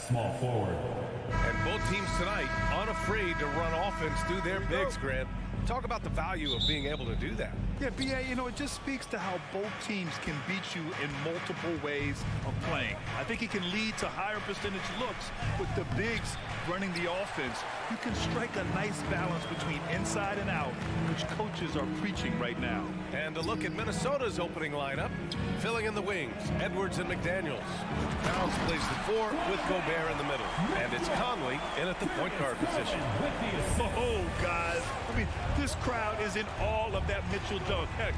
small forward. And both teams tonight unafraid to run offense through their bigs, Grant. Talk about the value of being able to do that. Yeah, B.A., you know, it just speaks to how both teams can beat you in multiple ways of playing. I think it can lead to higher percentage looks with the bigs running the offense. You can strike a nice balance between inside and out, which coaches are preaching right now. And a look at Minnesota's opening lineup. Filling in the wings, Edwards and McDaniels. Towns plays the 4 with Gobert in the middle. And it's Conley in at the point guard position. Oh, guys. I mean, this crowd is in awe of that Mitchell dunk. Heck,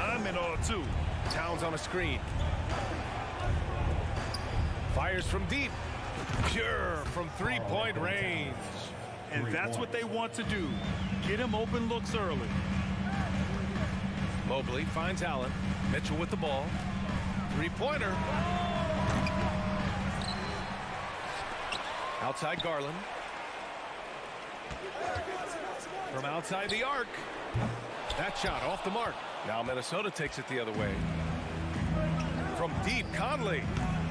I'm in awe, too. Towns on a screen. Fires from deep. Pure from three-point range. And that's what they want to do. Get him open looks early. Mobley finds Allen. Mitchell with the ball. Three-pointer. Outside Garland. From outside the arc. That shot off the mark. Now Minnesota takes it the other way. From deep, Conley.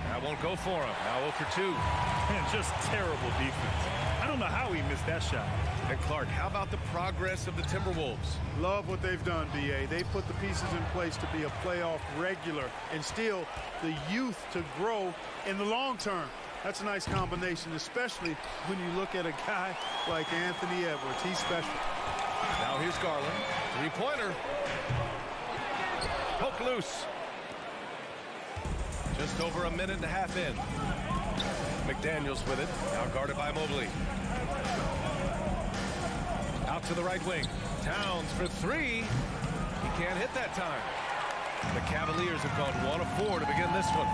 That won't go for him. Now 0 for 2. Man, just terrible defense. I don't know how he missed that shot. And Clark, how about the progress of the Timberwolves? Love what they've done, B.A. They put the pieces in place to be a playoff regular and still the youth to grow in the long term. That's a nice combination, especially when you look at a guy like Anthony Edwards. He's special. Now here's Garland. Three-pointer. Poke loose. Just over a minute and a half in. McDaniels with it. Now guarded by Mobley. Out to the right wing. Towns for 3. He can't hit that time. The Cavaliers have gone 1 of 4 to begin this one.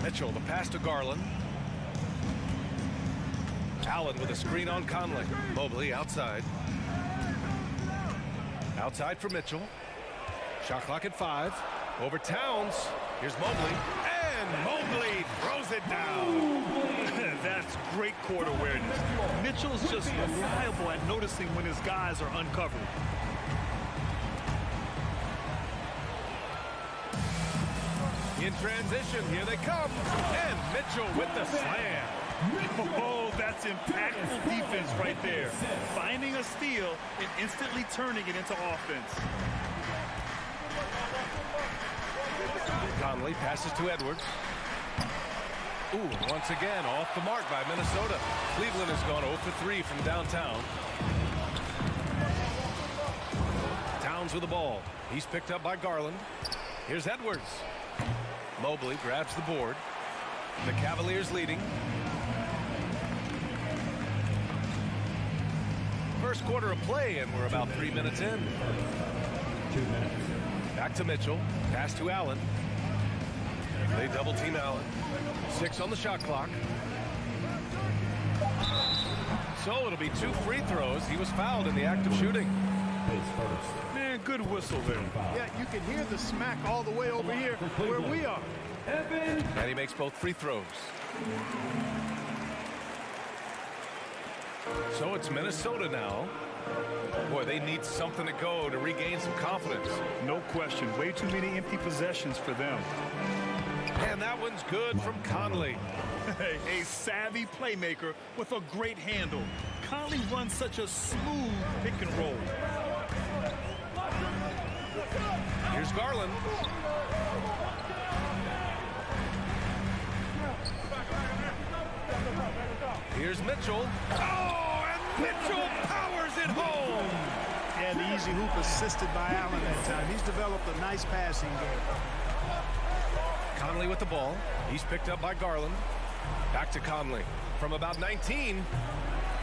Mitchell, the pass to Garland. Allen with a screen on Conley. Mobley outside. Outside for Mitchell. Shot clock at 5. Over Towns. Here's Mobley. And Mobley throws it down. That's great court awareness. Mitchell's just reliable at noticing when his guys are uncovered. In transition, here they come. And Mitchell with the slam. Oh, that's impactful defense right there. Finding a steal and instantly turning it into offense. Conley passes to Edwards. Ooh, once again, off the mark by Minnesota. Cleveland has gone 0 for 3 from downtown. Towns with the ball. He's picked up by Garland. Here's Edwards. Mobley grabs the board. The Cavaliers leading. First quarter of play, and we're about 3 minutes in. 2 minutes. Back to Mitchell. Pass to Allen. They double team Allen. 6 on the shot clock. So it'll be 2 free throws. He was fouled in the act of shooting. Pace first. Man, good whistle there. Yeah, you can hear the smack all the way over here where we are. And he makes both free throws. So it's Minnesota now. Boy, they need something to go to regain some confidence. No question. Way too many empty possessions for them. And that one's good from Conley. A savvy playmaker with a great handle. Conley runs such a smooth pick and roll. Here's Garland. Here's Mitchell. Oh, and Mitchell powers it home. Yeah, the easy hoop assisted by Allen that time. He's developed a nice passing game. Conley with the ball. He's picked up by Garland. Back to Conley. From about 19.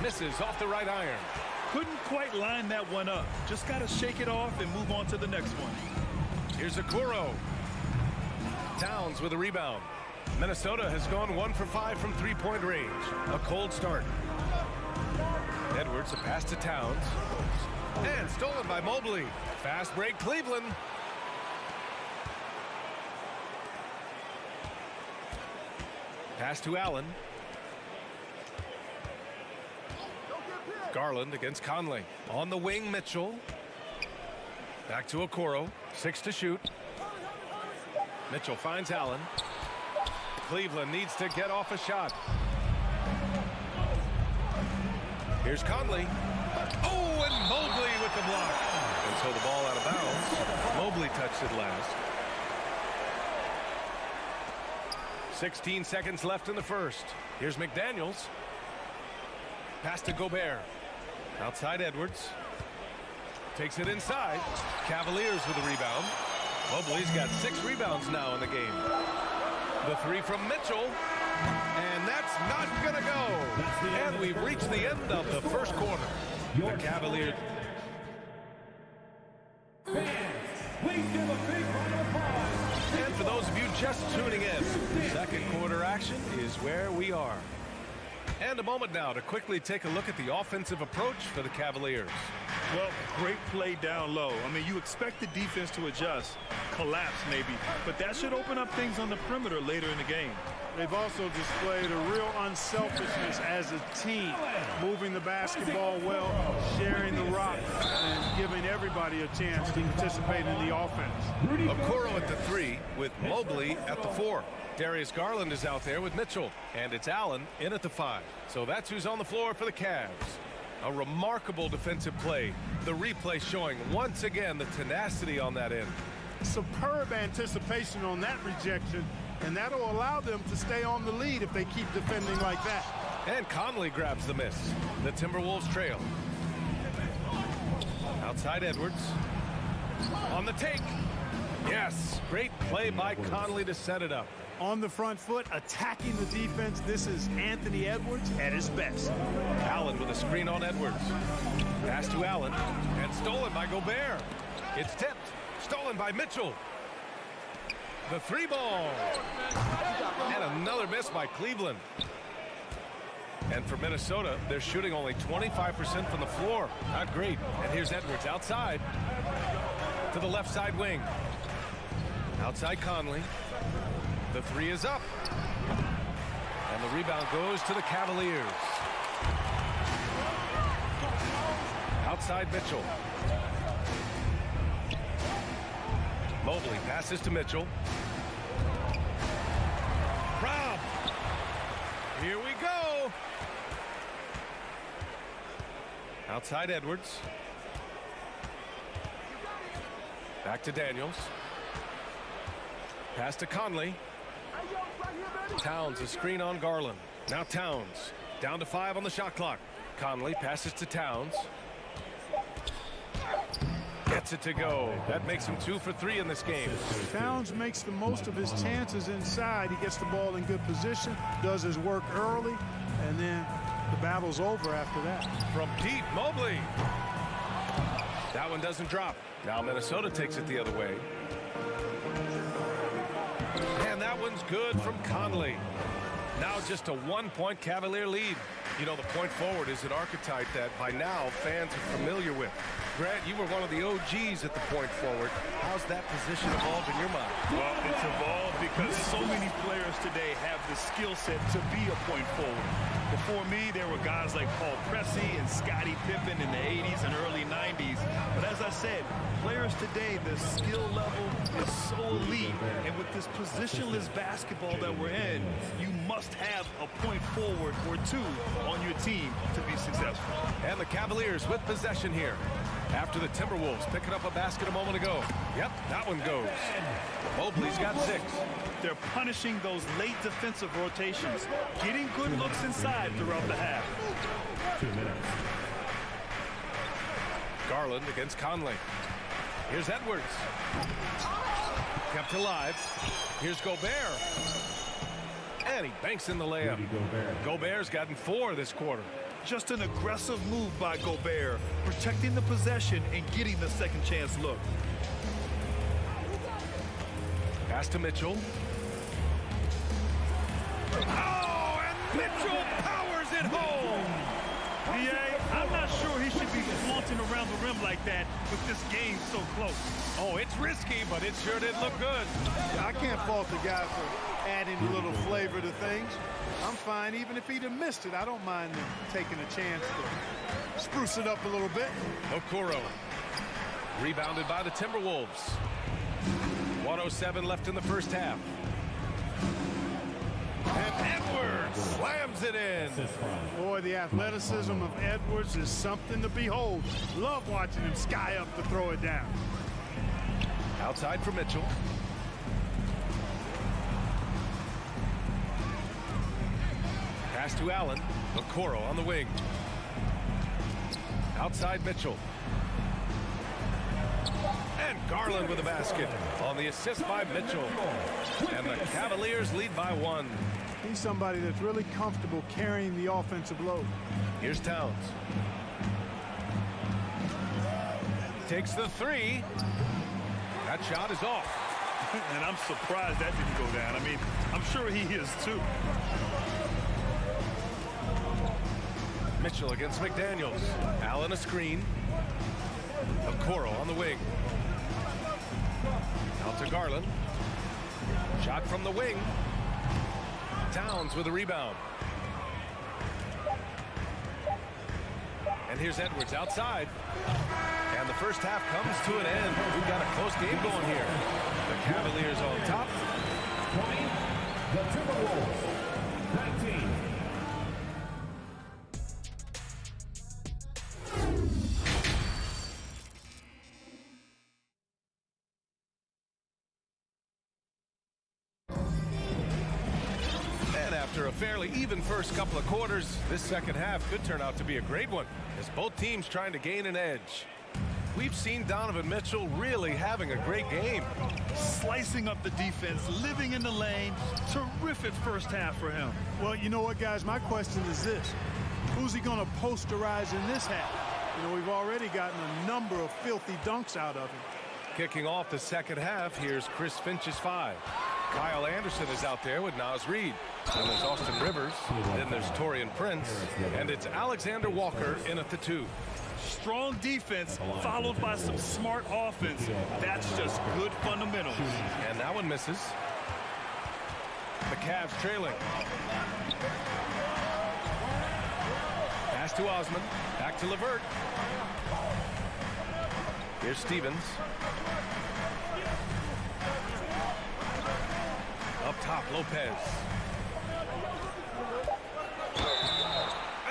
Misses off the right iron. Couldn't quite line that one up. Just got to shake it off and move on to the next one. Here's Okoro. Towns with a rebound. Minnesota has gone 1 for 5 from three-point range. A cold start. Edwards, a pass to Towns. And stolen by Mobley. Fast break, Cleveland. Pass to Allen. Garland against Conley. On the wing, Mitchell. Back to Okoro. 6 to shoot. Mitchell finds Allen. Cleveland needs to get off a shot. Here's Conley. Oh, and Mobley with the block. And so the ball out of bounds. Mobley touched it last. 16 seconds left in the first. Here's McDaniels. Pass to Gobert. Outside Edwards. Takes it inside. Cavaliers with a rebound. Mobley's got 6 rebounds now in the game. The 3 from Mitchell. And that's not going to go. And we've reached the end of the first quarter. The Cavaliers. And for those of you just tuning in, second quarter action is where we are. And a moment now to quickly take a look at the offensive approach for the Cavaliers. Well, great play down low. I mean, you expect the defense to adjust, collapse maybe, but that should open up things on the perimeter later in the game. They've also displayed a real unselfishness as a team, moving the basketball well, sharing the rock, and giving everybody a chance to participate in the offense. Okoro at the 3 with Mobley at the 4. Darius Garland is out there with Mitchell, and it's Allen in at the 5. So that's who's on the floor for the Cavs. A remarkable defensive play. The replay showing once again the tenacity on that end. Superb anticipation on that rejection, and that'll allow them to stay on the lead if they keep defending like that. And Conley grabs the miss. The Timberwolves trail. Outside Edwards. On the take. Yes, great play by Conley to set it up. On the front foot, attacking the defense. This is Anthony Edwards at his best. Allen with a screen on Edwards. Pass to Allen, and stolen by Gobert. It's tipped. Stolen by Mitchell. The 3 ball. And another miss by Cleveland. And for Minnesota, they're shooting only 25% from the floor. Not great. And here's Edwards outside. To the left side wing. Outside Conley. The 3 is up. And the rebound goes to the Cavaliers. Outside Mitchell. Mobley passes to Mitchell. Rob. Here we go. Outside Edwards. Back to Daniels. Pass to Conley. Towns, a screen on Garland. Now Towns. Down to 5 on the shot clock. Conley passes to Towns. Gets it to go. That makes him 2 for 3 in this game. Towns makes the most of his chances inside. He gets the ball in good position, does his work early, and then the battle's over after that. From deep, Mobley. That one doesn't drop. Now Minnesota takes it the other way. And that one's good from Conley. Now just a 1-point Cavalier lead. You know, the point forward is an archetype that by now fans are familiar with. Grant, you were one of the OGs at the point forward. How's that position evolved in your mind? Well, it's evolved because so many players today have the skill set to be a point forward. Before me, there were guys like Paul Pressey and Scottie Pippen in the 80s and early 90s. But as I said, players today, the skill level is so elite. And with this positionless basketball that we're in, you must have a point forward or 2 on your team to be successful. And the Cavaliers with possession here. After the Timberwolves picking up a basket a moment ago. Yep, that one goes. Mobley's got 6. They're punishing those late defensive rotations, getting good looks inside throughout the half. 2 minutes. Garland against Conley. Here's Edwards. Kept alive. Here's Gobert. And he banks in the layup. Gobert's gotten 4 this quarter. Just an aggressive move by Gobert, protecting the possession and getting the second chance look. Pass to Mitchell. Oh, and Mitchell powers it home. I'm not sure he should be flaunting around the rim like that with this game so close. Oh, it's risky, but it sure did look good. I can't fault the guy for adding a little flavor to things. I'm fine even if he'd have missed it. I don't mind them taking a chance to spruce it up a little bit. Okoro. Rebounded by the Timberwolves. 1:07 left in the first half. Slams it in. Assist from Boy, the athleticism of Edwards is something to behold. Love watching him sky up to throw it down. Outside for Mitchell. Pass to Allen. Okoro on the wing. Outside Mitchell. And Garland with a basket on the assist by Mitchell. And the Cavaliers lead by 1. He's somebody that's really comfortable carrying the offensive load. Here's Towns. Takes the 3. That shot is off. And I'm surprised that didn't go down. I mean, I'm sure he is too. Mitchell against McDaniels. Allen a screen. Okoro on the wing. Out to Garland. Shot from the wing. Towns with a rebound. And here's Edwards outside. And the first half comes to an end. We've got a close game going here. The Cavaliers on top. 20. The Timberwolves. 19. And after a fairly even first couple of quarters, this second half could turn out to be a great one as both teams trying to gain an edge. We've seen Donovan Mitchell really having a great game. Slicing up the defense, living in the lane. Terrific first half for him. Well, you know what, guys? My question is this. Who's he going to posterize in this half? You know, we've already gotten a number of filthy dunks out of him. Kicking off the second half, here's Chris Finch's 5. Kyle Anderson is out there with Nas Reed. Then there's Austin Rivers. Then there's Taurean Prince. And it's Alexander Walker in at the 2. Strong defense followed by some smart offense. That's just good fundamentals. And that one misses. The Cavs trailing. Pass to Osman. Back to LeVert. Here's Stevens. Up top, Lopez.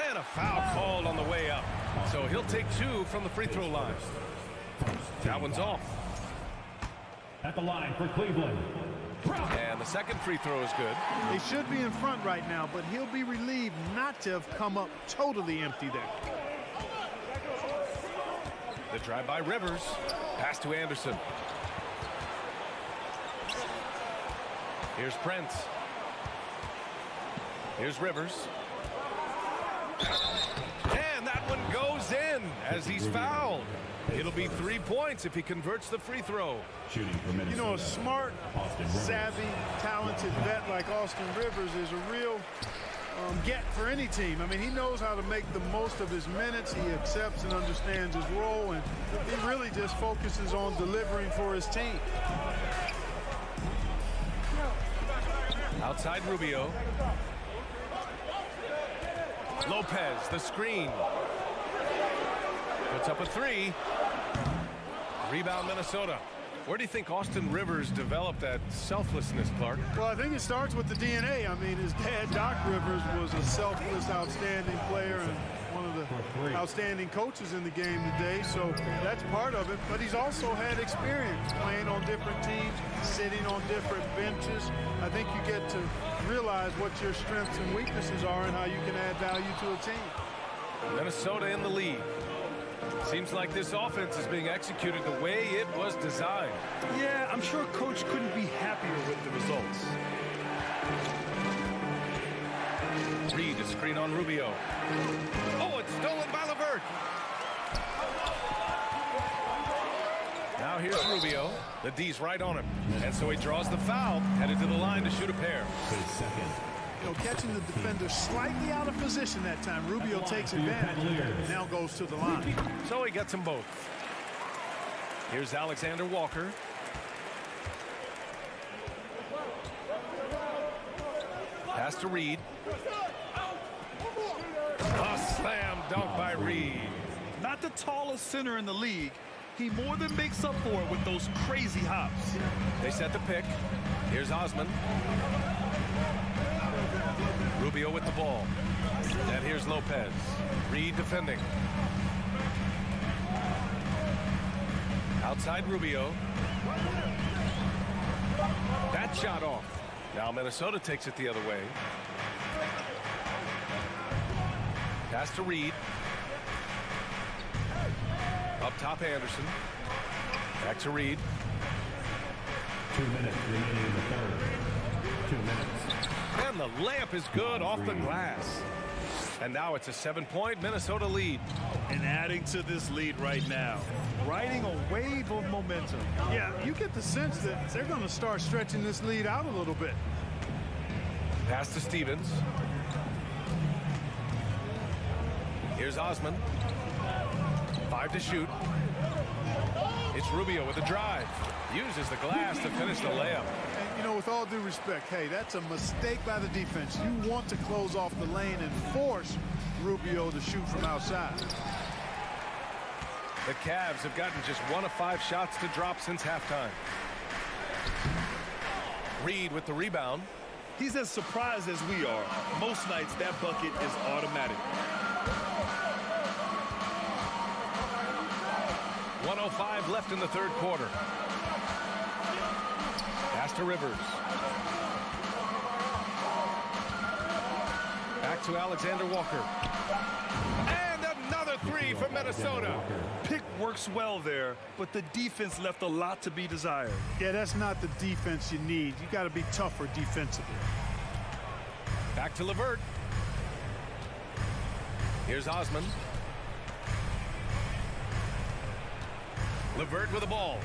And a foul called on the way up. So he'll take 2 from the free throw line. That one's off. At the line for Cleveland. And the second free throw is good. They should be in front right now, but he'll be relieved not to have come up totally empty there. The drive by Rivers. Pass to Anderson. Here's Prince. Here's Rivers. And that one goes in as he's fouled. It'll be 3 points if he converts the free throw. Shooting for Minnesota. You know, a smart, savvy, talented vet like Austin Rivers is a real get for any team. I mean, he knows how to make the most of his minutes. He accepts and understands his role, and he really just focuses on delivering for his team. Outside Rubio. Lopez, the screen. Puts up a 3. Rebound Minnesota. Where do you think Austin Rivers developed that selflessness, Clark? Well, I think it starts with the DNA. I mean, his dad, Doc Rivers, was a selfless, outstanding player and one of the outstanding coaches in the game today. So that's part of it. But he's also had experience playing on different teams, sitting on different benches. I think you get to realize what your strengths and weaknesses are and how you can add value to a team. Minnesota in the lead. Seems like this offense is being executed the way it was designed. Yeah, I'm sure Coach couldn't be happier with the results. Reed, a screen on Rubio. Oh, it's stolen by LeVert. Now here's Rubio. The D's right on him. And so he draws the foul, headed to the line to shoot a pair. His second. You know, catching the defender slightly out of position that time. Rubio takes advantage. Now goes to the line. So he gets them both. Here's Alexander Walker. Pass to Reed. A slam dunk by Reed. Not the tallest center in the league. He more than makes up for it with those crazy hops. They set the pick. Here's Osman. Rubio with the ball. And here's Lopez. Reed defending. Outside Rubio. That shot off. Now Minnesota takes it the other way. Pass to Reed. Up top Anderson. Back to Reed. 2 minutes remaining in the third. 2 minutes. And the layup is good off the glass. And now it's a 7-point Minnesota lead. And adding to this lead right now, riding a wave of momentum. Yeah, you get the sense that they're going to start stretching this lead out a little bit. Pass to Stevens. Here's Osman. 5 to shoot. It's Rubio with a drive. Uses the glass to finish the layup. And, you know, with all due respect, hey, that's a mistake by the defense. You want to close off the lane and force Rubio to shoot from outside. The Cavs have gotten just 1 of 5 shots to drop since halftime. Reed with the rebound. He's as surprised as we are. Most nights that bucket is automatic. 1:05 left in the third quarter. Pass to Rivers. Back to Alexander Walker. And another 3 for Minnesota. Pick works well there, but the defense left a lot to be desired. Yeah, that's not the defense you need. You got to be tougher defensively. Back to LeVert. Here's Osman. LeVert with the ball.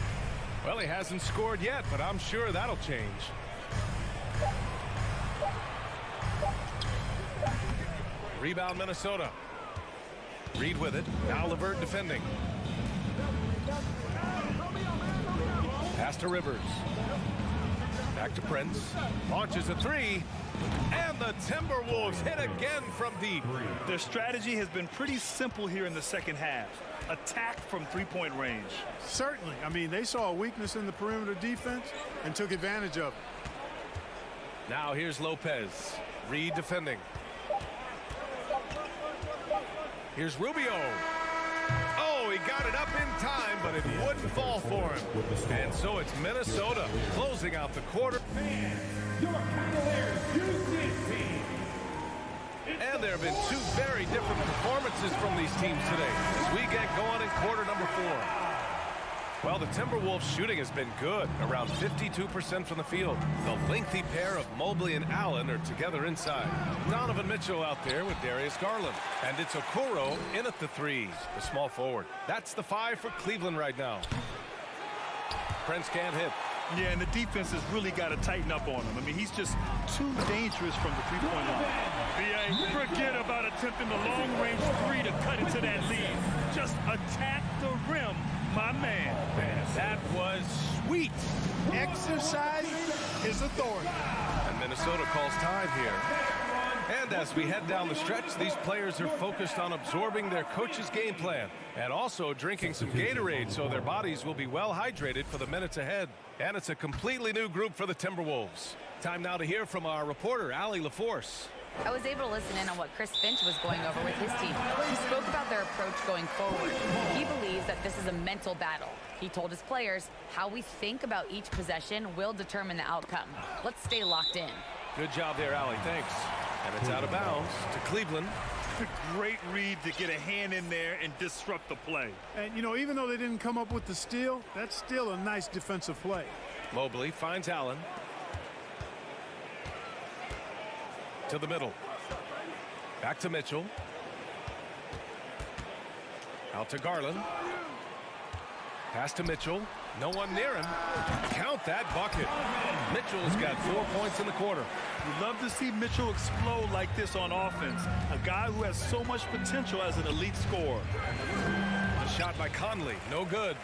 Well, he hasn't scored yet, but I'm sure that'll change. Rebound Minnesota. Reed with it. Now LeVert defending. Pass to Rivers. Back to Prince. Launches a 3. And the Timberwolves hit again from deep. Their strategy has been pretty simple here in the second half. Attack from three-point range. Certainly. I mean, they saw a weakness in the perimeter defense and took advantage of it. Now here's Lopez. Reed defending. Here's Rubio. Oh, he got it up in time, but it wouldn't fall for him. And so it's Minnesota closing out the quarter. Your Cavaliers use this team. And there have been 2 very different performances from these teams today as we get going in quarter number 4. Well, the Timberwolves shooting has been good, around 52% from the field. The lengthy pair of Mobley and Allen are together inside. Donovan Mitchell out there with Darius Garland. And it's Okoro in at the 3, the small forward. That's the 5 for Cleveland right now. Prince can't hit. Yeah, and the defense has really got to tighten up on him. I mean, he's just too dangerous from the three-point line. BA, forget about attempting the long-range 3 to cut into that lead. Just attack the rim, my man. That was sweet. Exercise his authority. And Minnesota calls time here. And as we head down the stretch, these players are focused on absorbing their coach's game plan and also drinking some Gatorade so their bodies will be well hydrated for the minutes ahead. And it's a completely new group for the Timberwolves. Time now to hear from our reporter, Allie LaForce. I was able to listen in on what Chris Finch was going over with his team. He spoke about their approach going forward. He believes that this is a mental battle. He told his players how we think about each possession will determine the outcome. Let's stay locked in. Good job there, Allie. Thanks. And it's out of bounds to Cleveland. A great read to get a hand in there and disrupt the play. And, you know, even though they didn't come up with the steal, that's still a nice defensive play. Mobley finds Allen. To the middle. Back to Mitchell. Out to Garland. Pass to Mitchell. No one near him. Count that bucket. Mitchell's got 4 points in the quarter. We love to see Mitchell explode like this on offense. A guy who has so much potential as an elite scorer. A shot by Conley. No good.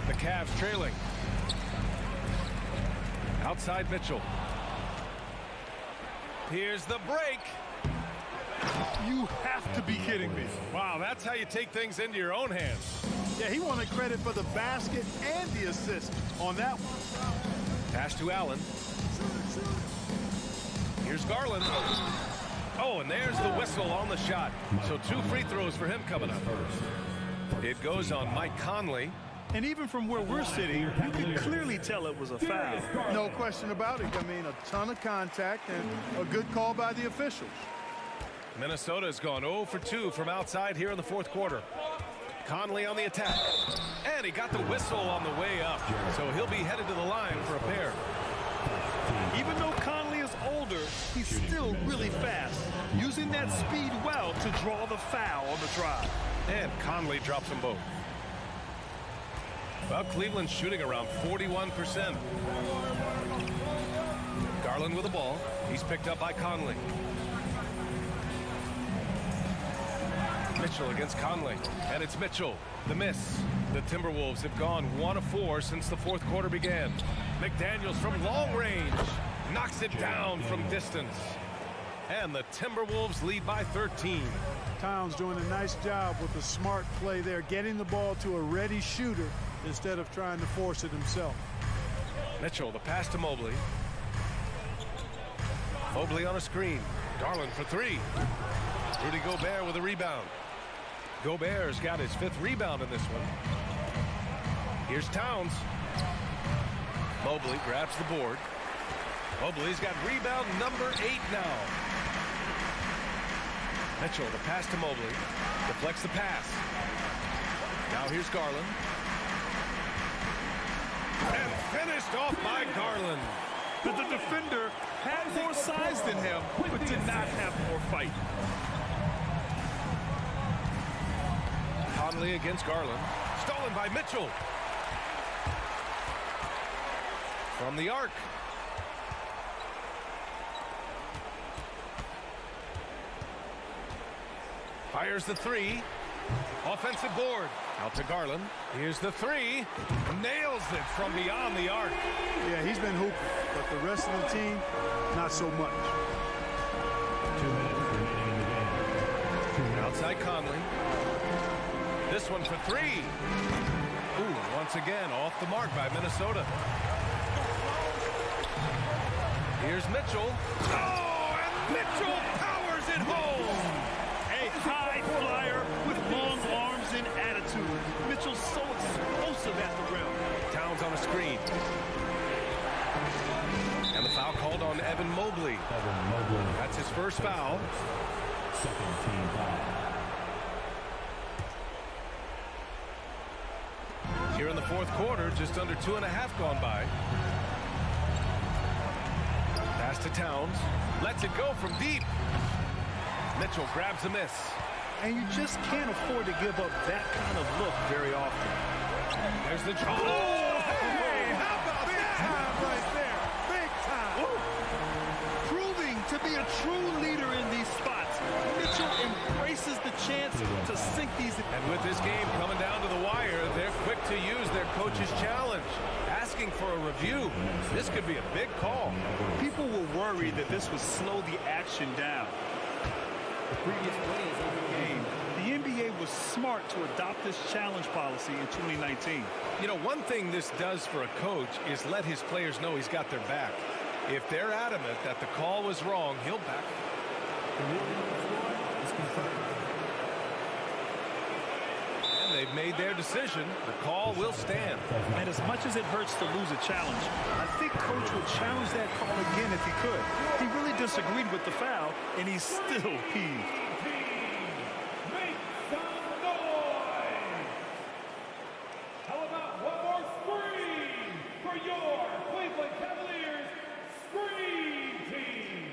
The Cavs trailing. Outside Mitchell. Here's the break. You have to be kidding me. Wow, that's how you take things into your own hands. Yeah, he wanted credit for the basket and the assist on that one. Pass to Allen. Here's Garland. Oh, and there's the whistle on the shot. So 2 free throws for him coming up. It goes on Mike Conley. And even from where we're sitting, you can clearly tell it was a foul. No question about it. I mean, a ton of contact and a good call by the officials. Minnesota's gone 0 for 2 from outside here in the fourth quarter. Conley on the attack. And he got the whistle on the way up. So he'll be headed to the line for a pair. Even though Conley is older, he's still really fast, using that speed well to draw the foul on the drive. And Conley drops them both. Well, Cleveland's shooting around 41%. Garland with the ball. He's picked up by Conley. Mitchell against Conley. And it's Mitchell. The miss. The Timberwolves have gone 1 of 4 since the fourth quarter began. McDaniels from long range. Knocks it down from distance. And the Timberwolves lead by 13. Towns doing a nice job with a smart play there, getting the ball to a ready shooter instead of trying to force it himself. Mitchell, the pass to Mobley. Mobley on a screen. Garland for 3. Rudy Gobert with a rebound. Gobert's got his 5th rebound in this one. Here's Towns. Mobley grabs the board. Mobley's got rebound number 8 now. Mitchell, the pass to Mobley. Deflects the pass. Now here's Garland. And finished off by Garland. But the defender had more size than him, but did not have more fight. Conley against Garland. Stolen by Mitchell. From the arc. Fires the 3. Offensive board. Out to Garland. Here's the 3. Nails it from beyond the arc. Yeah, he's been hooping, but the rest of the team, not so much. 2 minutes remaining in the game. Outside Conley. This one for 3. Ooh, once again off the mark by Minnesota. Here's Mitchell. Oh, and Mitchell powers it home. A high flyer with long arms and attitude. Mitchell's so explosive at the rim. Towns on a screen. And the foul called on Evan Mobley. Evan Mobley. That's his first foul. Second team foul. Here in the fourth quarter, just under 2.5 gone by. Pass to Towns. Lets it go from deep. Mitchell grabs a miss. And you just can't afford to give up that kind of look very often. There's the draw. Oh, hey, how about that? Right there, big time. Proving to be a true leader in these spots. Mitchell embraces the chance to sink these. And with this game coming down to the wire, they're quick to use their coach's challenge. Asking for a review. This could be a big call. People were worried that this would slow the action down. The previous plays of the game, the NBA was smart to adopt this challenge policy in 2019. You know, one thing this does for a coach is let his players know he's got their back. If they're adamant that the call was wrong, he'll back it. And they've made their decision. The call will stand. And as much as it hurts to lose a challenge, I think Coach would challenge that call again if he could. He really disagreed with the foul, and he's still peeved. Make some noise! How about one more scream for your Cleveland Cavaliers Scream Team?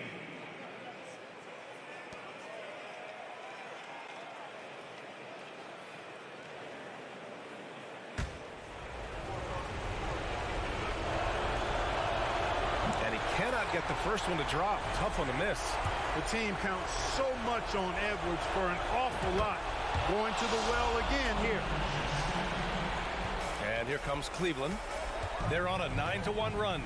Cannot get the first one to drop. Tough one to miss. The team counts so much on Edwards for an awful lot. Going to the well again here. And here comes Cleveland. They're on a 9-1 run.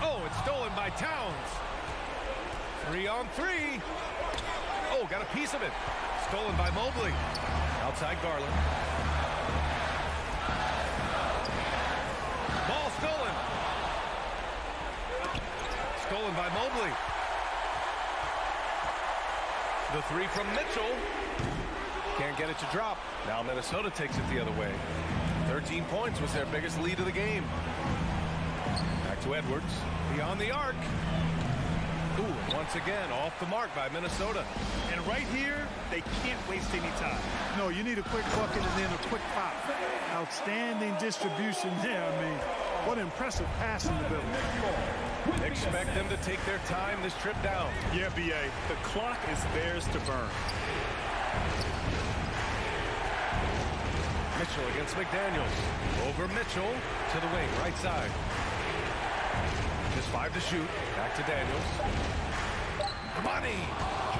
Oh, it's stolen by Towns. 3-on-3. Oh, got a piece of it. Stolen by Mobley. Outside Garland. Ball stolen. Stolen by Mobley. The three from Mitchell. Can't get it to drop. Now Minnesota takes it the other way. 13 points was their biggest lead of the game. Back to Edwards. Beyond the arc. Ooh, and once again, off the mark by Minnesota. And right here, they can't waste any time. No, you need a quick bucket and then a quick pop. Outstanding distribution there. I mean, what impressive passing ability. Expect them to take their time this trip down. Yeah, B.A., the clock is theirs to burn. Mitchell against McDaniels. Over Mitchell to the wing, right side. Just 5 to shoot. Back to Daniels. Money!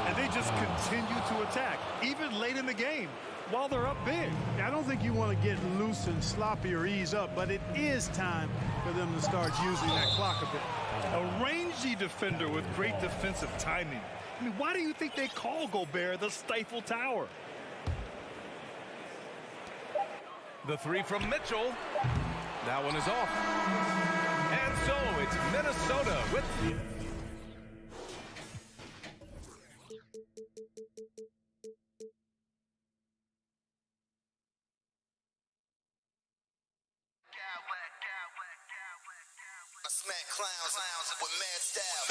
And they just continue to attack, even late in the game, while they're up big. I don't think you want to get loose and sloppy or ease up, but it is time for them to start using that clock a bit. A rangy defender with great defensive timing. I mean, why do you think they call Gobert the Stifle Tower? The three from Mitchell. That one is off. And so it's Minnesota with I smack clowns with mad style.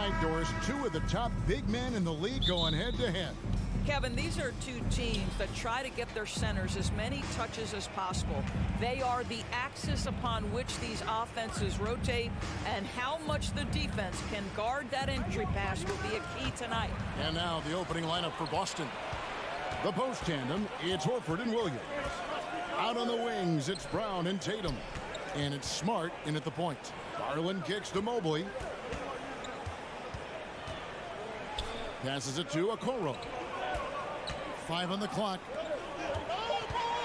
Tonight, Doris, two of the top big men in the league going head-to-head. Kevin, these are two teams that try to get their centers as many touches as possible. They are the axis upon which these offenses rotate, and how much the defense can guard that entry pass will be a key tonight. And now the opening lineup for Boston. The post tandem, it's Horford and Williams. Out on the wings, it's Brown and Tatum. And it's Smart in at the point. Garland kicks to Mobley. Passes it to Okoro. 5 on the clock.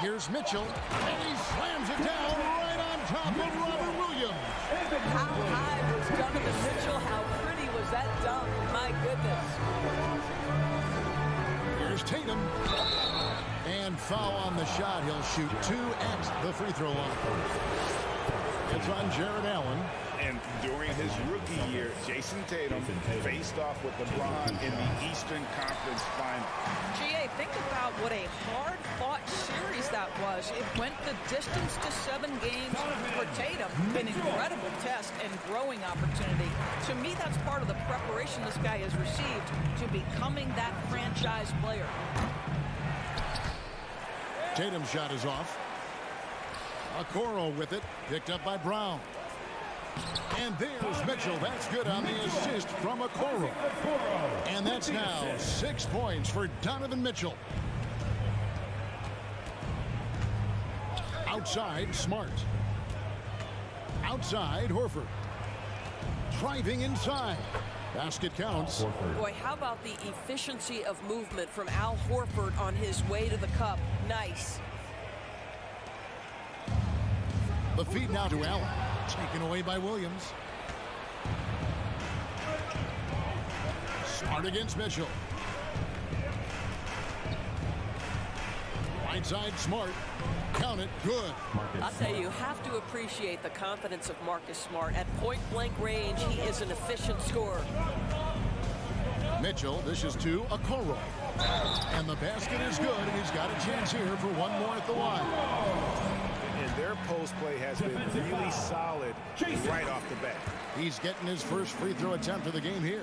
Here's Mitchell, and he slams it down right on top of Robert Williams. How high was Donovan Mitchell? How pretty was that dunk? My goodness. Here's Tatum. And foul on the shot. He'll shoot 2 at the free throw line. It's on Jared Allen. And during his rookie year, Jason Tatum faced off with LeBron in the Eastern Conference Final. GA, think about what a hard-fought series that was. It went the distance to 7 games for Tatum. An incredible test and growing opportunity. To me, that's part of the preparation this guy has received to becoming that franchise player. Tatum's shot is off. Okoro with it, picked up by Brown. And there's Mitchell. That's good on the assist from Okoro. And that's now 6 points for Donovan Mitchell. Outside, Smart. Outside, Horford. Driving inside. Basket counts. Boy, how about the efficiency of movement from Al Horford on his way to the cup? Nice. The feed now to Allen. Taken away by Williams. Smart against Mitchell. Right side, Smart. Count it. Good. I'll tell you have to appreciate the confidence of Marcus Smart. At point-blank range, he is an efficient scorer. Mitchell dishes to Okoro. And the basket is good. He's got a chance here for one more at the line. And their post play has been really solid right off the bat. He's getting his first free throw attempt of the game here.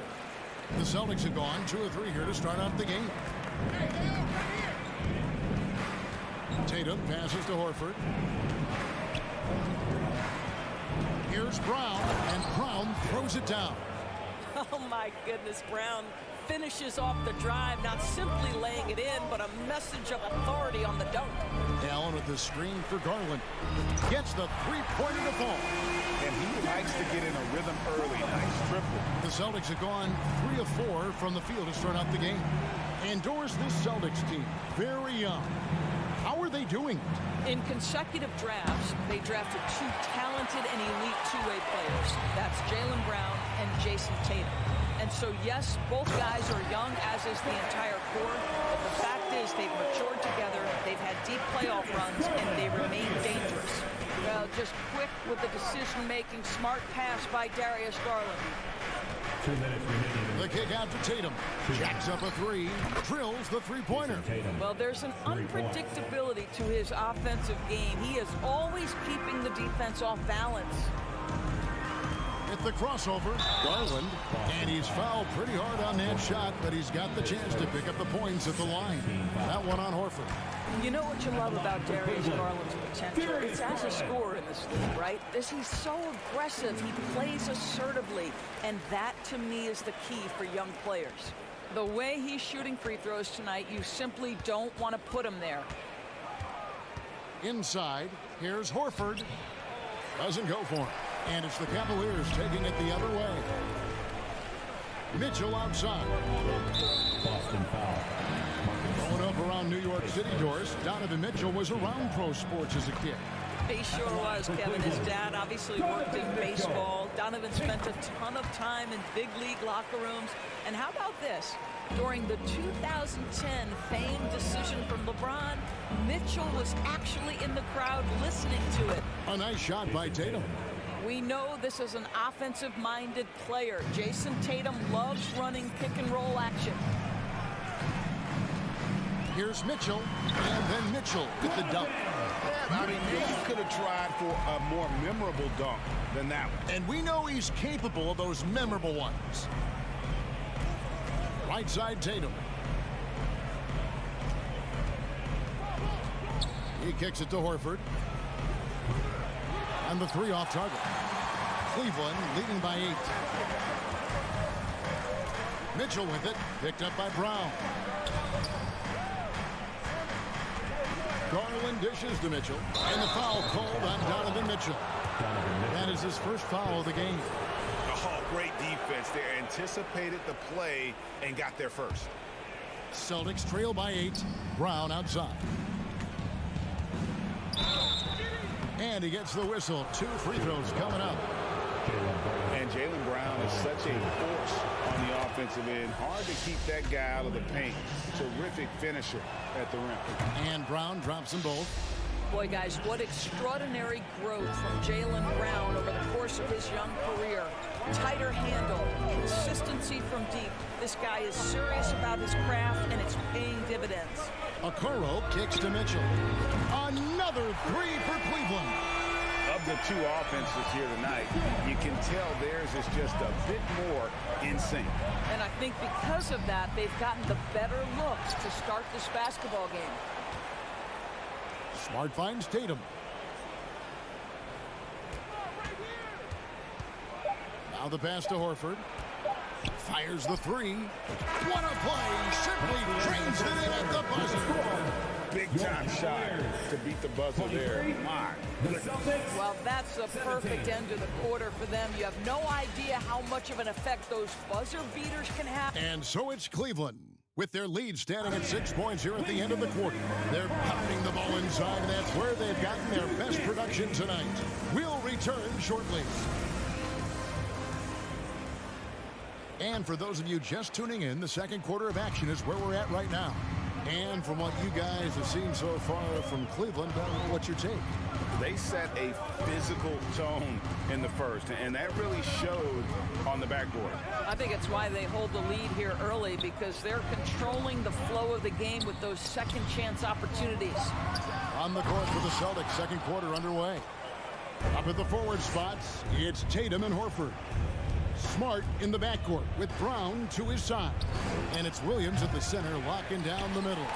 The Celtics have gone 2 of 3 here to start out the game. Tatum passes to Horford. Here's Brown, and Brown throws it down. Oh my goodness, Brown finishes off the drive, not simply laying it in, but a message of authority on the dunk. Allen with the screen for Garland. Gets the three-pointer to fall. And he likes to get in a rhythm early. Nice triple. The Celtics have gone 3 of 4 from the field to start out the game. And Doris, this Celtics team, very young. How are they doing it? In consecutive drafts, they drafted 2 talented and elite two-way players. That's Jaylen Brown and Jason Tatum. And so, yes, both guys are young, as is the entire core. But the fact is they've matured together, they've had deep playoff runs, and they remain dangerous. Well, just quick with the decision-making, smart pass by Darius Garland. 2 minutes remaining. The kick out to Tatum. Jacks up a 3. Drills the three-pointer. Well, there's an unpredictability to his offensive game. He is always keeping the defense off balance. At the crossover, Garland, and he's fouled pretty hard on that shot, but he's got the chance to pick up the points at the line. That one on Horford. You know what you love about Darius Garland's potential? It's as a scorer in this league, right? He's so aggressive. He plays assertively, and that, to me, is the key for young players. The way he's shooting free throws tonight, you simply don't want to put him there. Inside, here's Horford. Doesn't go for him. And it's the Cavaliers taking it the other way. Mitchell outside. Boston foul. Growing up around New York City, Doris, Donovan Mitchell was around pro sports as a kid. He sure was, Kevin. His dad obviously worked in baseball. Donovan spent a ton of time in big league locker rooms. And how about this? During the 2010 famed decision from LeBron, Mitchell was actually in the crowd listening to it. A nice shot by Tatum. We know this is an offensive-minded player. Jason Tatum loves running pick-and-roll action. Here's Mitchell, and then Mitchell with the dunk. I mean, maybe he could have tried for a more memorable dunk than that one. And we know he's capable of those memorable ones. Right side Tatum. He kicks it to Horford. And the three off target. Cleveland leading by 8. Mitchell with it. Picked up by Brown. Garland dishes to Mitchell. And the foul called on Donovan Mitchell. That is his first foul of the game. Oh, great defense there. Anticipated the play and got there first. Celtics trail by 8. Brown outside. And he gets the whistle. 2 free throws coming up. And Jaylen Brown is such a force on the offensive end. Hard to keep that guy out of the paint. Terrific finisher at the rim. And Brown drops them both. Boy, guys, what extraordinary growth from Jaylen Brown over the course of his young career. Tighter handle, consistency from deep. This guy is serious about his craft, and it's paying dividends. Okoro kicks to Mitchell. Another 3 for Cleveland. Of the 2 offenses here tonight, you can tell theirs is just a bit more in sync. And I think because of that, they've gotten the better looks to start this basketball game. Smart finds Tatum. Now the pass to Horford. Fires the 3. What a play! Simply drains it in at the buzzer. Big time shot to beat the buzzer there. My goodness. Well, that's a perfect end to the quarter for them. You have no idea how much of an effect those buzzer beaters can have. And so it's Cleveland, with their lead standing at 6 points here at the end of the quarter. They're pounding the ball inside. That's where they've gotten their best production tonight. We'll return shortly. And for those of you just tuning in, the second quarter of action is where we're at right now. And from what you guys have seen so far from Cleveland, what's your take? They set a physical tone in the first, and that really showed on the backboard. I think it's why they hold the lead here early, because they're controlling the flow of the game with those second chance opportunities. On the court for the Celtics, second quarter underway. Up at the forward spots, it's Tatum and Horford. Smart in the backcourt with Brown to his side. And it's Williams at the center locking down the middle.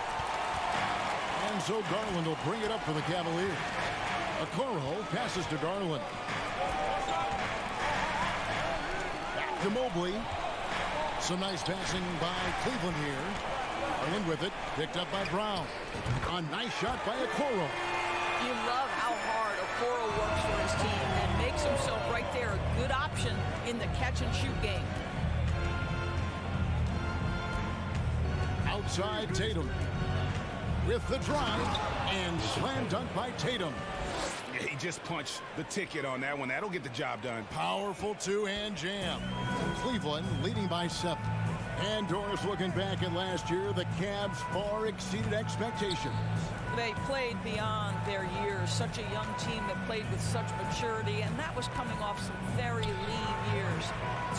And so Garland will bring it up for the Cavaliers. Okoro passes to Garland. Back to Mobley. Some nice passing by Cleveland here. Garland with it, picked up by Brown. A nice shot by Okoro. You love how hard Okoro works for his team and makes himself right there a good option in the catch-and-shoot game. Outside Tatum with the drive and slam dunk by Tatum. Yeah, he just punched the ticket on that one. That'll get the job done. Powerful two-hand jam. Cleveland leading by 7. And Doris, looking back at last year, the Cavs far exceeded expectations. They played beyond their years. Such a young team that played with such maturity, and that was coming off some very lean years.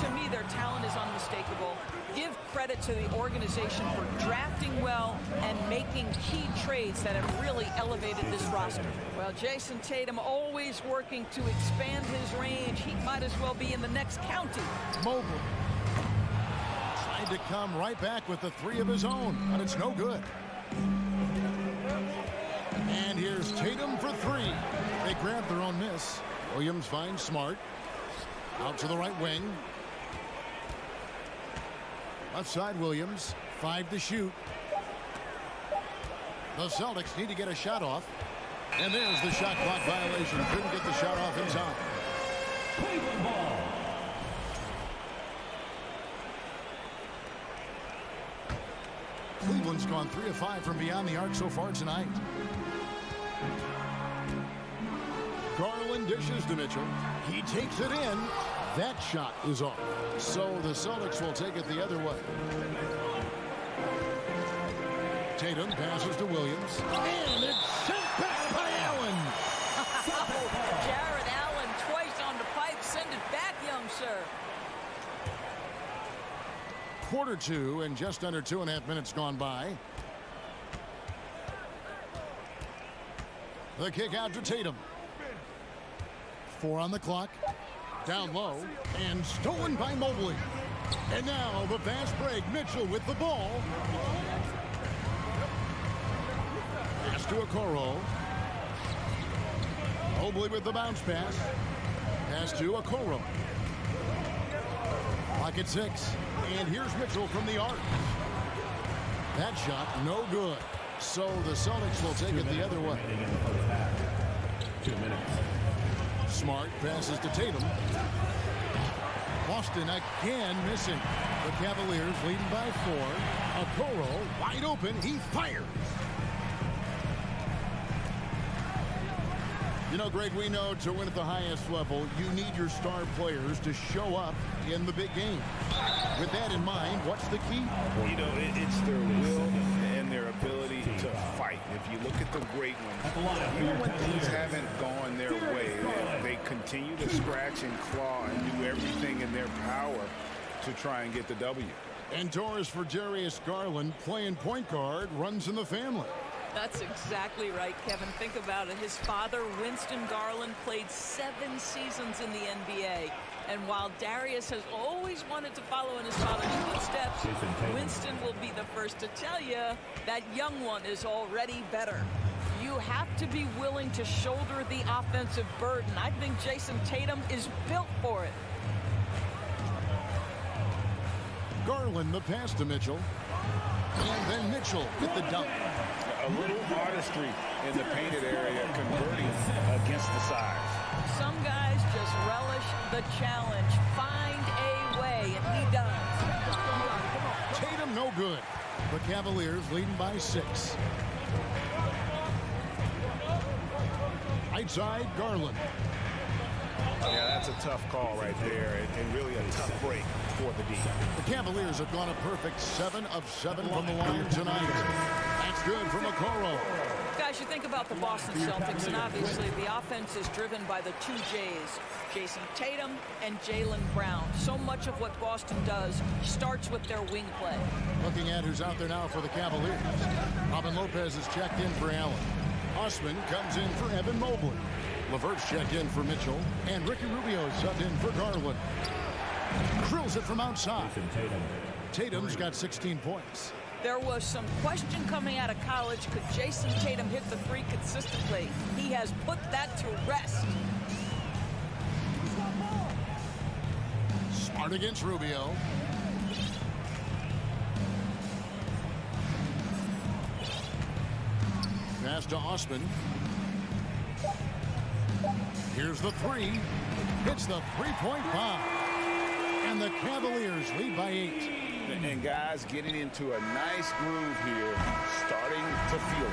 To me, their talent is unmistakable. Give credit to the organization for drafting well and making key trades that have really elevated this roster. Well, Jason Tatum always working to expand his range. He might as well be in the next county. Mobley tried to come right back with the 3 of his own, but it's no good. And here's Tatum for 3. They grab their own miss. Williams finds Smart. Out to the right wing. Left side Williams. 5 to shoot. The Celtics need to get a shot off. And there's the shot clock violation. Couldn't get the shot off in time. Cleveland ball. Cleveland's gone 3 of 5 from beyond the arc so far tonight. Garland dishes to Mitchell. He takes it in. That shot is off. So the Celtics will take it the other way. Tatum passes to Williams. And it's sent back by Allen. Jared Allen twice on the pipe. Send it back, young sir. Quarter 2 and just under 2.5 minutes gone by. The kick out to Tatum. 4 on the clock. Down low and stolen by Mobley. And now the fast break. Mitchell with the ball. Pass to Okoro. Mobley with the bounce pass. Pass to Okoro. Clock at 6. And here's Mitchell from the arc. That shot no good. So the Celtics will take it the other way. 2 minutes. Smart passes to Tatum. Boston again missing. The Cavaliers leading by 4. Okoro wide open. He fires. You know, Greg, we know to win at the highest level, you need your star players to show up in the big game. With that in mind, what's the key? You know, it's their will and their ability to fight. If you look at the great ones, even when things haven't gone their way, they continue to scratch and claw and do everything in their power to try and get the W. And Torres for Darius Garland, playing point guard, runs in the family. That's exactly right, Kevin. Think about it. His father, Winston Garland, played 7 seasons in the NBA. And while Darius has always wanted to follow in his father's footsteps, Winston will be the first to tell you that young one is already better. You have to be willing to shoulder the offensive burden. I think Jason Tatum is built for it. Garland the pass to Mitchell. And then Mitchell with the dunk. A little artistry in the painted area, converting against the size. Some guys just relish the challenge. Find a way, and he does. Tatum no good. The Cavaliers leading by 6. Right side, Garland. Yeah, that's a tough call right there, and really a tough break for the D. The Cavaliers have gone a perfect 7 of 7 from the line tonight. That's good from Okoro. Guys, you think about the Boston Celtics, and obviously the offense is driven by the 2 J's, Jason Tatum and Jaylen Brown. So much of what Boston does starts with their wing play. Looking at who's out there now for the Cavaliers. Robin Lopez is checked in for Allen. Osman comes in for Evan Mobley. LeVert's checked in for Mitchell. And Ricky Rubio subbed in for Garland. Drills it from outside. Tatum's got 16 points. There was some question coming out of college. Could Jason Tatum hit the 3 consistently? He has put that to rest. Smart against Rubio. Pass to Osman. Here's the 3. Hits the 3-point bomb. And the Cavaliers lead by 8. And guys getting into a nice groove here, starting to feel it.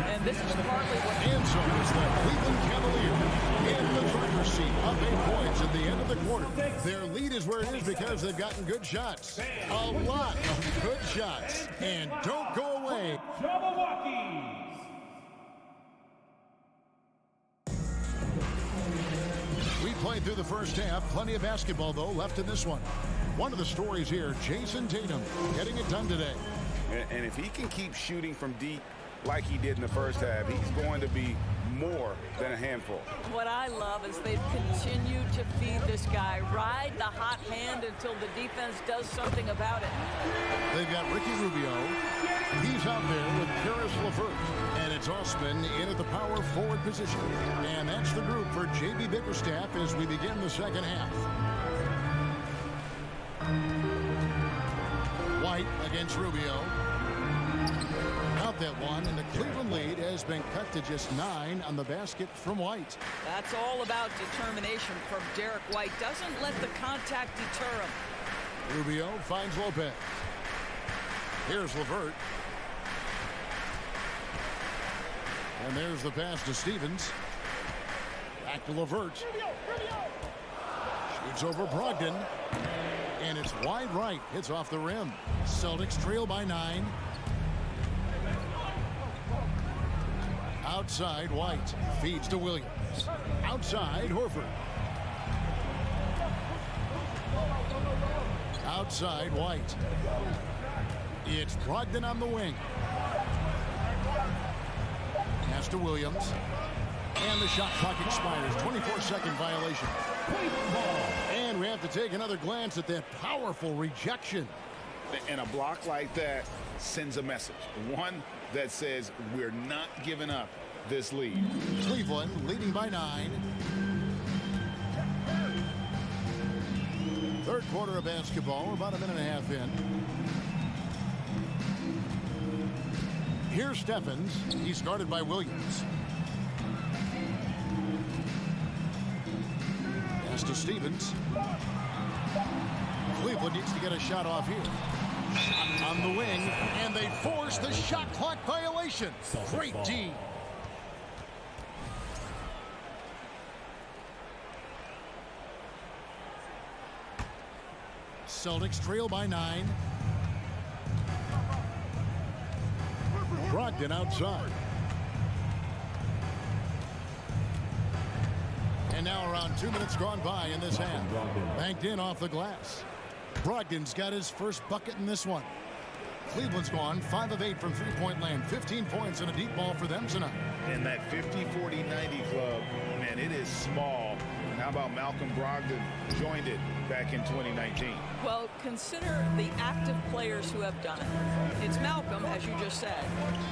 And this is partly what... And so is the Cleveland Cavaliers in the driver's seat, up 8 points at the end of the quarter. Their lead is where it is because they've gotten good shots. A lot of good shots. And don't go away. We played through the first half. Plenty of basketball, though, left in this one. One of the stories here, Jason Tatum getting it done today. And if he can keep shooting from deep like he did in the first half, he's going to be more than a handful. What I love is they've continued to feed this guy. Ride the hot hand until the defense does something about it. They've got Ricky Rubio. He's out there with Karis LeVert. And it's Osman in at the power forward position. And that's the group for J.B. Bickerstaff as we begin the second half. White against Rubio. Out that one, and the Cleveland lead has been cut to just 9 on the basket from White. That's all about determination from Derek White. Doesn't let the contact deter him. Rubio finds Lopez. Here's LeVert. And there's the pass to Stevens. Back to LeVert. Shoots over Brogdon. And it's wide right. Hits off the rim. Celtics trail by 9. Outside, White. Feeds to Williams. Outside, Horford. Outside, White. It's Brogdon on the wing. Pass to Williams. And the shot clock expires. 24-second violation. And we have to take another glance at that powerful rejection. And a block like that sends a message. One that says we're not giving up this lead. Cleveland leading by 9. Third quarter of basketball. We're about a minute and a half in. Here's Stephens. He's guarded by Williams. Pass to Stevens. Cleveland needs to get a shot off here. Shot on the wing, and they force the shot clock violation. Great D. Celtics trail by 9. Brogdon outside. And now around 2 minutes gone by in this half. Banked in off the glass. Brogdon's got his first bucket in this one. Cleveland's gone 5 of 8 from three-point land. 15 points and a deep ball for them tonight. And that 50-40-90 club, man, it is small. How about Malcolm Brogdon joined it back in 2019? Well, consider the active players who have done it. It's Malcolm, as you just said,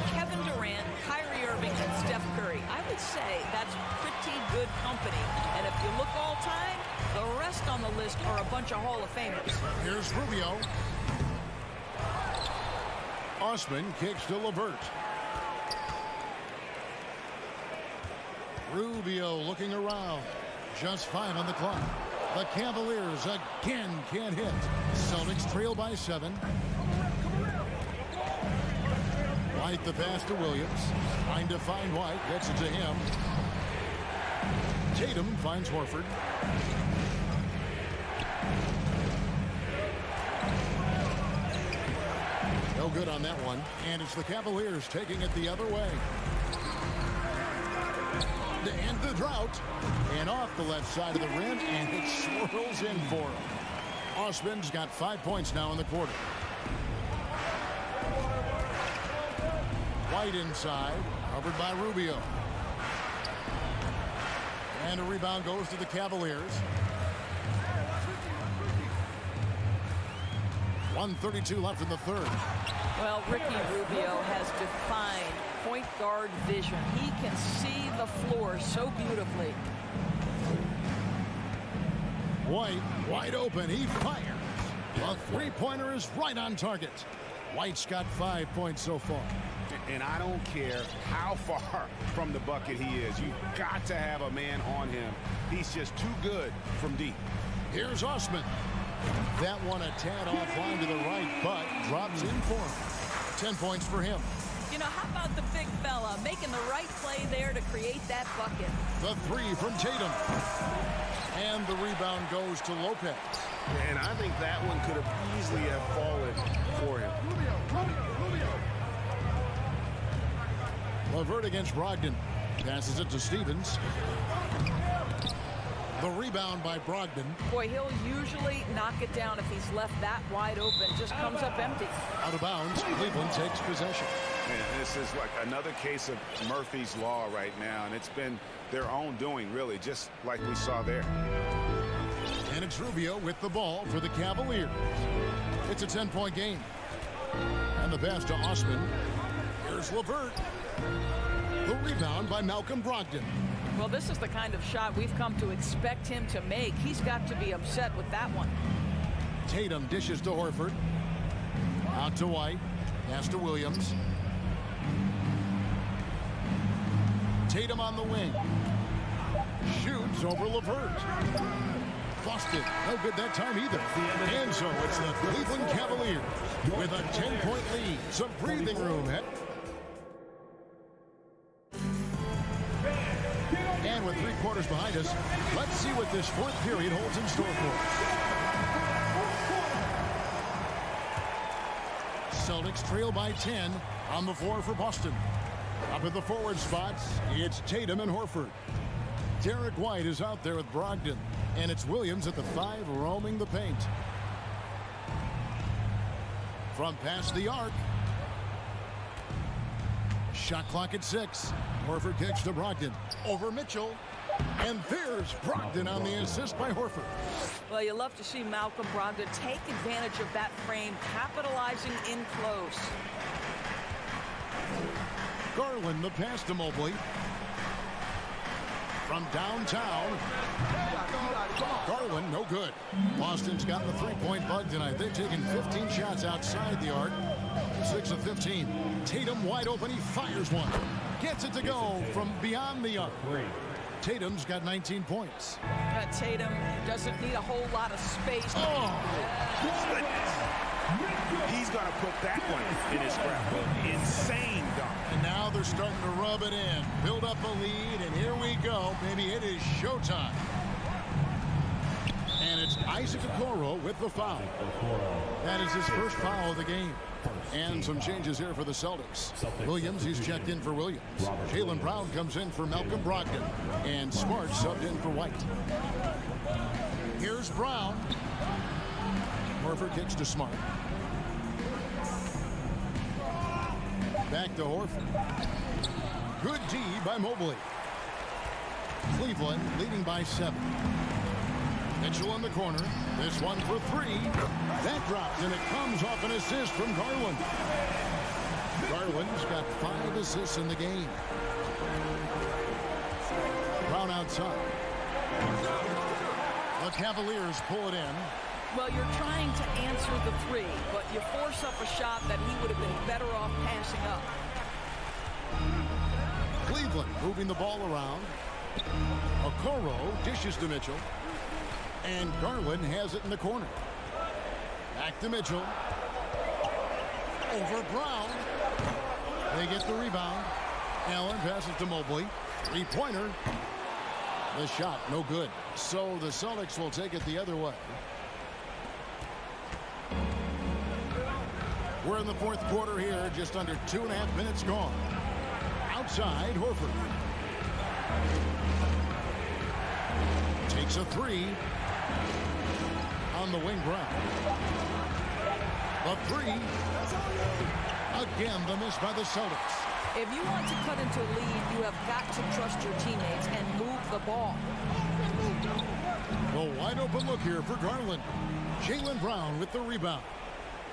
Kevin Durant, Kyrie Irving, and Steph Curry. I would say that's pretty good company. And if you look all time, the rest on the list are a bunch of Hall of Famers. Here's Rubio. Osman kicks to LeVert. Rubio looking around. Just 5 on the clock. The Cavaliers again can't hit. Celtics trail by 7. White the pass to Williams. Trying to find White. Gets it to him. Tatum finds Horford. No good on that one. And it's the Cavaliers taking it the other way. To end the drought. And off the left side of the rim, and it swirls in for him. Osman's got 5 points now in the quarter. White inside, covered by Rubio. And a rebound goes to the Cavaliers. 1:32 left in the third. Well, Ricky Rubio has defined point guard vision. He can see the floor so beautifully. White wide open. He fires. The three-pointer is right on target. White's got 5 points so far. And I don't care how far from the bucket he is. You've got to have a man on him. He's just too good from deep. Here's Osman. That one a tad offline to the right, but drops in for him. 10 points for him. You know, how about the big fella making the right play there to create that bucket? The 3 from Tatum. And the rebound goes to Lopez. And I think that one could have easily have fallen for him. LeVert against Brogdon. Passes it to Stevens. The rebound by Brogdon. Boy, he'll usually knock it down if he's left that wide open. Just comes up empty. Out of bounds. Cleveland takes possession. And this is like another case of Murphy's Law right now. And it's been their own doing, really, just like we saw there. And it's Rubio with the ball for the Cavaliers. It's a 10-point game. And the pass to Osman. Here's LeVert. The rebound by Malcolm Brogdon. Well, this is the kind of shot we've come to expect him to make. He's got to be upset with that one. Tatum dishes to Horford. Out to White. Pass to Williams. Tatum on the wing. Shoots over LeVert. Busted. No good that time either. And so it's the Cleveland Cavaliers with a 10-point lead. Some breathing room. And with 3 quarters behind us, let's see what this fourth period holds in store for us. Celtics trail by 10 on the floor for Boston. Up at the forward spots, it's Tatum and Horford. Derek White is out there with Brogdon, and it's Williams at the 5 roaming the paint. From past the arc. Shot clock at 6. Horford kicks to Brogdon. Over Mitchell. And there's Brogdon on the assist by Horford. Well, you love to see Malcolm Brogdon take advantage of that frame, capitalizing in close. Garland, the pass to Mobley. From downtown. Garland, no good. Boston's got the three-point bug tonight. They've taken 15 shots outside the arc. 6 of 15. Tatum wide open. He fires one. Gets it to go from beyond the arc. Tatum's got 19 points. Tatum doesn't need a whole lot of space. Oh! He's going to put that one in his scrapbook. Insane dunk. And now they're starting to rub it in. Build up a lead, and here we go. Baby, it is showtime. And it's Isaac Okoro with the foul. That is his first foul of the game. And some changes here for the Celtics. Williams, he's checked in for Williams. Jaylen Brown comes in for Malcolm Brogdon. And Smart subbed in for White. Here's Brown. Horford kicks to Smart. Back to Horford. Good D by Mobley. Cleveland leading by 7. Mitchell in the corner. This one for 3. That drops, and it comes off an assist from Garland. Garland's got 5 assists in the game. Brown outside. The Cavaliers pull it in. Well, you're trying to answer the 3, but you force up a shot that he would have been better off passing up. Cleveland moving the ball around. Okoro dishes to Mitchell. And Garland has it in the corner. Back to Mitchell. Over Brown. They get the rebound. Allen passes to Mobley. Three-pointer. The shot, no good. So the Celtics will take it the other way. We're in the fourth quarter here. Just under 2.5 minutes gone. Outside, Horford. Takes a 3. On the wing, Brown. A 3. Again, the miss by the Celtics. If you want to cut into a lead, you have got to trust your teammates and move the ball. A wide open look here for Garland. Jaylen Brown with the rebound.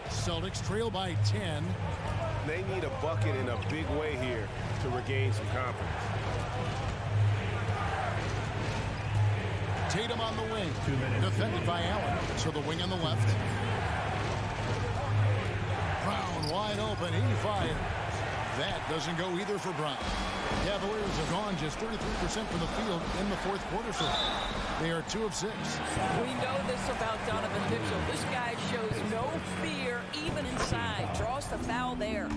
Celtics trail by 10. They need a bucket in a big way here to regain some confidence. Tatum on the wing. Defended by Allen. So the wing on the left. Brown wide open. He fires. That doesn't go either for Brown. Cavaliers have gone just 33% from the field in the fourth quarter so far. They are 2 of 6. We know this about Donovan Mitchell. This guy shows no fear even inside. Draws the foul there.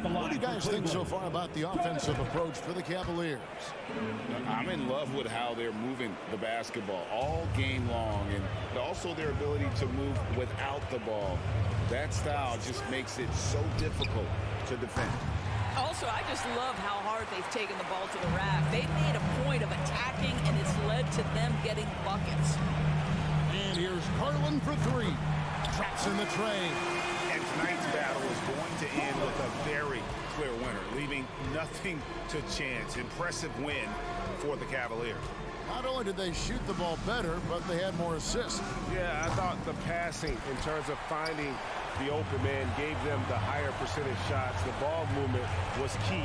What do you guys think so far about the offensive approach for the Cavaliers? I'm in love with how they're moving the basketball all game long, and also their ability to move without the ball. That style just makes it so difficult to defend. Also, I just love how hard they've taken the ball to the rack. They've made a point of attacking, and it's led to them getting buckets. And here's Garland for 3. Traps in the tray. And tonight's battle is going to end with a very clear winner, leaving nothing to chance. Impressive win for the Cavaliers. Not only did they shoot the ball better, but they had more assists. Yeah, I thought the passing in terms of finding the open man gave them the higher percentage shots. The ball movement was key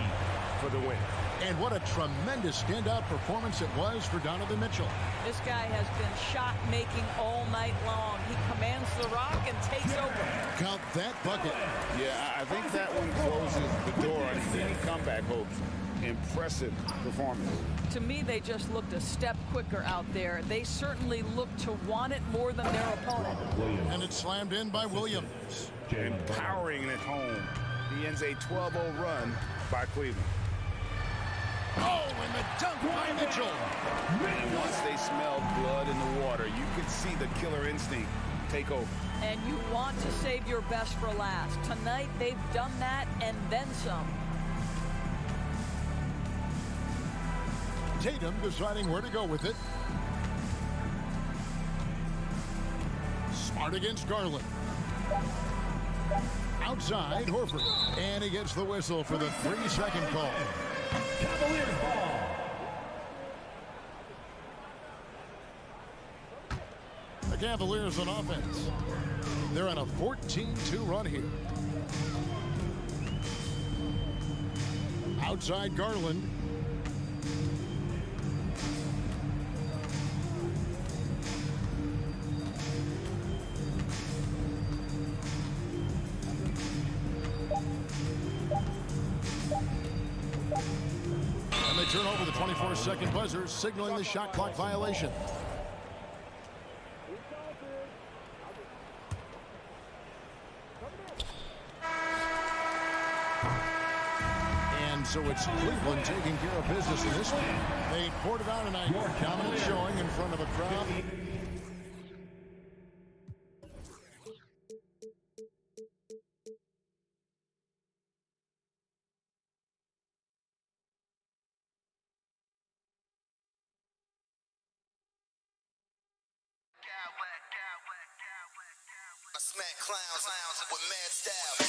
for the win. And what a tremendous standout performance it was for Donovan Mitchell. This guy has been shot-making all night long. He commands the rock and takes over. Count that bucket. Yeah, I think that one closes the door on any comeback hopes. Impressive performance. To me, they just looked a step quicker out there. They certainly looked to want it more than their opponent. And it's slammed in by Williams. Empowering it home. He ends a 12-0 run by Cleveland. Oh, and the dunk by Mitchell. And once they smelled blood in the water, you could see the killer instinct take over. And you want to save your best for last. Tonight, they've done that and then some. Tatum deciding where to go with it. Smart against Garland. Outside, Horford. And he gets the whistle for the 3-second call. Cavaliers ball. The Cavaliers on offense. They're on a 14-2 run here. Outside Garland. And they turn over the 24-second buzzer, signaling the shot clock violation. So it's Cleveland taking care of business in this one. They poured it out tonight. Dominant showing in front of a crowd. I smack clowns with mad style.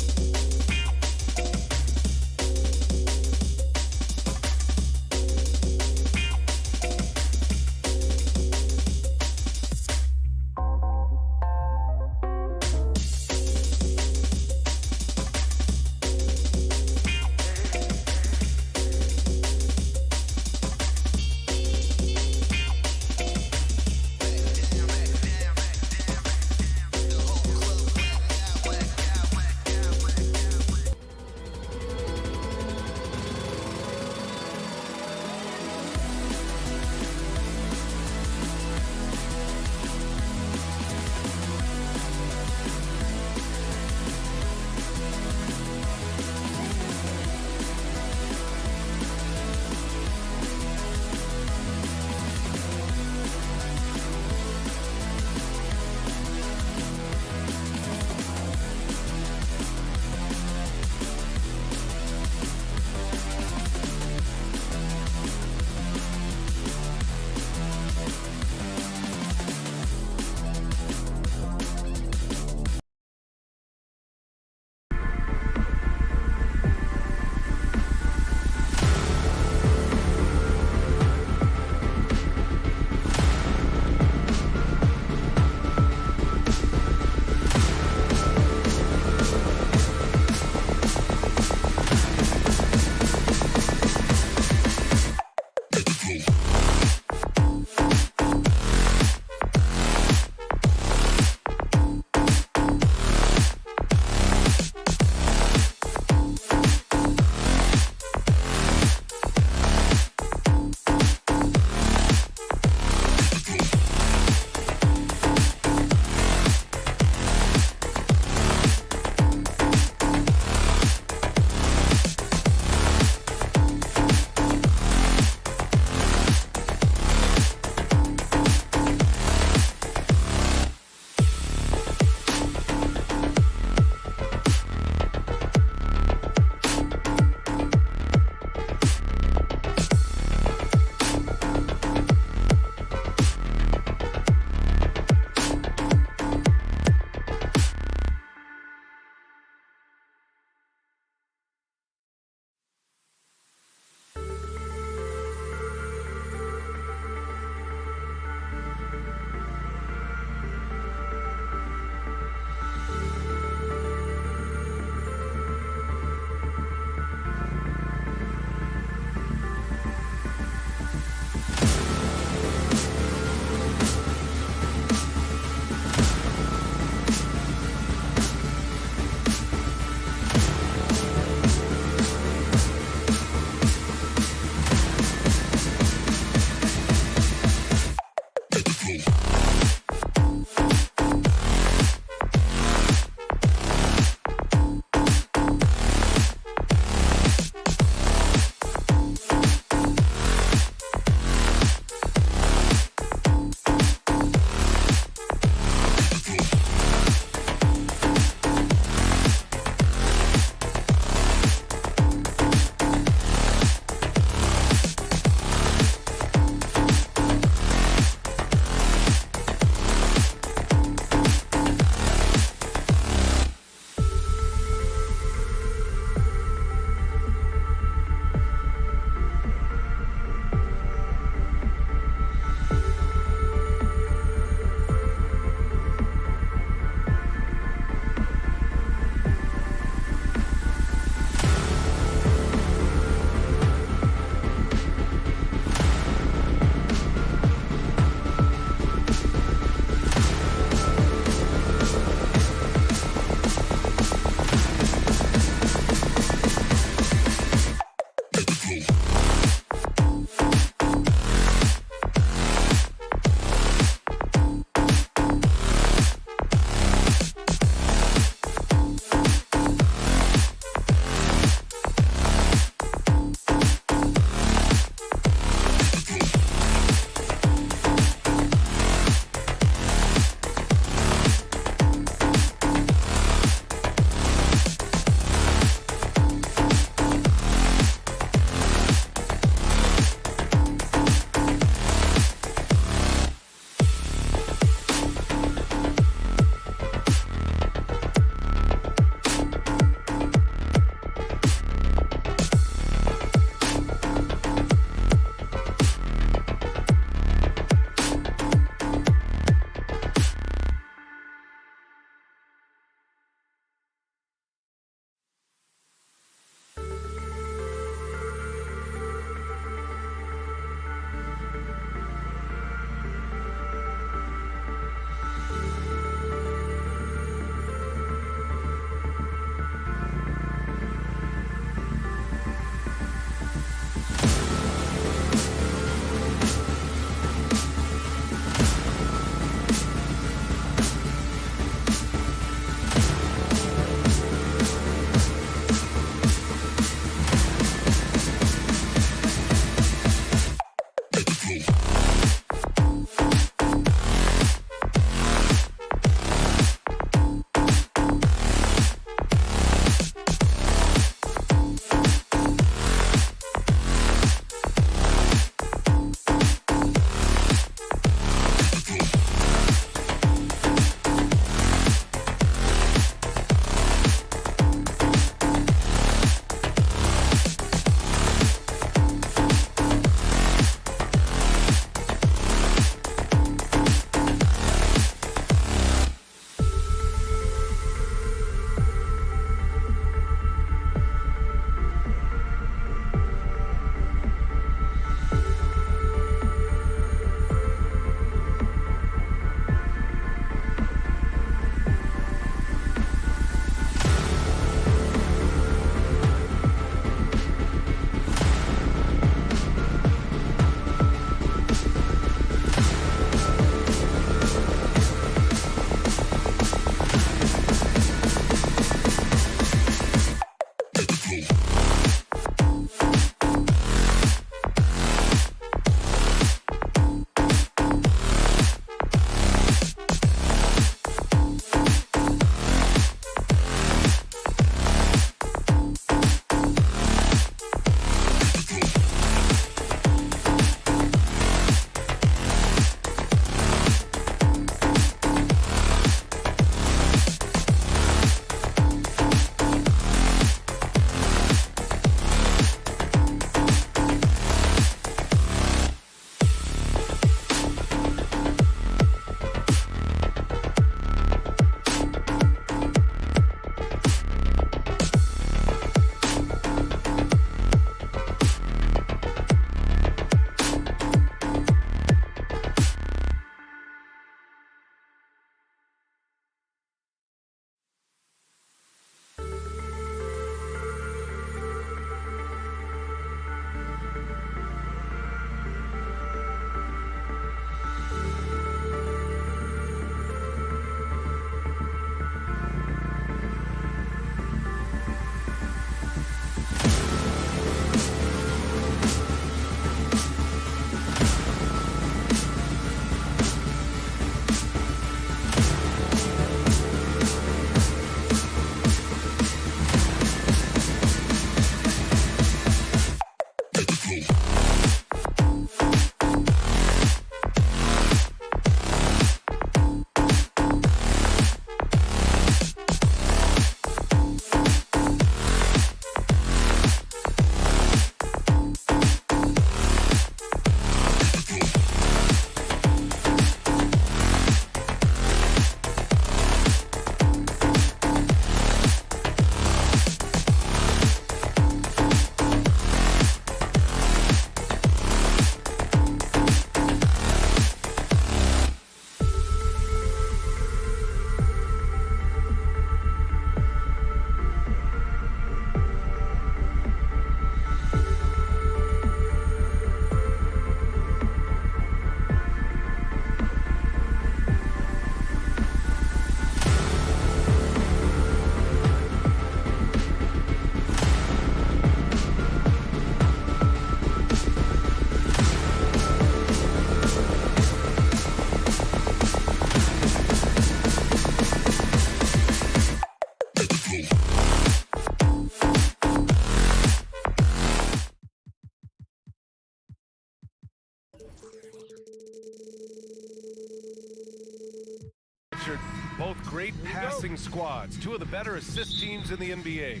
Both great passing squads, two of the better assist teams in the NBA.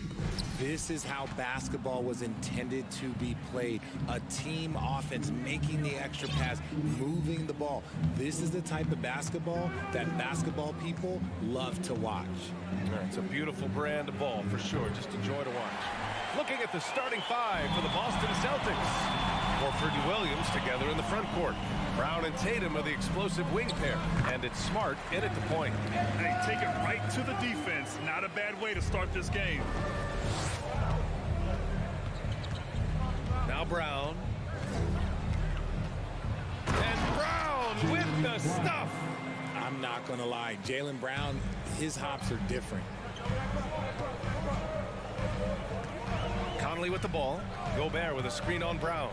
This is how basketball was intended to be played. A team offense, making the extra pass, moving the ball. This is the type of basketball that basketball people love to watch. It's a beautiful brand of ball for sure. Just a joy to watch. Looking at the starting five for the Boston Celtics. Horford and Williams together in the front court. Brown and Tatum are the explosive wing pair. And it's Smart in at the point. Hey, take it right to the defense. Not a bad way to start this game. Now Brown. And Brown with the stuff. I'm not going to lie. Jaylen Brown, his hops are different. Conley with the ball. Gobert with a screen on Brown.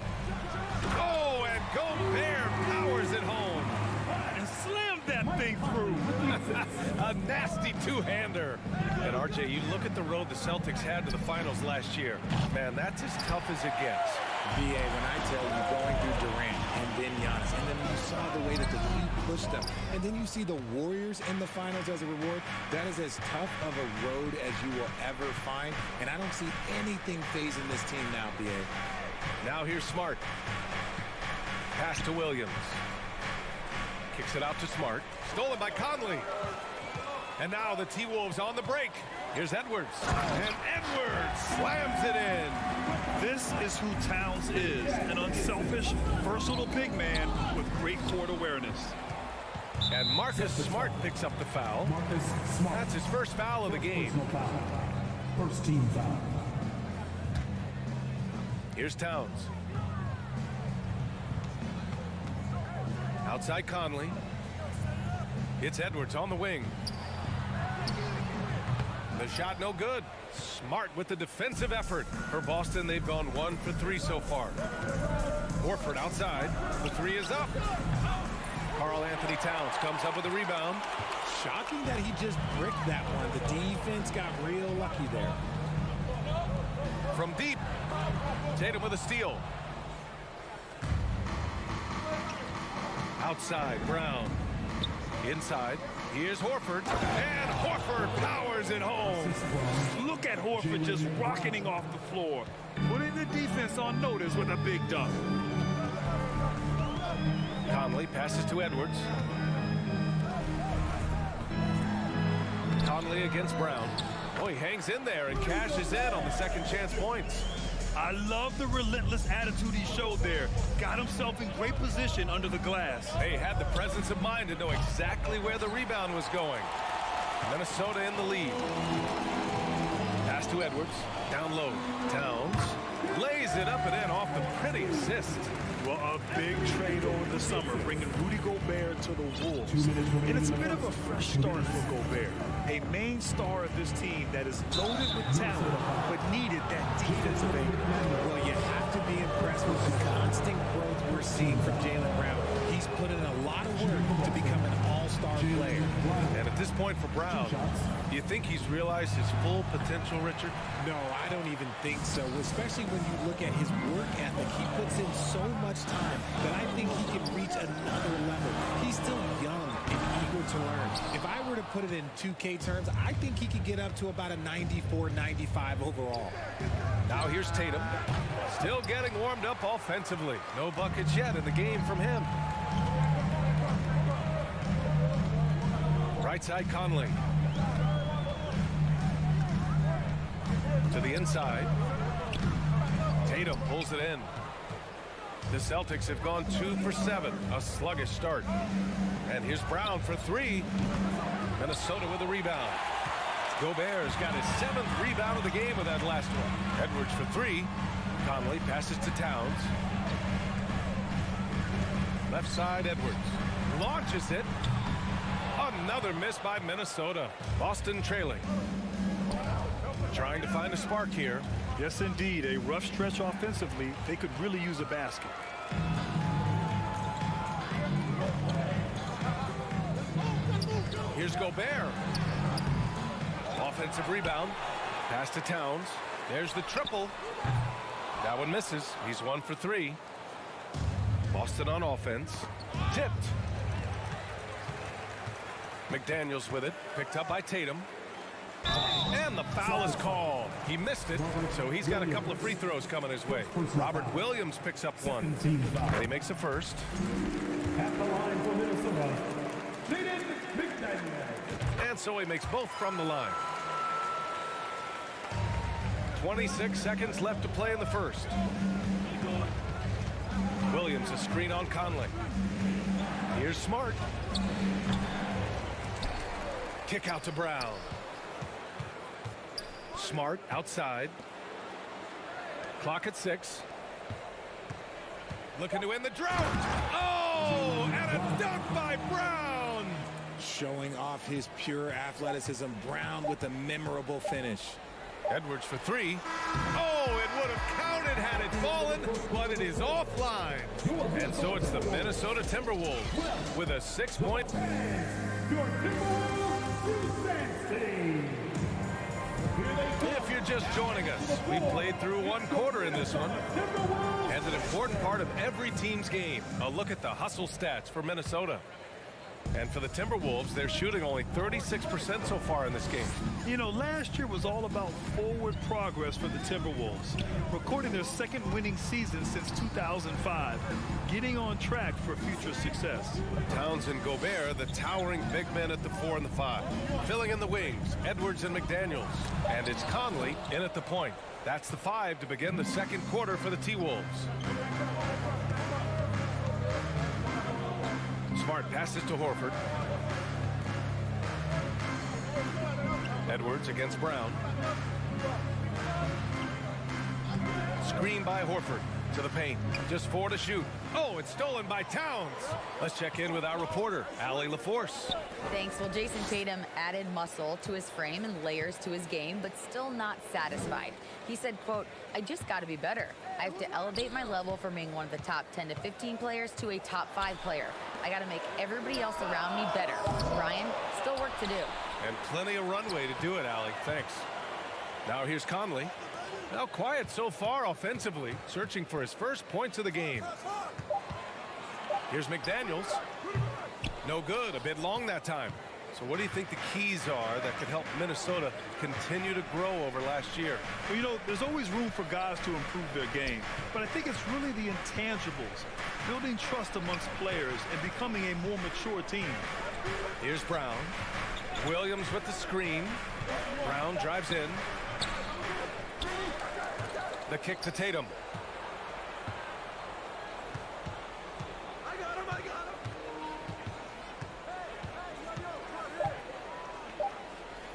Oh, and Gobert powers it home. And slammed that thing through. A nasty two-hander. And RJ, you look at the road the Celtics had to the finals last year. Man, that's as tough as it gets. BA, when I tell you, going through Durant and then Giannis, and then you saw the way that the Heat pushed them, and then you see the Warriors in the finals as a reward, that is as tough of a road as you will ever find, and I don't see anything phasing this team now, BA. Now here's Smart. Pass to Williams. Kicks it out to Smart. Stolen by Conley. And now the T-Wolves on the break. Here's Edwards. And Edwards slams it in. This is who Towns is. An unselfish, versatile big man with great court awareness. And Marcus Smart picks up the foul. That's his first foul of the game. First team foul. Here's Towns. Outside Conley. It's Edwards on the wing. The shot no good. Smart with the defensive effort. For Boston, they've gone 1 for 3 so far. Horford outside. The three is up. Karl Anthony Towns comes up with a rebound. Shocking that he just bricked that one. The defense got real lucky there. From deep. Tatum with a steal. Outside, Brown. Inside. Here's Horford. And Horford powers it home. Look at Horford just rocketing off the floor. Putting the defense on notice with a big dunk. Conley passes to Edwards. Conley against Brown. Oh, he hangs in there and cashes in on the second chance points. I love the relentless attitude he showed there. Got himself in great position under the glass. He had the presence of mind to know exactly where the rebound was going. Minnesota in the lead. Pass to Edwards. Down low. Towns lays it up and in off the pretty assist. Well, a big trade over the summer, bringing Rudy Gobert to the Wolves. And it's a bit of a fresh start for Gobert. A main star of this team that is loaded with talent, but needed that defensive anchor. Well, you have to be impressed with the constant growth we're seeing from Jaylen Brown. He's put in a lot of work to become an all-star player. And at this point for Brown, do you think he's realized his full potential, Richard? No, I don't even think so, especially when you look at his work ethic. He puts in so much time that I think he can reach another level. He's still young and eager to learn. If I were to put it in 2K terms, I think he could get up to about a 94, 95 overall. Now here's Tatum. Still getting warmed up offensively. No buckets yet in the game from him. Right side Conley. To the inside. Tatum pulls it in. The Celtics have gone 2 for 7. A sluggish start. And here's Brown for 3. Minnesota with a rebound. Gobert's got his 7th rebound of the game with that last one. Edwards for 3. Conley passes to Towns. Left side Edwards. Launches it. Another miss by Minnesota. Boston trailing. Trying to find a spark here. Yes, indeed. A rough stretch offensively. They could really use a basket. Here's Gobert. Off offensive rebound. Pass to Towns. There's the triple. That one misses. He's 1 for 3. Boston on offense. Tipped. McDaniels with it. Picked up by Tatum. And the foul is called. He missed it, so he's got a couple of free throws coming his way. Robert Williams picks up one. And he makes a first. At the line for Minnesota, And so he makes both from the line. 26 seconds left to play in the first. Williams a screen on Conley. Here's Smart. Kick out to Brown. Smart outside. Clock at 6. Looking to end the drought. Oh, and a dunk by Brown. Showing off his pure athleticism. Brown with a memorable finish. Edwards for 3. Oh, it would have counted had it fallen, but it is offline. And so it's the Minnesota Timberwolves with a 6-point. If you're just joining us, we played through 1 quarter in this one. And an important part of every team's game, a look at the hustle stats for Minnesota. And for the Timberwolves, they're shooting only 36% so far in this game. You know, last year was all about forward progress for the Timberwolves, recording their 2nd winning season since 2005, getting on track for future success. Towns and Gobert, the towering big men at the 4 and the 5. Filling in the wings, Edwards and McDaniels. And it's Conley in at the point. That's the 5 to begin the 2nd quarter for the T-Wolves. Smart passes to Horford. Edwards against Brown. Screen by Horford to the paint. Just 4 to shoot. Oh, it's stolen by Towns. Let's check in with our reporter, Allie LaForce. Thanks. Well, Jason Tatum added muscle to his frame and layers to his game, but still not satisfied. He said, quote, "I just got to be better. I have to elevate my level from being one of the top 10 to 15 players to a top 5 player. I got to make everybody else around me better." Ryan, still work to do. And plenty of runway to do it, Allie. Thanks. Now here's Conley. Now quiet so far offensively, searching for his first points of the game. Here's McDaniels. No good, a bit long that time. So what do you think the keys are that could help Minnesota continue to grow over last year? Well, you know, there's always room for guys to improve their game, but I think it's really the intangibles, building trust amongst players and becoming a more mature team. Here's Brown. Williams with the screen. Brown drives in. The kick to Tatum.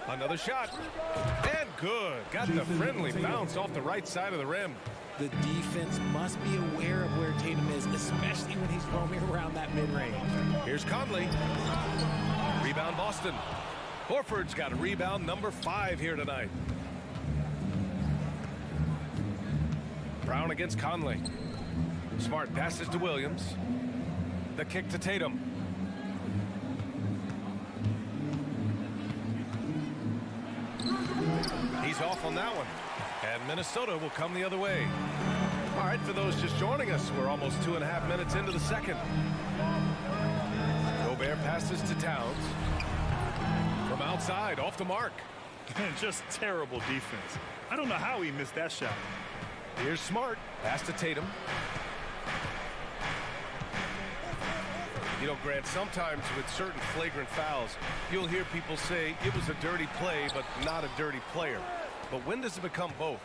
Another shot. And good. Got the friendly bounce off the right side of the rim. The defense must be aware of where Tatum is, especially when he's roaming around that mid-range. Here's Conley. Rebound Boston. Horford's got a rebound number 5 here tonight. Brown against Conley. Smart passes to Williams. The kick to Tatum. He's off on that one. And Minnesota will come the other way. All right, for those just joining us, we're almost 2.5 minutes into the second. Gobert passes to Towns. From outside, off the mark. Just terrible defense. I don't know how he missed that shot. Here's Smart. Pass to Tatum. You know, Grant, sometimes with certain flagrant fouls, you'll hear people say it was a dirty play, but not a dirty player. But when does it become both?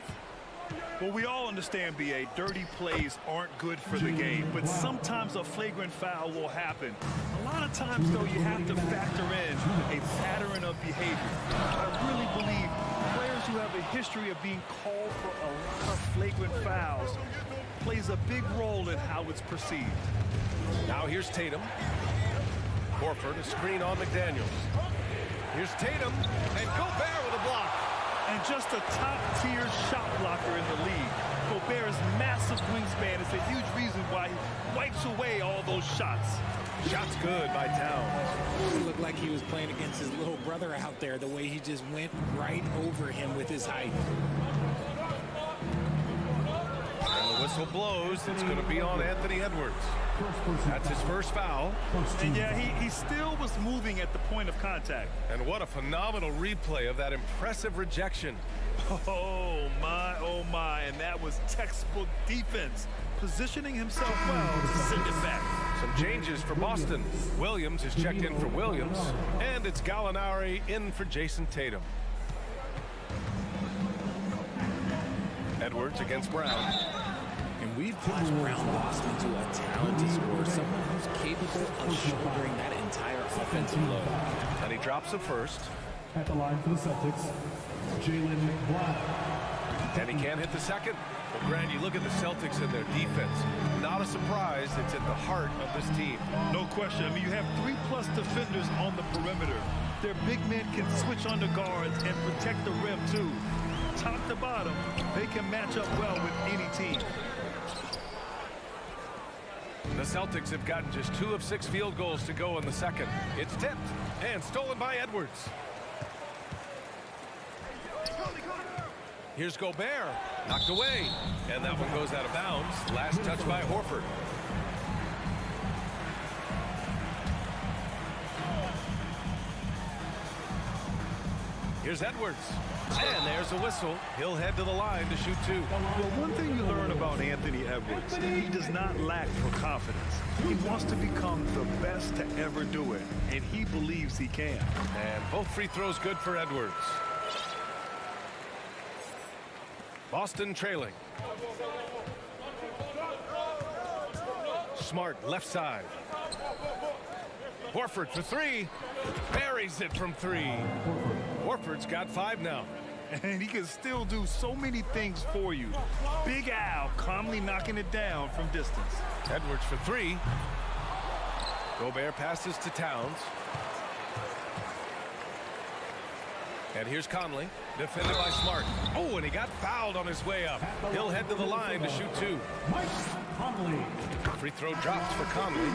Well, we all understand, B.A., dirty plays aren't good for the game, but sometimes a flagrant foul will happen. A lot of times, though, you have to factor in a pattern of behavior. I really believe players who have a history of being called for a lot of flagrant fouls plays a big role in how it's perceived. Now here's Tatum. Horford, a screen on McDaniels. Here's Tatum, and Gobert with a block. And just a top-tier shot blocker in the league. Gobert's massive wingspan is a huge reason why he wipes away all those shots. Shots good by Towns. It looked like he was playing against his little brother out there, the way he just went right over him with his height. And the whistle blows. It's going to be on Anthony Edwards. That's his first foul. And yeah, he still was moving at the point of contact. And what a phenomenal replay of that impressive rejection. Oh my, and that was textbook defense. Positioning himself well to send it back. Some changes for Boston. Williams is checked in for Williams, and it's Gallinari in for Jason Tatum. Edwards against Brown. And we've watched Brown Boston to a talented scorer, someone who's capable of shouldering that entire offensive load. And he drops the first. At the line for the Celtics, Jaylen Brown. And he can't hit the second. Well, Grant, you look at the Celtics and their defense. Not a surprise. It's at the heart of this team. No question. I mean, you have 3+ defenders on the perimeter. Their big men can switch on the guards and protect the rim, too. Top to bottom, they can match up well with any team. The Celtics have gotten just 2 of 6 field goals to go in the second. It's tipped and stolen by Edwards. Here's Gobert, knocked away, and that one goes out of bounds. Last touch by Horford. Here's Edwards, and there's a whistle. He'll head to the line to shoot 2. Well, one thing you learn about Anthony Edwards, he does not lack for confidence. He wants to become the best to ever do it, and he believes he can. And both free throws good for Edwards. Boston trailing. Smart left side. Horford for 3. Buries it from 3. Horford's got 5 now. And he can still do so many things for you. Big Al calmly knocking it down from distance. Edwards for 3. Gobert passes to Towns. And here's Conley, defended by Smart. Oh, and he got fouled on his way up. He'll head to the line to shoot 2. Mike Conley. Free throw drops for Conley.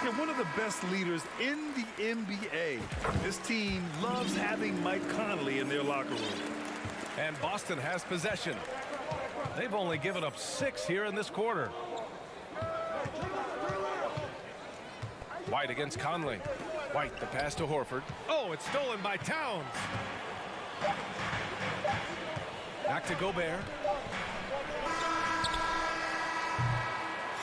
Yeah, one of the best leaders in the NBA. This team loves having Mike Conley in their locker room. And Boston has possession. They've only given up 6 here in this quarter. White against Conley. White, the pass to Horford. Oh, it's stolen by Towns. Back to Gobert.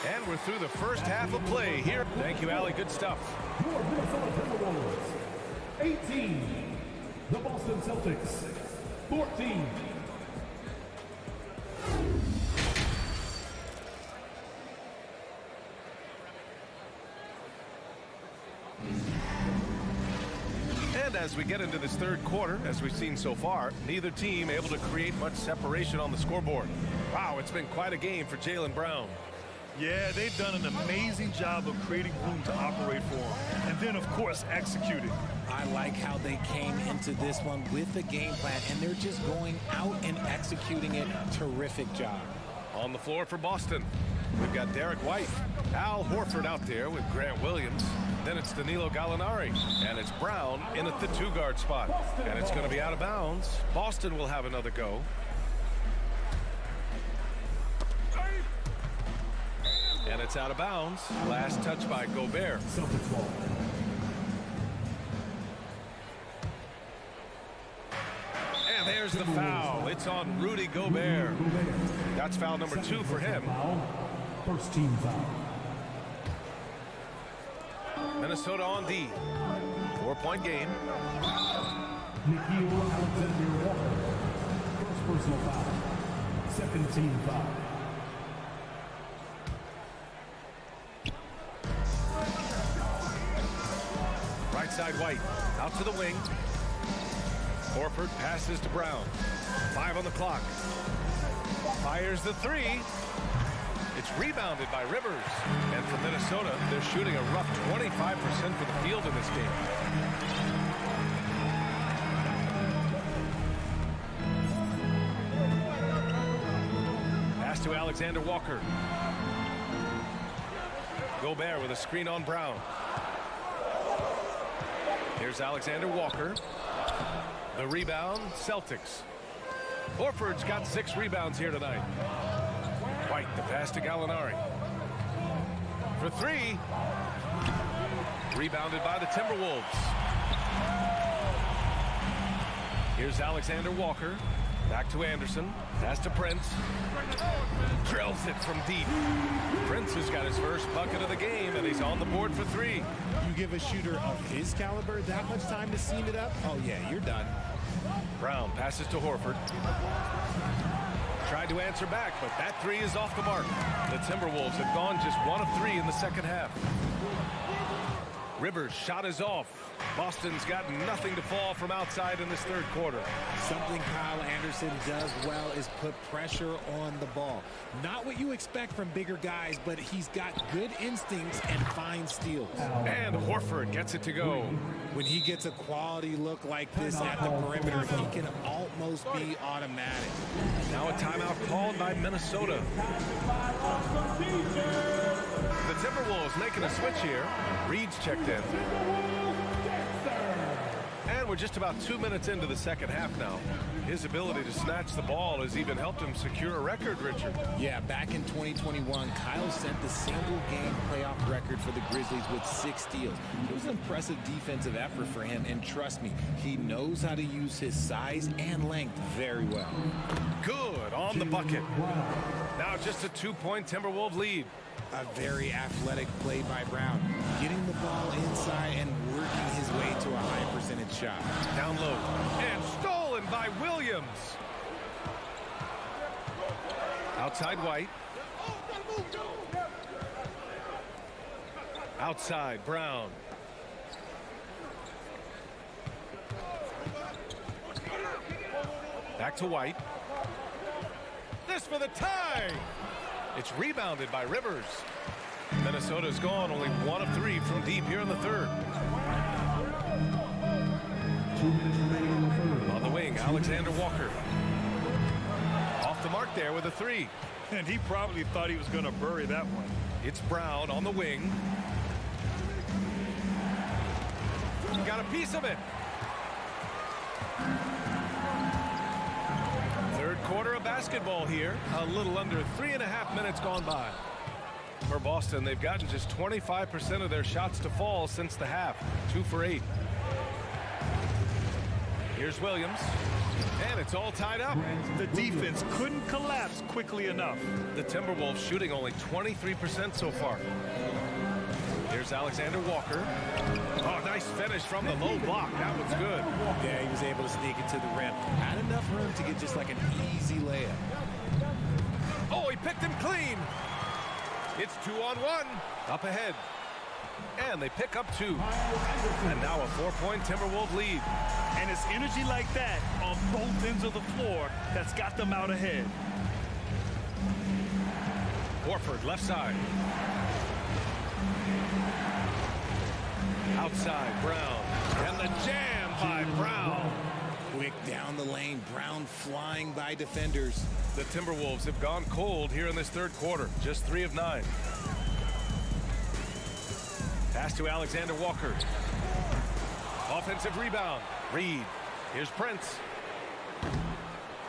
And we're through the first half of play here. Thank you, Allie. Good stuff. Your Minnesota Timberwolves, 18. The Boston Celtics, 14. And as we get into this third quarter, as we've seen so far, neither team able to create much separation on the scoreboard. Wow, it's been quite a game for Jaylen Brown. Yeah, they've done an amazing job of creating room to operate for him. And then, of course, executing. I like how they came into this one with the game plan, and they're just going out and executing it. Terrific job. On the floor for Boston, we've got Derek White, Al Horford out there with Grant Williams. Then it's Danilo Gallinari, and it's Brown in at the 2-guard spot. And it's going to be out of bounds. Boston will have another go. And it's out of bounds. Last touch by Gobert. Celtics ball. And there's the foul. It's on Rudy Gobert. That's foul number 2 for him. First team foul. Minnesota on D. 4-point game. Nikhil Alexander-Walker. First personal foul. Second team foul. Right side White. Out to the wing. Horford passes to Brown. 5 on the clock. Fires the 3. It's rebounded by Rivers. And for Minnesota, they're shooting a rough 25% for the field in this game. Pass to Alexander Walker. Gobert with a screen on Brown. Here's Alexander Walker. The rebound, Celtics. Horford's got 6 rebounds here tonight. White, the pass to Gallinari. For 3. Rebounded by the Timberwolves. Here's Alexander Walker. Back to Anderson. Pass to Prince. Drills it from deep. Prince has got his first bucket of the game, and he's on the board for 3. You give a shooter of his caliber that much time to seam it up, oh yeah, you're done. Brown passes to Horford. Tried to answer back, but that 3 is off the mark. The Timberwolves have gone just 1 of 3 in the second half. Rivers' shot is off. Boston's got nothing to fall from outside in this third quarter. Something Kyle Anderson does well is put pressure on the ball. Not what you expect from bigger guys, but he's got good instincts and fine steals. And Horford gets it to go. When he gets a quality look like this at the perimeter, he can almost be automatic. Now a timeout called by Minnesota. The Timberwolves making a switch here. Reed's checked in. And we're just about 2 minutes into the second half now. His ability to snatch the ball has even helped him secure a record, Richard. Yeah, back in 2021, Kyle set the single-game playoff record for the Grizzlies with 6 steals. It was an impressive defensive effort for him, and trust me, he knows how to use his size and length very well. Good on the bucket. Now just a 2-point Timberwolves lead. A very athletic play by Brown, getting the ball inside and working his way to a high percentage shot. Down low and stolen by Williams. Outside White. Outside Brown. Back to White. This for the tie. It's rebounded by Rivers. Minnesota's gone only 1 of 3 from deep here in the third. 2 minutes remaining in the third. On the wing, Alexander Walker. Off the mark there with a 3. And he probably thought he was going to bury that one. It's Brown on the wing. Got a piece of it. Third quarter of basketball here. A little under 3.5 minutes gone by. For Boston, they've gotten just 25% of their shots to fall since the half. 2 for 8. Here's Williams. And it's all tied up. The defense couldn't collapse quickly enough. The Timberwolves shooting only 23% so far. Here's Alexander Walker. Oh, nice finish from the low block. That was good. Yeah, he was able to sneak it to the rim. Had enough room to get just like an easy layup. Oh, he picked him clean. It's 2-on-1. Up ahead. And they pick up 2. And now a 4-point Timberwolves lead. And it's energy like that on both ends of the floor that's got them out ahead. Horford left side. Outside Brown. And the jam by Brown. Quick down the lane. Brown flying by defenders. The Timberwolves have gone cold here in this third quarter. Just 3 of 9. Pass to Alexander Walker. Offensive rebound. Reed. Here's Prince.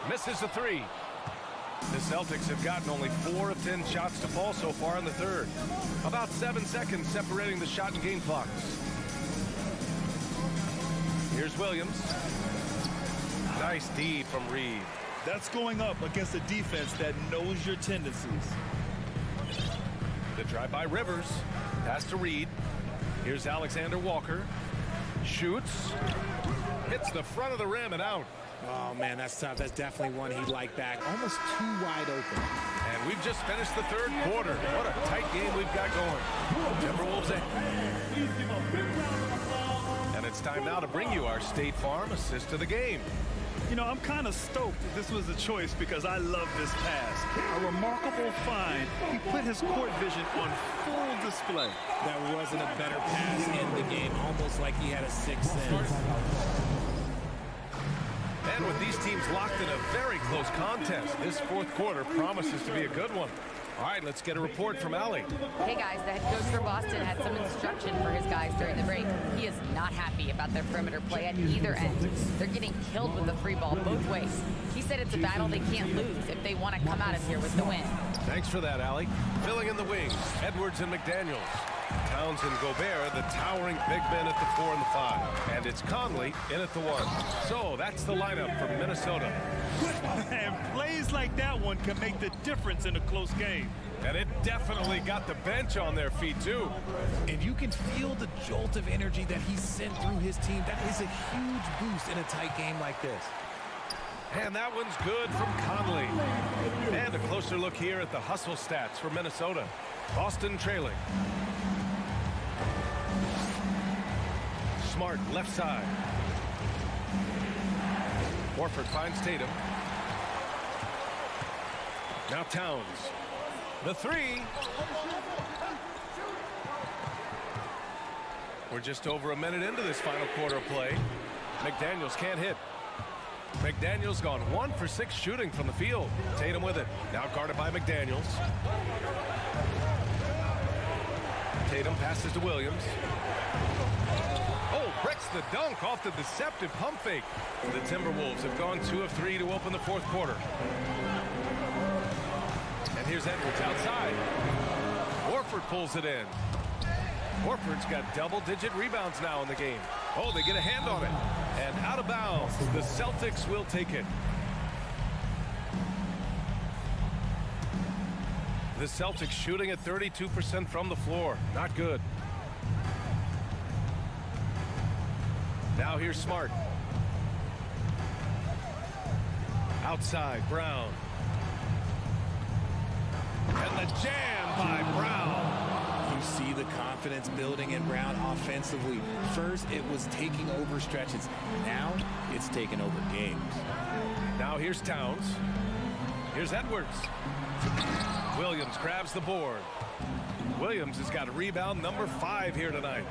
Misses a 3. The Celtics have gotten only 4 of 10 shots to fall so far in the third. About 7 seconds separating the shot and game clocks. Here's Williams. Nice D from Reed. That's going up against a defense that knows your tendencies. The drive by Rivers. Pass to Reed. Here's Alexander Walker. Shoots. Hits the front of the rim and out. Oh, man, that's tough. That's definitely one he'd like back. Almost too wide open. And we've just finished the third quarter. What a tight game we've got going. Timberwolves ahead. And it's time now to bring you our State Farm assist of the game. You know, I'm kind of stoked that this was a choice because I love this pass. A remarkable find. He put his court vision on full display. That wasn't a better pass in the game. Almost like he had a 6th sense. And with these teams locked in a very close contest, this fourth quarter promises to be a good one. All right, let's get a report from Allie. Hey guys, the head coach for Boston had some instruction for his guys during the break. He is not happy about their perimeter play at either end. They're getting killed with the free ball both ways. He said it's a battle they can't lose if they want to come out of here with the win. Thanks for that, Allie. Filling in the wings, Edwards and McDaniels. Towns and Gobert, the towering big men at the 4 and the 5. And it's Conley in at the 1. So that's the lineup from Minnesota. And plays like that one can make the difference in a close game. And it definitely got the bench on their feet, too. And you can feel the jolt of energy that he sent through his team. That is a huge boost in a tight game like this. And that one's good from Conley. And a closer look here at the hustle stats for Minnesota. Boston trailing. Smart left side. Horford finds Tatum. Now Towns. The 3. We're just over a minute into this final quarter of play. McDaniels can't hit. McDaniels gone 1 for 6 shooting from the field. Tatum with it. Now guarded by McDaniels. Tatum passes to Williams. Oh, breaks the dunk off the deceptive pump fake. The Timberwolves have gone 2 of 3 to open the fourth quarter. And here's Edwards outside. Horford pulls it in. Horford's got double-digit rebounds now in the game. Oh, they get a hand on it. And out of bounds. The Celtics will take it. The Celtics shooting at 32% from the floor. Not good. Now here's Smart. Outside, Brown. And the jam by Brown. You see the confidence building in Brown offensively. First, it was taking over stretches. Now, it's taking over games. Now here's Towns. Here's Edwards. Williams grabs the board. Williams has got a rebound number 5 here tonight.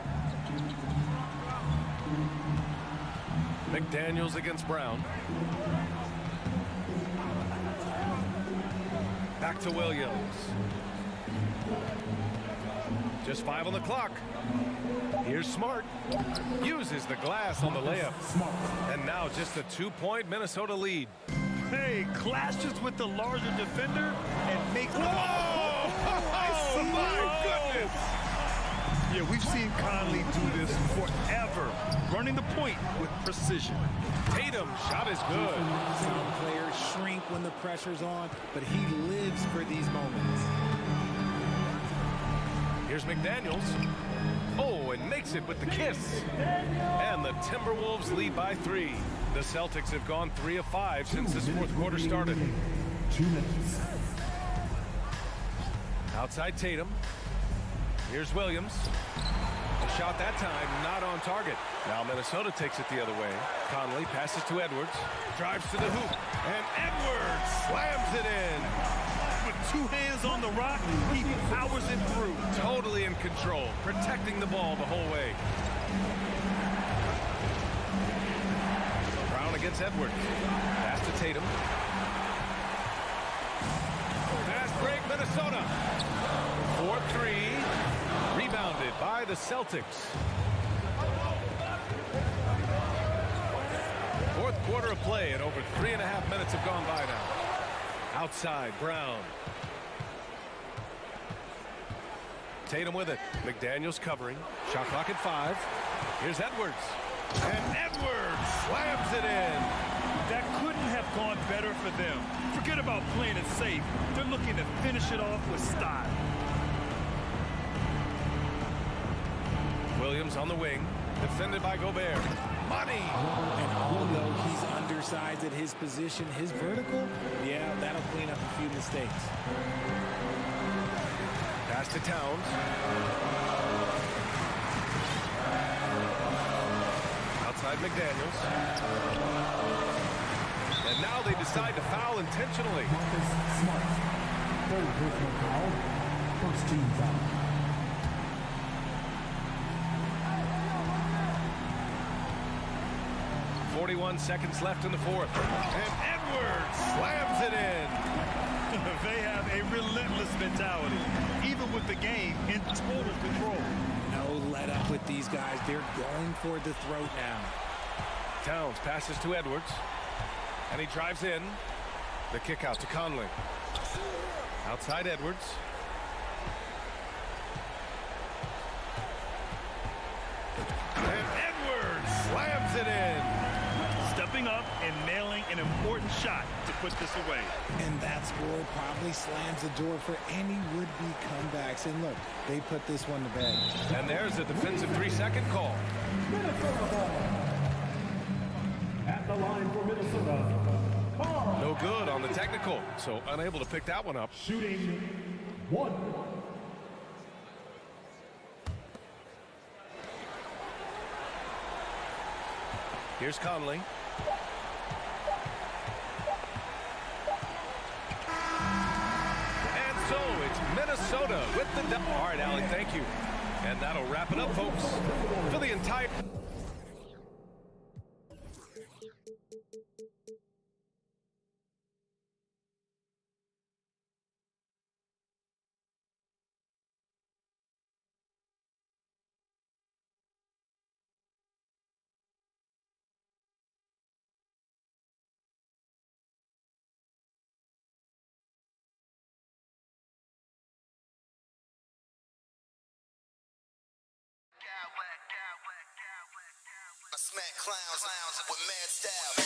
McDaniels against Brown. Back to Williams. Just 5 on the clock. Here's Smart. Uses the glass on the layup. And now just a 2-point Minnesota lead. Hey, clashes with the larger defender and makes the Oh, my goodness! Yeah, we've seen Conley do this forever, running the point with precision. Tatum shot is good. Some players shrink when the pressure's on, but he lives for these moments. Here's McDaniels. Oh, and makes it with the kiss. And the Timberwolves lead by 3. The Celtics have gone 3 of 5 since this fourth quarter started. 2 minutes. Outside Tatum. Here's Williams. A shot that time, not on target. Now Minnesota takes it the other way. Conley passes to Edwards. Drives to the hoop. And Edwards slams it in. With 2 hands on the rock, he powers it through. Totally in control, protecting the ball the whole way. Brown against Edwards. Pass to Tatum. Fast break, Minnesota. 4-3. Rebounded by the Celtics. Fourth quarter of play, and over 3.5 minutes have gone by now. Outside, Brown. Tatum with it. McDaniels covering. Shot clock at 5. Here's Edwards. And Edwards slams it in. That couldn't have gone better for them. Forget about playing it safe. They're looking to finish it off with style. Williams on the wing. Defended by Gobert. Money! And although he's undersized at his position, his vertical, yeah, that'll clean up a few mistakes. Pass to Towns. Outside McDaniels. And now they decide to foul intentionally. Marcus Smart. 3rd personal foul. 1st team foul. 41 seconds left in the fourth. And Edwards slams it in. They have a relentless mentality, even with the game in total control. No let up with these guys. They're going for the throat now. Towns passes to Edwards. And he drives in. The kick out to Conley. Outside Edwards. And Edwards slams it in. Stepping up and nailing an important shot to put this away. And that score probably slams the door for any would-be comebacks. And look, they put this one to bed. And there's a defensive 3-second call. At the line for Minnesota, Carl. No good on the technical, so unable to pick that one up. Shooting 1. Here's Conley. And so it's Minnesota with the... All right, Allie, thank you. And that'll wrap it up, folks, for the entire... I smack clowns with mad style.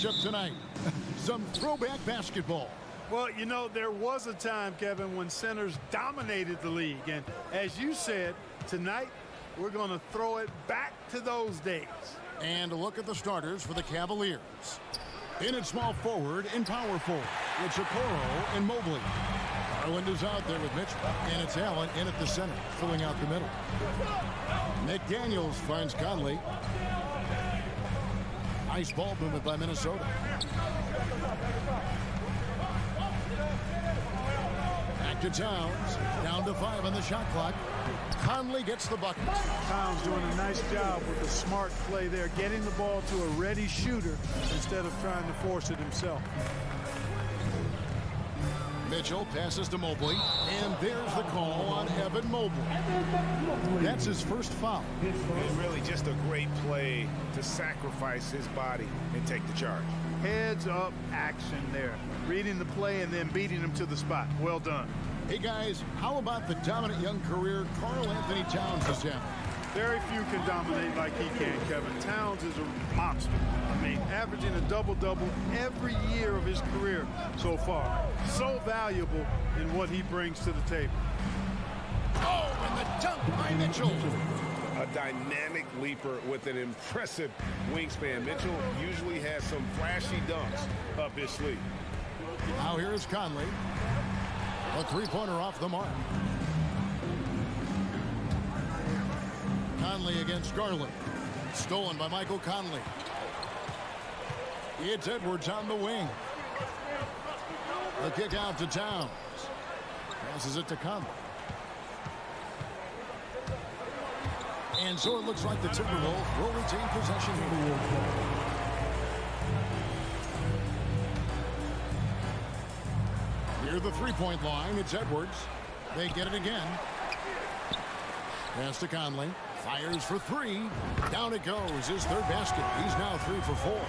matchup tonight. Some throwback basketball. Well, you know, there was a time, Kevin, when centers dominated the league. And as you said, tonight we're going to throw it back to those days. And a look at the starters for the Cavaliers. In at small forward, in power forward, it's Okoro and Mobley. Garland is out there with Mitchell, and it's Allen in at the center, filling out the middle. McDaniels finds Conley. Nice ball movement by Minnesota. Back to Towns. Down to 5 on the shot clock. Conley gets the bucket. Towns doing a nice job with a smart play there, getting the ball to a ready shooter instead of trying to force it himself. Mitchell passes to Mobley, and there's the call on Evan Mobley. That's his first foul. And really just a great play to sacrifice his body and take the charge. Heads up action there. Reading the play and then beating him to the spot. Well done. Hey guys, how about the dominant young career Karl Anthony Towns has had? Very few can dominate like he can, Kevin. Towns is a monster. I mean, averaging a double-double every year of his career so far. So valuable in what he brings to the table. Oh, and the dunk by Mitchell. A dynamic leaper with an impressive wingspan. Mitchell usually has some flashy dunks up his sleeve. Now here's Conley. A three-pointer off the mark. Conley against Garland. Stolen by Michael Conley. It's Edwards on the wing. The kick out to Towns. Passes it to Conley. And so it looks like the Timberwolves will retain possession here. Near the three-point line, it's Edwards. They get it again. Pass to Conley. Fires for three. Down it goes. His third basket. He's now 3 for 4.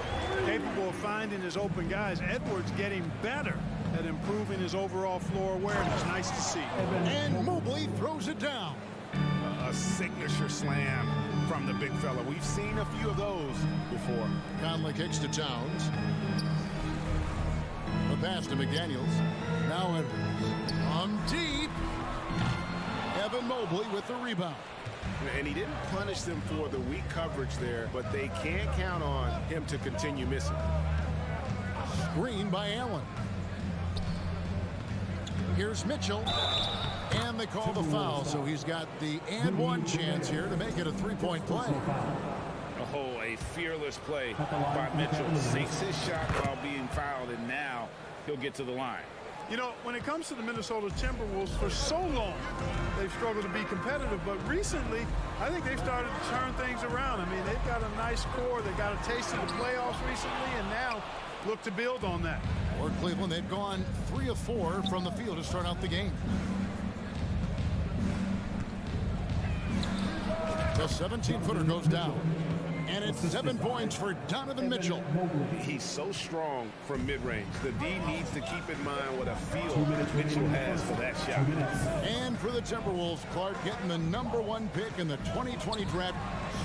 Capable of finding his open guys. Edwards getting better at improving his overall floor awareness. Nice to see. And Mobley throws it down. A signature slam from the big fella. We've seen a few of those before. Conley kicks to Towns. The pass to McDaniels. Now Edwards. From deep. Evan Mobley with the rebound. And he didn't punish them for the weak coverage there, but they can't count on him to continue missing. Screen by Allen. Here's Mitchell. And they call the foul, so he's got the and one chance here to make it a three-point play. Oh, a fearless play by Mitchell. Sinks his shot while being fouled, and now he'll get to the line. You know, when it comes to the Minnesota Timberwolves, for so long, they've struggled to be competitive. But recently, I think they've started to turn things around. I mean, they've got a nice core. They got a taste of the playoffs recently, and now look to build on that. For Cleveland, they've gone 3 of 4 from the field to start out the game. The 17-footer goes down. And it's 7 points for Donovan Mitchell. He's so strong from mid-range. The D needs to keep in mind what a feel Mitchell has for that shot. And for the Timberwolves, Clark getting the #1 pick in the 2020 draft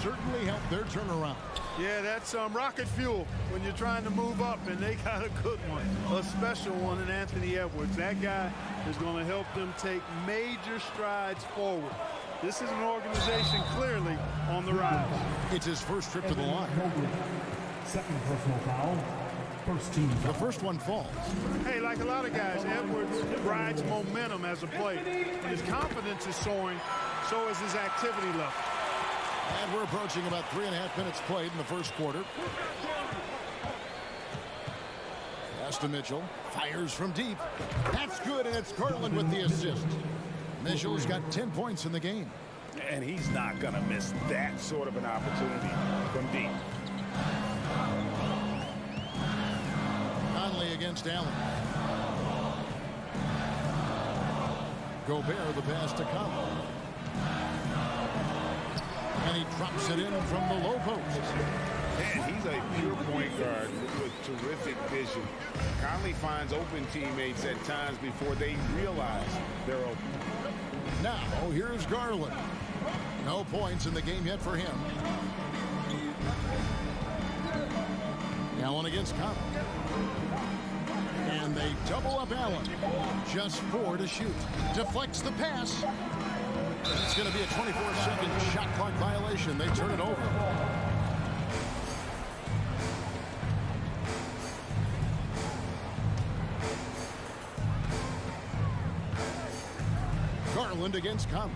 certainly helped their turnaround. Yeah, that's rocket fuel when you're trying to move up, and they got a good one, a special one in Anthony Edwards. That guy is going to help them take major strides forward. This is an organization clearly on the rise. It's his first trip to the line. Second personal foul. First team. The first one falls. Hey, like a lot of guys, Edwards rides momentum as a player. When his confidence is soaring, so is his activity level. And we're approaching about 3.5 minutes played in the first quarter. Pass to Mitchell. Fires from deep. That's good, and it's Garland with the assist. Mitchell's got 10 points in the game. And he's not going to miss that sort of an opportunity from deep. Conley against Allen. Gobert, the pass to Conley. And he drops it in from the low post. And he's a pure point guard with terrific vision. Conley finds open teammates at times before they realize they're open. Now, here's Garland. No points in the game yet for him. Allen against Conley. And they double up Allen. Just 4 to shoot. Deflects the pass. It's going to be a 24-second shot clock violation. They turn it over. Garland against Conley.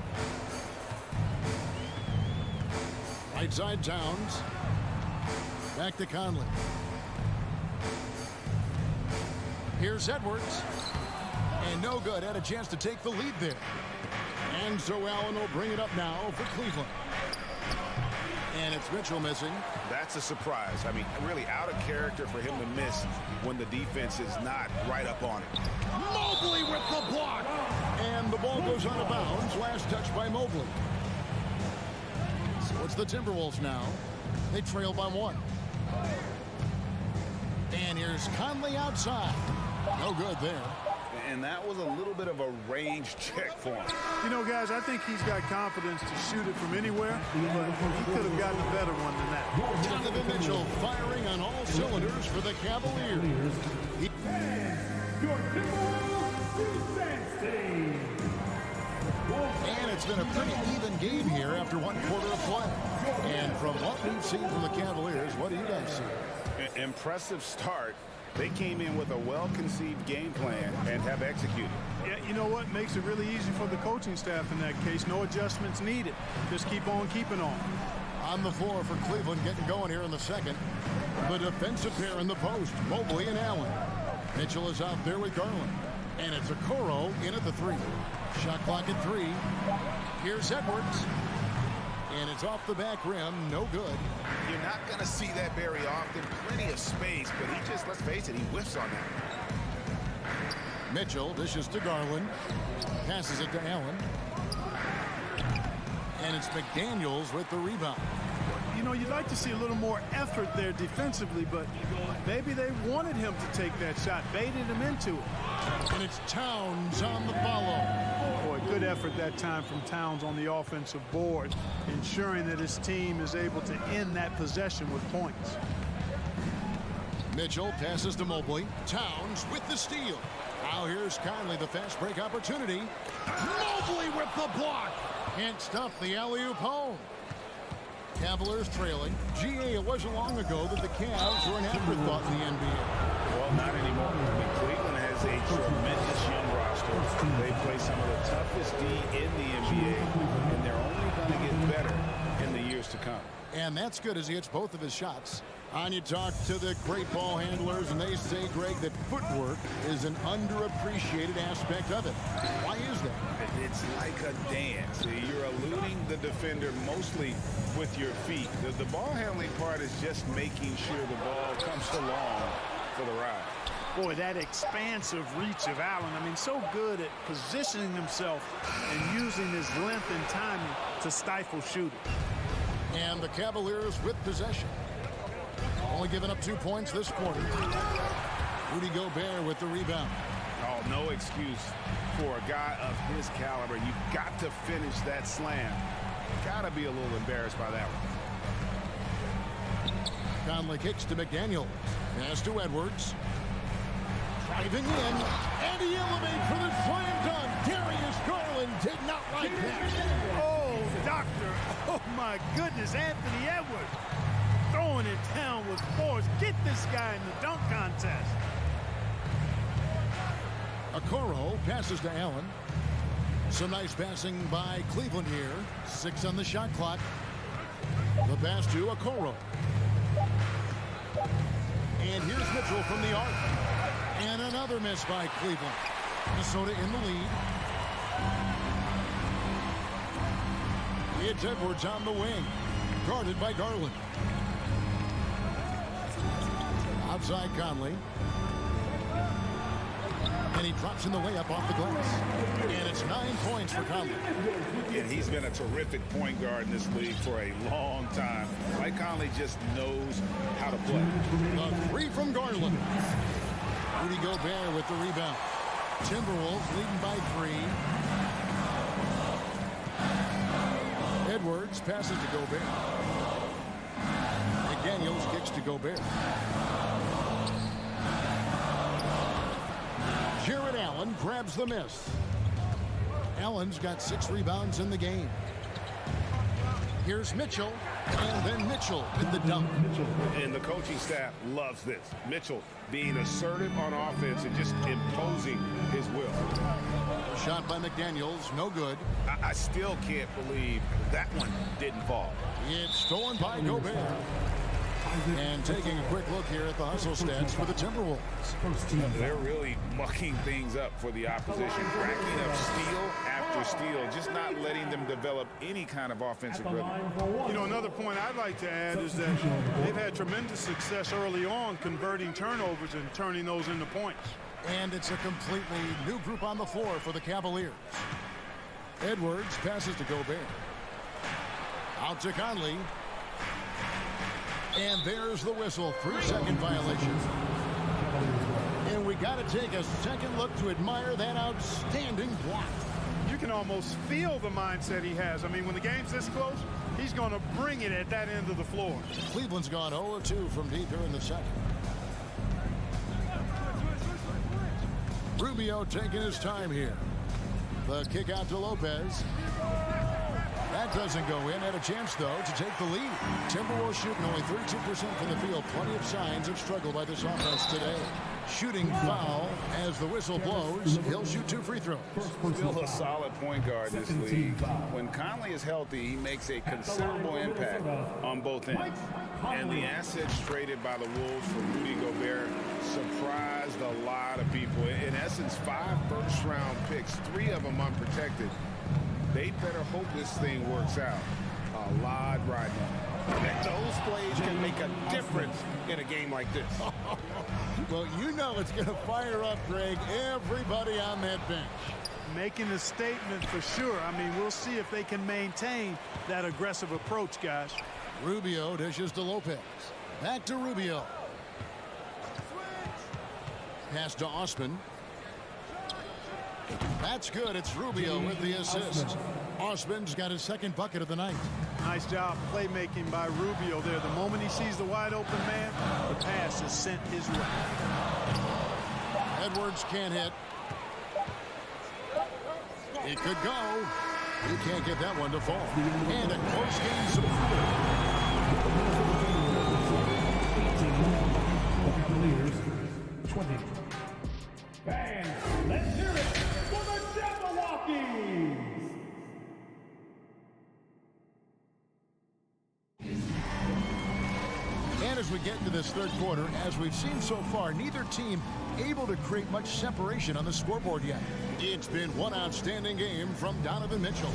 Right side Towns. Back to Conley. Here's Edwards. And no good. Had a chance to take the lead there. And so Allen will bring it up now for Cleveland. And it's Mitchell missing. That's a surprise. I mean, really out of character for him to miss when the defense is not right up on it. Mobley with the block. And the ball goes out of bounds. Last touch by Mobley. So it's the Timberwolves now. They trail by 1. And here's Conley outside. No good there. And that was a little bit of a range check for him. You know, guys, I think he's got confidence to shoot it from anywhere, but he could have gotten a better one than that. Donovan Mitchell firing on all cylinders for the Cavaliers. And it's been a pretty even game here after 1 quarter of play. And from what we've seen from the Cavaliers, what do you guys see? Impressive start. They came in with a well-conceived game plan and have executed. Yeah, you know what? Makes it really easy for the coaching staff in that case. No adjustments needed. Just keep on keeping on. On the floor for Cleveland, getting going here in the second. The defensive pair in the post, Mobley and Allen. Mitchell is out there with Garland. And it's Okoro in at the 3. Shot clock at 3. Here's Edwards. And it's off the back rim. No good. You're not going to see that very often. Plenty of space, but he just, let's face it, he whiffs on that. Mitchell dishes to Garland. Passes it to Allen. And it's McDaniels with the rebound. You know, you'd like to see a little more effort there defensively, but maybe they wanted him to take that shot, baited him into it. And it's Towns on the follow. Boy, good effort that time from Towns on the offensive board, ensuring that his team is able to end that possession with points. Mitchell passes to Mobley. Towns with the steal. Now here's Conley, the fast break opportunity. Mobley with the block. Can't stop the alley-oop home. Cavaliers trailing. GA, it wasn't long ago that the Cavs were an afterthought in the NBA. Well, not anymore. I mean, Cleveland has a tremendous young roster. They play some of the toughest D in the NBA, and they're only going to get better in the years to come. And that's good as he hits both of his shots. On you talk to the great ball handlers, and they say, Greg, that footwork is an underappreciated aspect of it. Why is that? It's like a dance. You're eluding the defender mostly with your feet. The ball handling part is just making sure the ball comes along for the ride. Boy, that expansive reach of Allen. I mean, so good at positioning himself and using his length and timing to stifle shooting. And the Cavaliers with possession. Only giving up 2 points this quarter. Rudy Gobert with the rebound. Oh, no excuse for a guy of his caliber. You've got to finish that slam. Got to be a little embarrassed by that one. Conley kicks to McDaniel. Pass to Edwards. Driving in. And he elevates for the slam dunk. Darius Garland did not like that. Oh, doctor. Oh, my goodness. Anthony Edwards throwing it down with force. Get this guy in the dunk contest. Okoro passes to Allen. Some nice passing by Cleveland here. 6 on the shot clock. The pass to Okoro. And here's Mitchell from the arc. And another miss by Cleveland. Minnesota in the lead. It's Edwards on the wing. Guarded by Garland. Outside Conley. And he drops in the layup off the glass. And it's 9 points for Conley. And he's been a terrific point guard in this league for a long time. Mike Conley just knows how to play. The 3 from Garland. Rudy Gobert with the rebound. Timberwolves leading by 3. Edwards passes to Gobert. McDaniels kicks to Gobert. Jared Allen grabs the miss. Allen's got 6 rebounds in the game. Here's Mitchell, and then Mitchell with the dunk. And the coaching staff loves this. Mitchell being assertive on offense and just imposing his will. Shot by McDaniels, no good. I still can't believe that one didn't fall. It's stolen by Gobert. And taking a quick look here at the hustle stats for the Timberwolves. They're really mucking things up for the opposition, racking up steal after steal, just not letting them develop any kind of offensive rhythm. You know, another point I'd like to add is that they've had tremendous success early on converting turnovers and turning those into points. And it's a completely new group on the floor for the Cavaliers. Edwards passes to Gobert. Out to Conley. And there's the whistle. 3-second violation. And we got to take a second look to admire that outstanding block. You can almost feel the mindset he has. I mean, when the game's this close, he's going to bring it at that end of the floor. Cleveland's gone 0-2 from deep here in the second. Rubio taking his time here. The kick out to Lopez. That doesn't go in. Had a chance, though, to take the lead. Timberwolves shooting only 32% from the field. Plenty of signs of struggle by this offense today. Shooting foul as the whistle blows. He'll shoot 2 free throws. Still a solid point guard in this league. When Conley is healthy, he makes a considerable impact on both ends. And the assets traded by the Wolves for Rudy Gobert surprised a lot of people. In essence, 5 first-round picks, 3 of them unprotected. They better hope this thing works out. A lot riding on it. And those plays can make a difference in a game like this. Well, you know it's going to fire up, Greg, everybody on that bench. Making a statement for sure. I mean, we'll see if they can maintain that aggressive approach, guys. Rubio dishes to Lopez. Back to Rubio. Pass to Osman. That's good. It's Rubio with the assist. Osman's got his second bucket of the night. Nice job playmaking by Rubio there. The moment he sees the wide open man, the pass is sent his way. Edwards can't hit. It could go. He can't get that one to fall. And a close game support. Cavaliers 20. Fans, let's hear it for the Jabberwockies! And as we get into this third quarter, as we've seen so far, neither team able to create much separation on the scoreboard yet. It's been one outstanding game from Donovan Mitchell.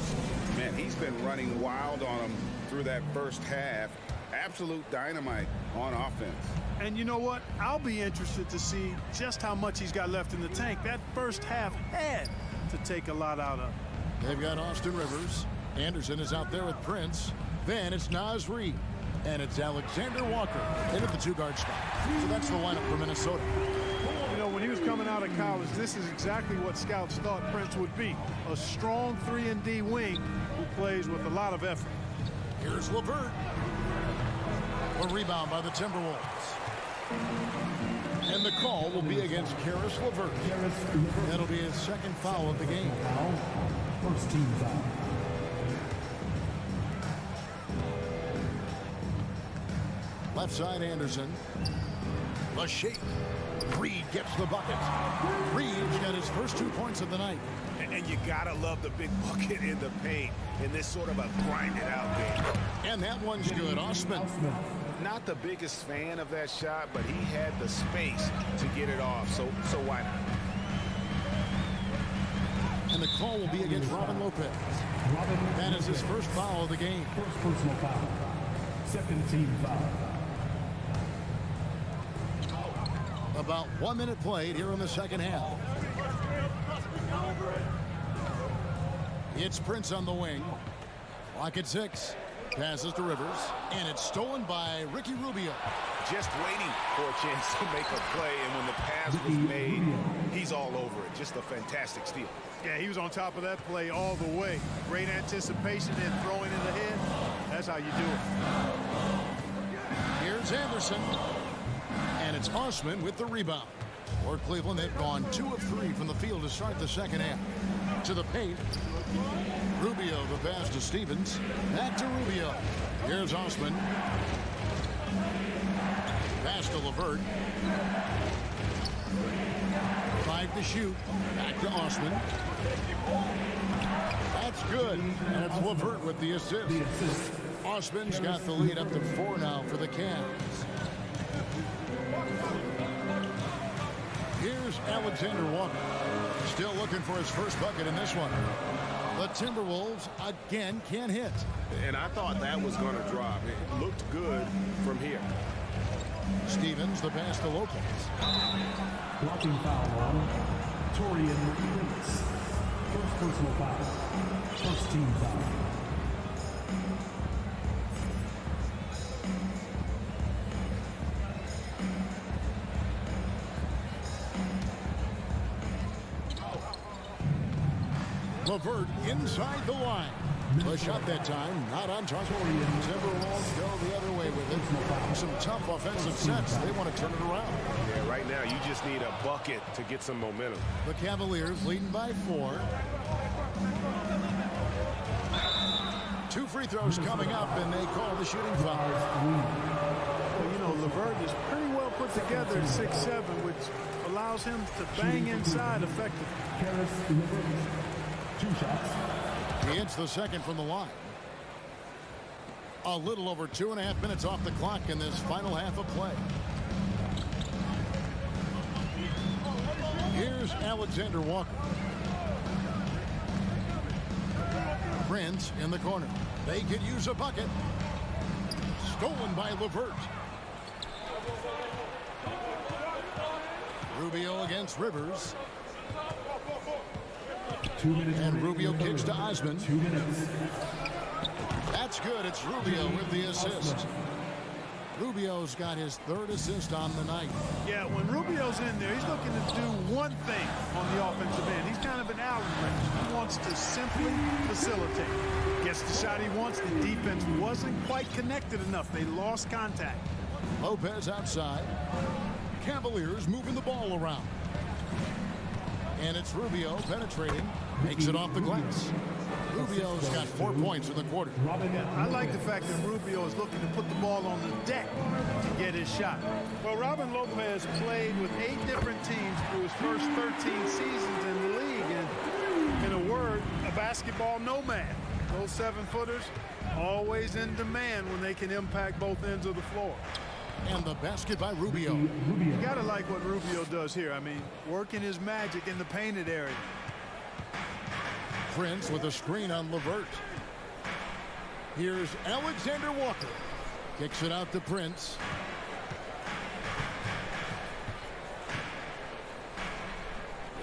Man, he's been running wild on them through that first half. Absolute dynamite on offense. And you know what? I'll be interested to see just how much he's got left in the tank. That first half had to take a lot out of. They've got Austin Rivers. Anderson is out there with Prince. Then it's Naz Reid. And it's Alexander Walker in at the 2-guard spot. So that's the lineup for Minnesota. You know, when he was coming out of college, this is exactly what scouts thought Prince would be. A strong 3-and-D wing who plays with a lot of effort. Here's LeVert. A rebound by the Timberwolves. And the call will be against Karis LeVert. That'll be his second foul of the game. First team foul. Left side Anderson. The shake. Reed gets the bucket. Reed's got his first 2 points of the night. And you gotta love the big bucket in the paint in this sort of a grinded out game. And that one's good. Osman. Not the biggest fan of that shot, but he had the space to get it off, so why not? And the call will be against Robin Lopez. That is his first foul of the game. First personal foul. Second team foul. About 1 minute played here in the second half. It's Prince on the wing. Clock at 6. Passes to Rivers. And it's stolen by Ricky Rubio. Just waiting for a chance to make a play, and when the pass was made, he's all over it. Just a fantastic steal. Yeah, he was on top of that play all the way. Great anticipation and throwing in the head. That's how you do it. Here's Anderson. And it's Osman with the rebound. For Cleveland, they've gone 2 of 3 from the field to start the second half. To the paint. Rubio, the pass to Stevens. Back to Rubio. Here's Osman. Pass to LeVert. 5 to shoot. Back to Osman. That's good. And it's LeVert with the assist. Osman's got the lead up to 4 now for the Cavs. Here's Alexander Walker. Still looking for his first bucket in this one. The Timberwolves again can't hit. And I thought that was going to drop. It looked good from here. Stevens, the pass to Lopez. Blocking foul on Torian Prince. First personal foul. First team foul. LeVert inside the line. The shot that time, not on target. Timberwolves go the other way with it. Some tough offensive sets. They want to turn it around. Yeah, right now you just need a bucket to get some momentum. The Cavaliers leading by 4. 2 free throws coming up, and they call the shooting foul. Well, you know, LeVert is pretty well put together at 6'7", which allows him to bang inside effectively. 2 shots. He hits the second from the line. A little over 2.5 minutes off the clock in this final half of play. Here's Alexander Walker. Prince in the corner. They could use a bucket. Stolen by LeVert. Rubio against Rivers. 2 minutes. And Rubio kicks to Osman. 2 minutes. That's good. It's Rubio with the assist. Rubio's got his 3rd assist on the night. Yeah, when Rubio's in there, he's looking to do one thing on the offensive end. He's kind of an outlet. He wants to simply facilitate. Gets the shot he wants. The defense wasn't quite connected enough. They lost contact. Lopez outside. Cavaliers moving the ball around. And it's Rubio penetrating. Makes it off the glass. Rubio's got 4 points in the quarter. Yeah, I like the fact that Rubio is looking to put the ball on the deck to get his shot. Well, Robin Lopez played with 8 different teams through his first 13 seasons in the league. And in a word, a basketball nomad. Those 7-footers always in demand when they can impact both ends of the floor. And the basket by Rubio. You gotta like what Rubio does here. I mean, working his magic in the painted area. Prince with a screen on LeVert. Here's Alexander Walker. Kicks it out to Prince.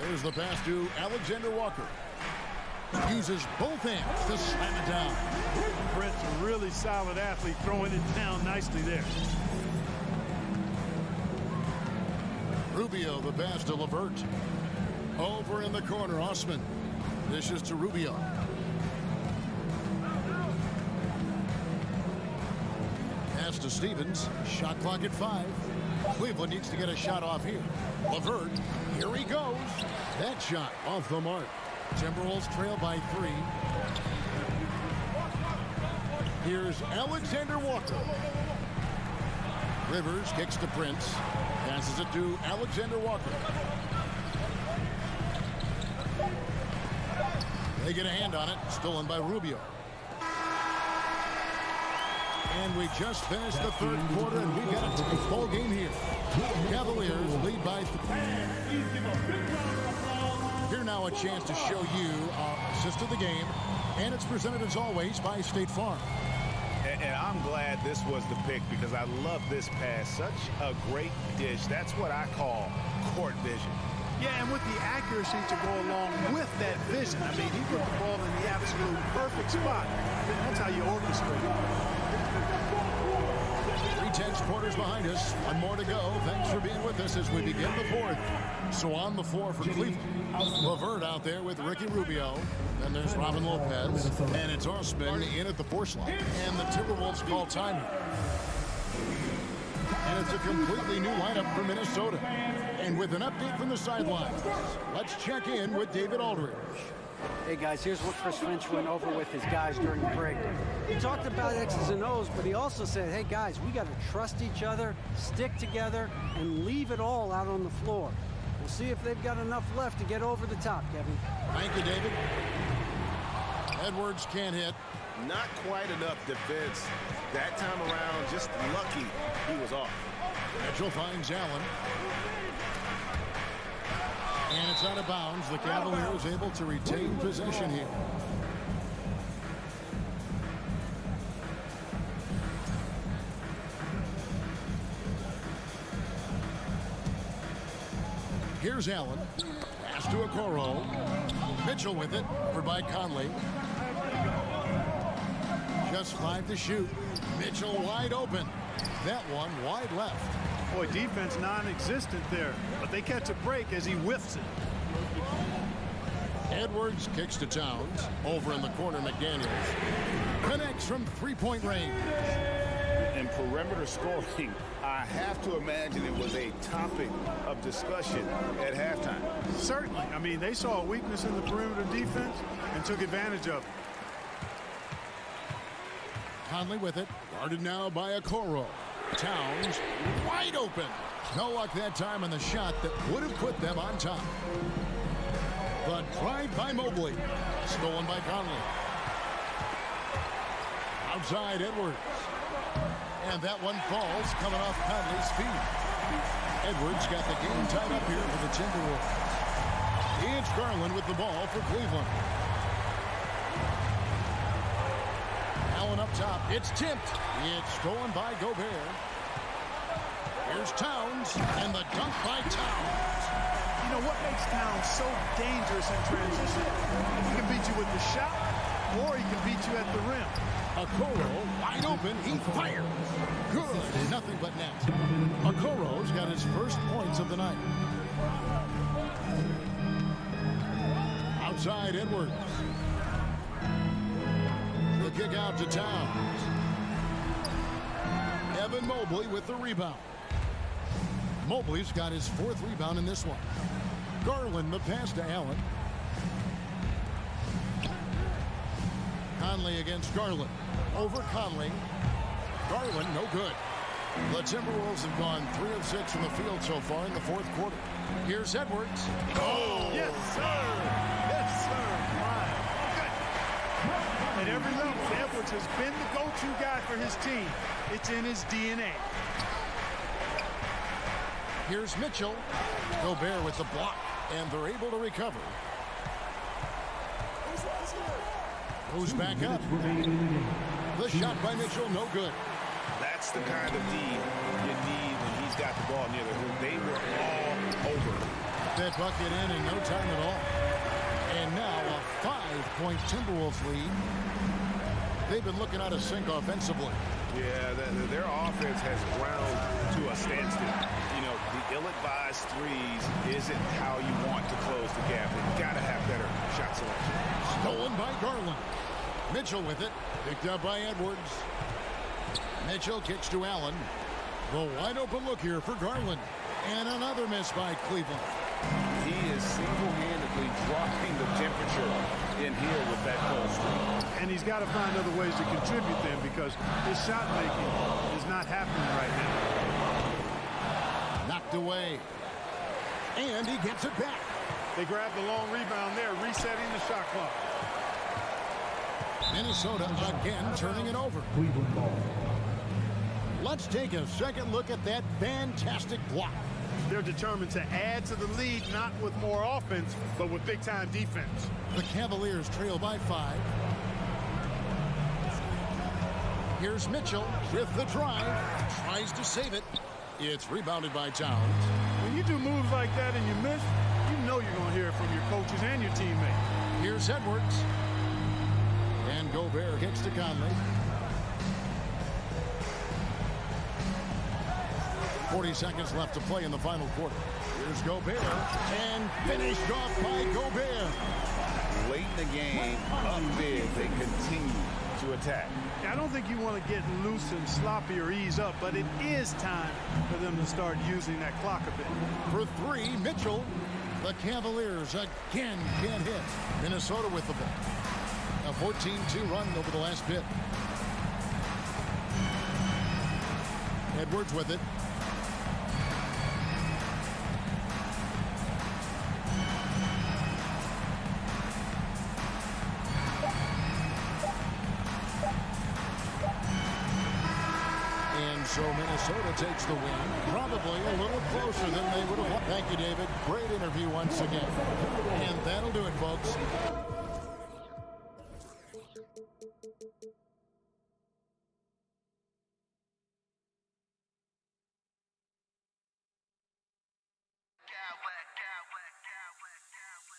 There's the pass to Alexander Walker. Uses both hands to slam it down. Prince, a really solid athlete, throwing it down nicely there. Rubio, the pass to LeVert. Over in the corner, Osman. Dishes to Rubio. Pass to Stevens. Shot clock at 5. Cleveland needs to get a shot off here. LeVert, here he goes. That shot off the mark. Timberwolves trail by 3. Here's Alexander Walker. Rivers kicks to Prince. Passes it to Alexander Walker. They get a hand on it. Stolen by Rubio. And we just finished the 3rd quarter, and we got a tight ball game here. Cavaliers lead by 3. Here now a chance to show you our assist of the game. And it's presented as always by State Farm. And I'm glad this was the pick because I love this pass. Such a great dish. That's what I call court vision. Yeah, and with the accuracy to go along with that vision. I mean, he put the ball in the absolute perfect spot. That's how you orchestrate it. 3 quarters behind us. 1 more to go. Thanks for being with us as we begin the 4th. So on the floor for Cleveland. LeVert out there with Ricky Rubio. Then there's Robin Lopez. And it's Osman in at the 4 slot. And the Timberwolves call time. And it's a completely new lineup for Minnesota. And with an update from the sidelines, let's check in with David Aldridge. Hey guys, here's what Chris Finch went over with his guys during the break. He talked about X's and O's, but he also said, hey guys, we got to trust each other, stick together, and leave it all out on the floor. We'll see if they've got enough left to get over the top, Kevin. Thank you, David. Edwards can't hit. Not quite enough defense. That time around, just lucky he was off. Mitchell finds Allen. And it's out of bounds. The Cavaliers able to retain possession here. Here's Allen. Pass to Okoro. Mitchell with it. Over by Conley. Just 5 to shoot. Mitchell wide open. That one wide left. Boy, defense non-existent there, but they catch a break as he whiffs it. Edwards kicks to Towns. Over in the corner, McDaniels connects from three-point range. And perimeter scoring, I have to imagine it was a topic of discussion at halftime. Certainly. I mean, they saw a weakness in the perimeter defense and took advantage of it. Conley with it. Guarded now by Okoro. Towns wide open. No luck that time on the shot that would have put them on top. The drive by Mobley. Stolen by Conley. Outside Edwards. And that one falls coming off Conley's feet. Edwards got the game tied up here for the Timberwolves. It's Garland with the ball for Cleveland. Allen up top. It's tipped. It's stolen by Gobert. Here's Towns, and the dunk by Towns. You know what makes Towns so dangerous in transition? He can beat you with the shot, or he can beat you at the rim. Okoro wide open. He fires. Good. Nothing but net. Okoro's got his first points of the night. Outside Edwards. The kick out to Towns. Evan Mobley with the rebound. Mobley's got his 4th rebound in this one. Garland the pass to Allen. Conley against Garland. Over Conley. Garland no good. The Timberwolves have gone 3 of 6 from the field so far in the 4th quarter. Here's Edwards. Oh! Yes, sir! Yes, sir! At every level, Edwards has been the go-to guy for his team. It's in his DNA. Here's Mitchell. Gobert with the block, and they're able to recover. Goes back up. The shot by Mitchell, no good. That's the kind of D you need when he's got the ball near the hoop. They were all over. That bucket in no time at all. And now a 5-point Timberwolves lead. They've been looking out of sync offensively. Yeah, their offense has ground to a standstill. You know, the ill-advised threes isn't how you want to close the gap. They've got to have better shot selection. Stolen by Garland. Mitchell with it. Picked up by Edwards. Mitchell kicks to Allen. The wide open look here for Garland. And another miss by Cleveland. He is single-handedly dropping the temperature in here with that cold streak. And he's got to find other ways to contribute then, because his shot making is not happening right now. Knocked away. And he gets it back. They grab the long rebound there, resetting the shot clock. Minnesota again turning it over. Let's take a second look at that fantastic block. They're determined to add to the lead, not with more offense, but with big-time defense. The Cavaliers trail by 5. Here's Mitchell with the drive. Tries to save it. It's rebounded by Towns. When you do moves like that and you miss, you know you're going to hear it from your coaches and your teammates. Here's Edwards. And Gobert kicks to Conley. 40 seconds left to play in the final quarter. Here's Gobert. And finished off by Gobert. Late in the game, up big, they continue to to attack. I don't think you want to get loose and sloppy or ease up, but it is time for them to start using that clock a bit. For three, Mitchell. The Cavaliers again can't hit. Minnesota with the ball. A 14-2 run over the last bit. Edwards with it. And so Minnesota takes the win, probably a little closer than they would have liked. Thank you, David. Great interview once again. And that'll do it, folks.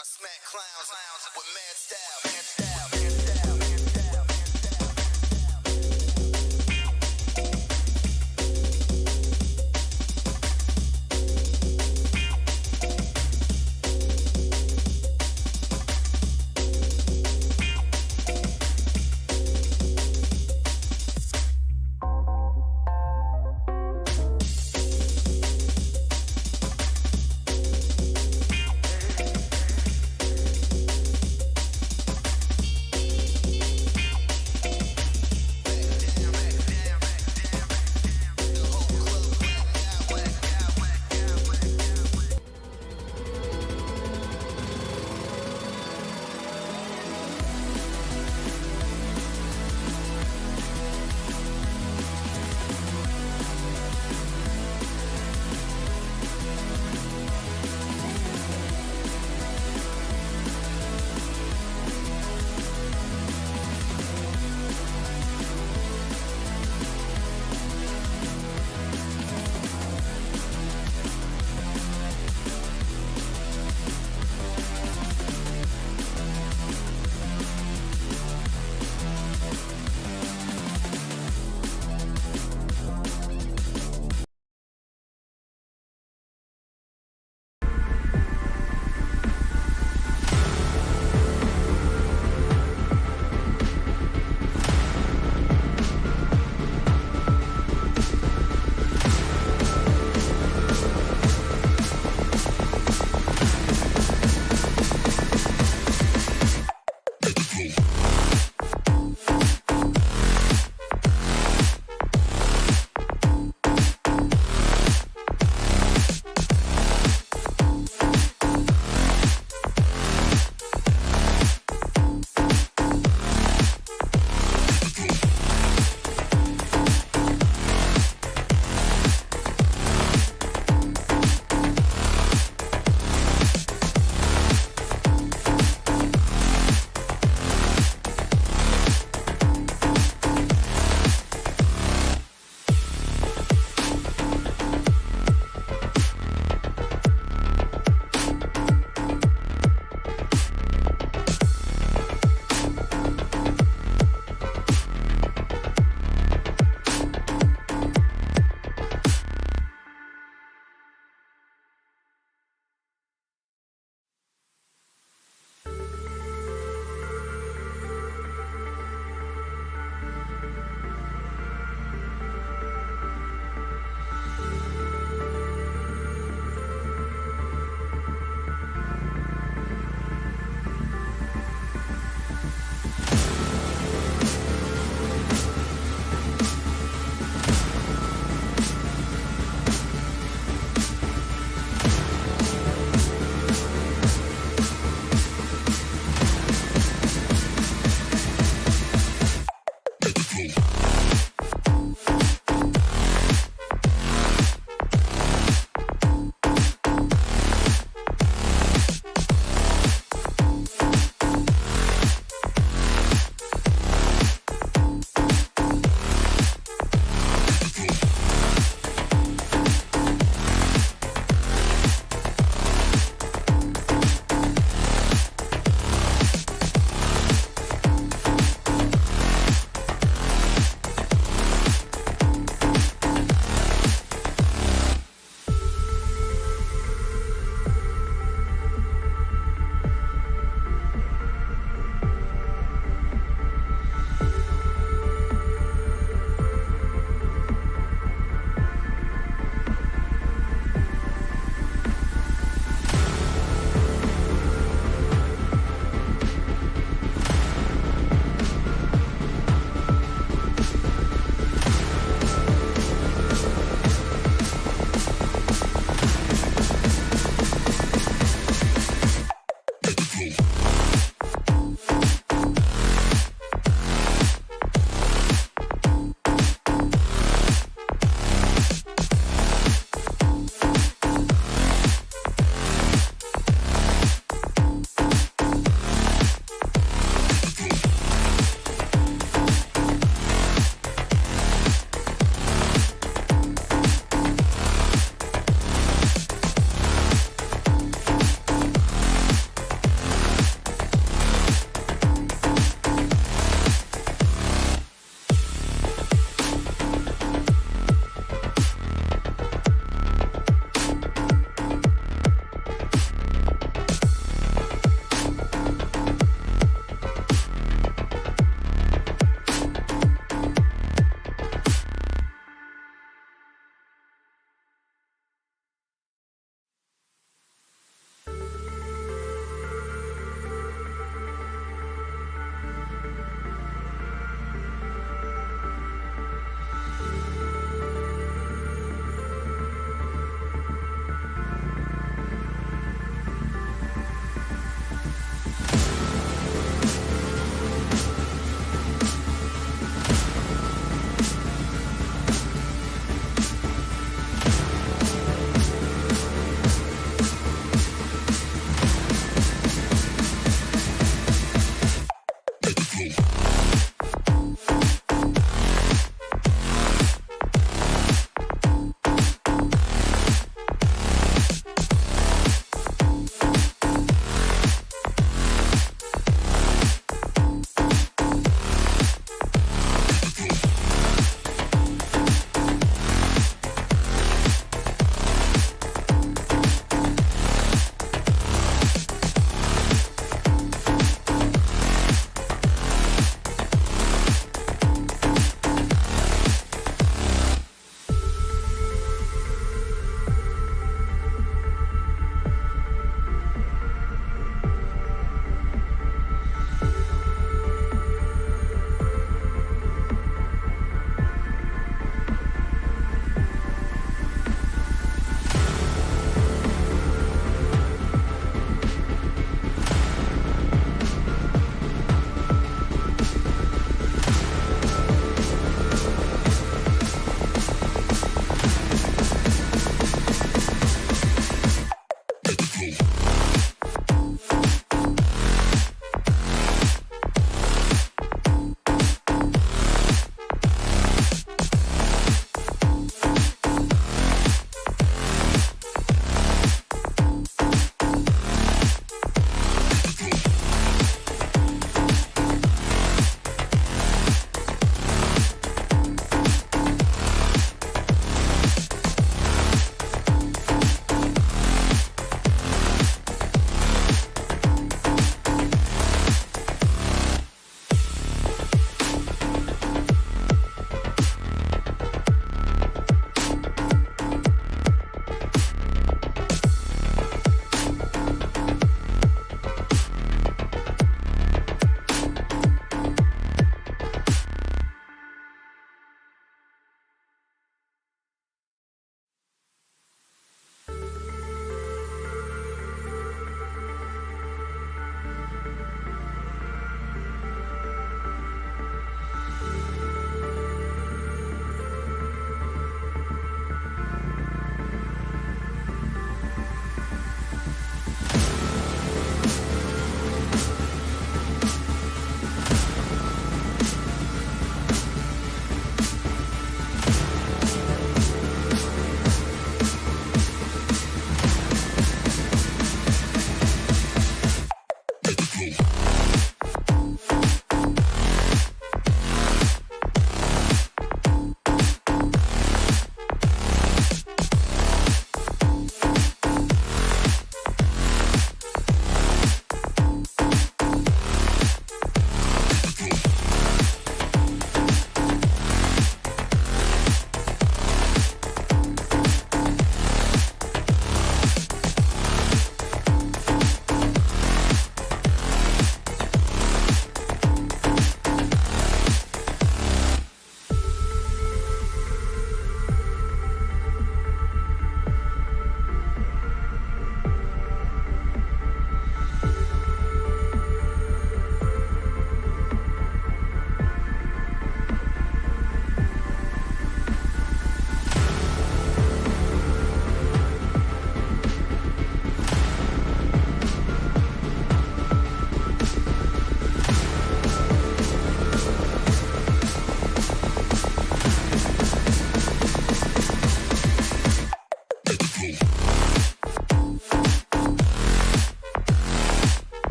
I smack clowns with mad style.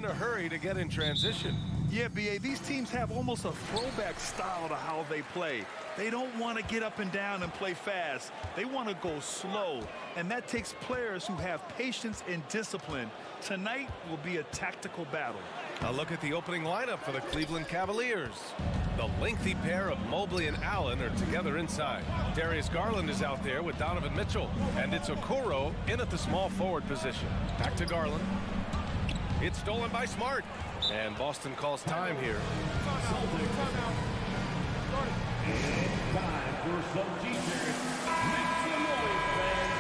a hurry to get in transition. Yeah, B.A., these teams have almost a throwback style to how they play. They don't want to get up and down and play fast. They want to go slow, and that takes players who have patience and discipline. Tonight will be a tactical battle. A look at the opening lineup for the Cleveland Cavaliers. The lengthy pair of Mobley and Allen are together inside. Darius Garland is out there with Donovan Mitchell, and it's Okoro in at the small forward position. Back to Garland. It's stolen by Smart, and Boston calls time here. And time for some T-shirts. Make some noise, fans.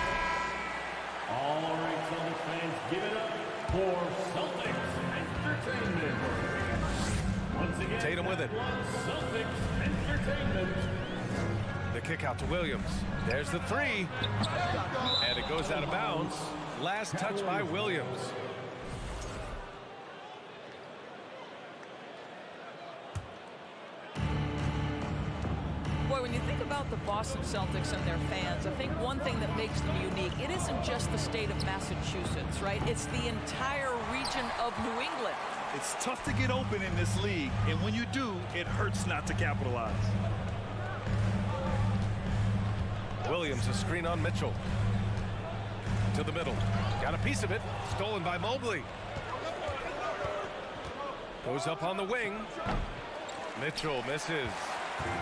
All right, Celtics fans, give it up for Celtics Entertainment. Once again, Tatum with it. Celtics Entertainment. The kick out to Williams. There's the three. And it goes out of bounds. Last touch by Williams. Boy, when you think about the Boston Celtics and their fans, I think one thing that makes them unique, it isn't just the state of Massachusetts, right? It's the entire region of New England. It's tough to get open in this league, and when you do, it hurts not to capitalize. Williams, a screen on Mitchell. To the middle. Got a piece of it. Stolen by Mobley. Goes up on the wing. Mitchell misses.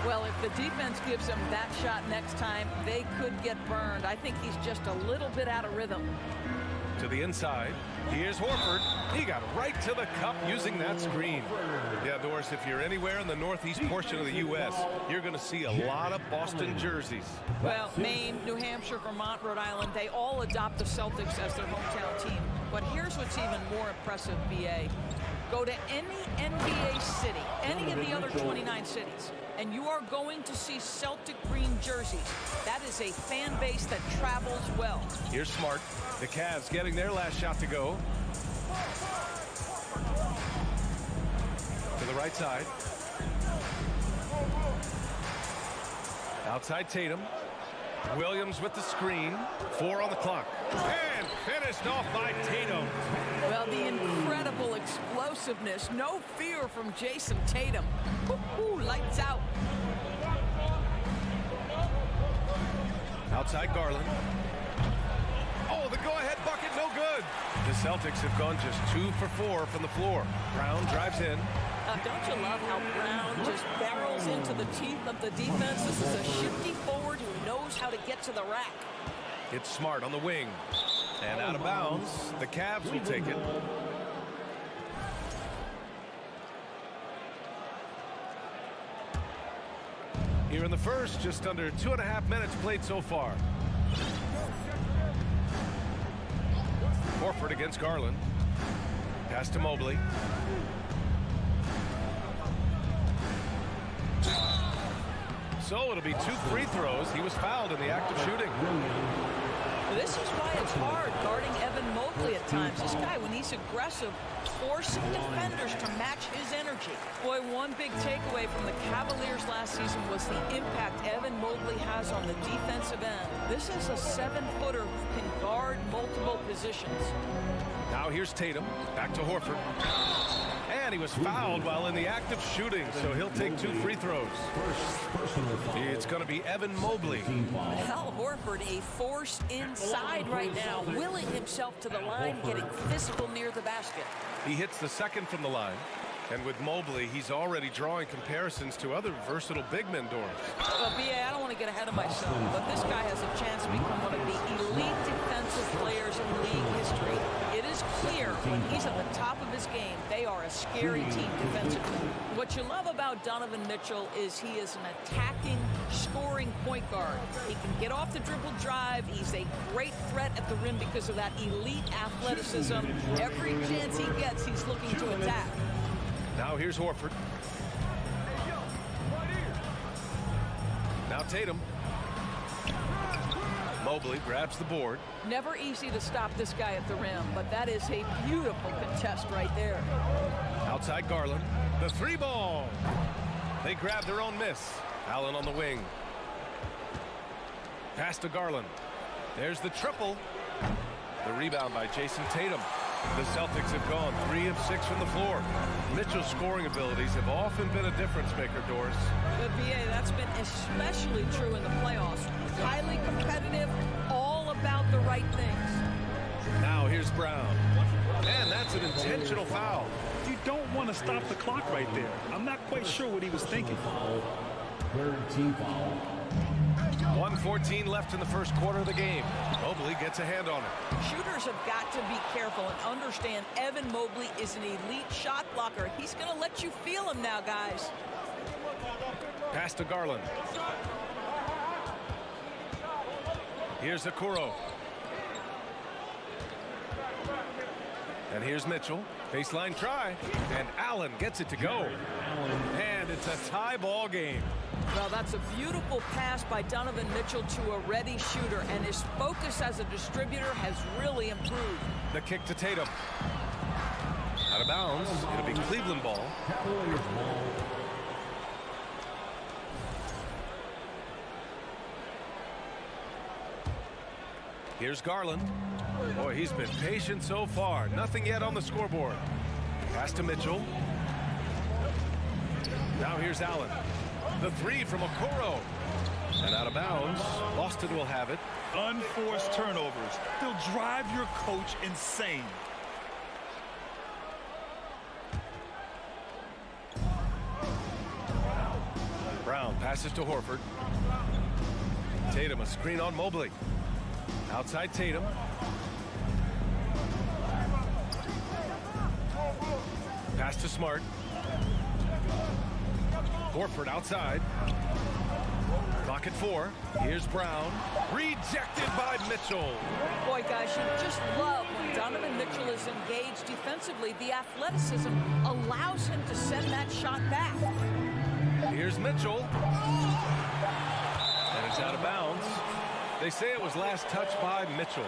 Well, if the defense gives him that shot next time, they could get burned. I think he's just a little bit out of rhythm. To the inside. Here's Horford. He got right to the cup using that screen. Yeah, Doris, if you're anywhere in the northeast portion of the U.S., you're going to see a lot of Boston jerseys. Well, Maine, New Hampshire, Vermont, Rhode Island, they all adopt the Celtics as their hometown team. But here's what's even more impressive, B.A. Go to any NBA city, any of the other 29 cities, and you are going to see Celtic green jerseys. That is a fan base that travels well. Here's Smart. The Cavs getting their last shot to go. To the right side. Outside Tatum. Williams with the screen. 4 on the clock. And finished off by Tatum. Well, the incredible explosiveness, no fear from Jason Tatum. Woo-hoo, lights out. Outside Garland. Oh, the go-ahead bucket, no good. The Celtics have gone just 2 for 4 from the floor. Brown drives in. Don't you love how Brown just barrels into the teeth of the defense? This is a shifty forward who knows how to get to the rack. It's Smart on the wing. And out of bounds, the Cavs will take it. Here in the first, just under 2.5 minutes played so far. Horford against Garland. Pass to Mobley. So it'll be 2 free throws. He was fouled in the act of shooting. This is why it's hard guarding Evan Mobley at times. This guy, when he's aggressive, forcing defenders to match his energy. Boy, one big takeaway from the Cavaliers last season was the impact Evan Mobley has on the defensive end. This is a 7-footer who can guard multiple positions. Now here's Tatum. Back to Horford. And he was fouled while in the act of shooting, so he'll take 2 free throws. It's going to be Evan Mobley. Al Horford, a force inside right now, willing himself to the line, getting physical near the basket. He hits the second from the line. And with Mobley, he's already drawing comparisons to other versatile big men, Doris. Well, B.A., I don't want to get ahead of myself, but this guy has a chance to become one of the elite defensive players in league history. It is clear when he's at the top of his game, they are a scary team defensively. What you love about Donovan Mitchell is he is an attacking, scoring point guard. He can get off the dribble drive. He's a great threat at the rim because of that elite athleticism. Every chance he gets, he's looking to attack. Now here's Horford. Now Tatum. Mobley grabs the board. Never easy to stop this guy at the rim, but that is a beautiful contest right there. Outside Garland. The 3-ball. They grab their own miss. Allen on the wing. Pass to Garland. There's the triple. The rebound by Jason Tatum. The Celtics have gone 3 of 6 from the floor. Mitchell's scoring abilities have often been a difference maker, Doris. But BA, that's been especially true in the playoffs. Highly competitive, all about the right things. Now here's Brown. And that's an intentional foul. You don't want to stop the clock right there. I'm not quite sure what he was thinking. Third team foul. 1:14 left in the first quarter of the game. Mobley gets a hand on it. Shooters have got to be careful and understand Evan Mobley is an elite shot blocker. He's going to let you feel him now, guys. Pass to Garland. Here's Okoro. And here's Mitchell. Baseline try. And Allen gets it to go. And it's a tie ball game. Well, that's a beautiful pass by Donovan Mitchell to a ready shooter, and his focus as a distributor has really improved. The kick to Tatum. Out of bounds. It'll be Cleveland ball. Cavaliers ball. Here's Garland. Boy, he's been patient so far. Nothing yet on the scoreboard. Pass to Mitchell. Now here's Allen. The 3 from Okoro. And out of bounds. Boston will have it. Unforced turnovers. They'll drive your coach insane. Brown passes to Horford. Tatum a screen on Mobley. Outside Tatum. Pass to Smart. Horford outside. Clock at 4. Here's Brown. Rejected by Mitchell. Boy, guys, you just love when Donovan Mitchell is engaged defensively. The athleticism allows him to send that shot back. Here's Mitchell. And it's out of bounds. They say it was last touched by Mitchell.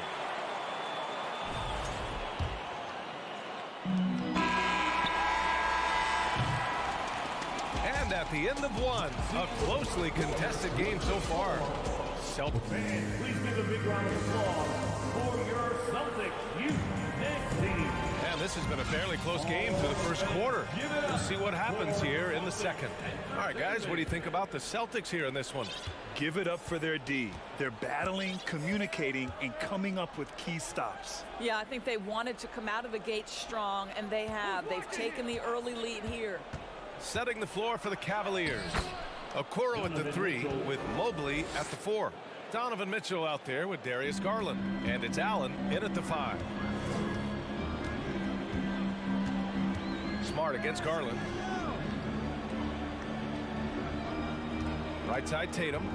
And at the end of one, a closely contested game so far. Celtics. Please give a big round of applause for your Celtics youth next team. And this has been a fairly close game through the first quarter. We'll see what happens here in the second. All right, guys, what do you think about the Celtics here in this one? Give it up for their D. They're battling, communicating, and coming up with key stops. Yeah, I think they wanted to come out of the gate strong, and they have. They've taken the early lead here. Setting the floor for the Cavaliers. Okoro at the 3 with Mobley at the 4. Donovan Mitchell out there with Darius Garland. And it's Allen in at the 5. Smart against Garland. Right side Tatum.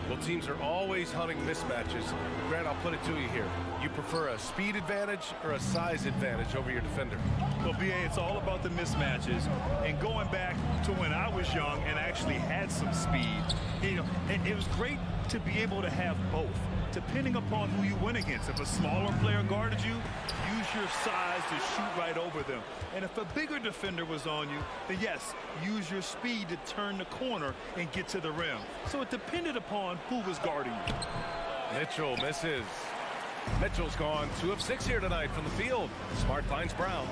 Well, teams are always hunting mismatches. Grant, I'll put it to you here. You prefer a speed advantage or a size advantage over your defender? Well, BA, it's all about the mismatches. And going back to when I was young and actually had some speed, you know, it was great to be able to have both, depending upon who you went against. If a smaller player guarded you, use your size to shoot right over them. And if a bigger defender was on you, then yes, use your speed to turn the corner and get to the rim. So it depended upon who was guarding you. Mitchell misses. Mitchell's gone 2 of 6 here tonight from the field. Smart finds Brown.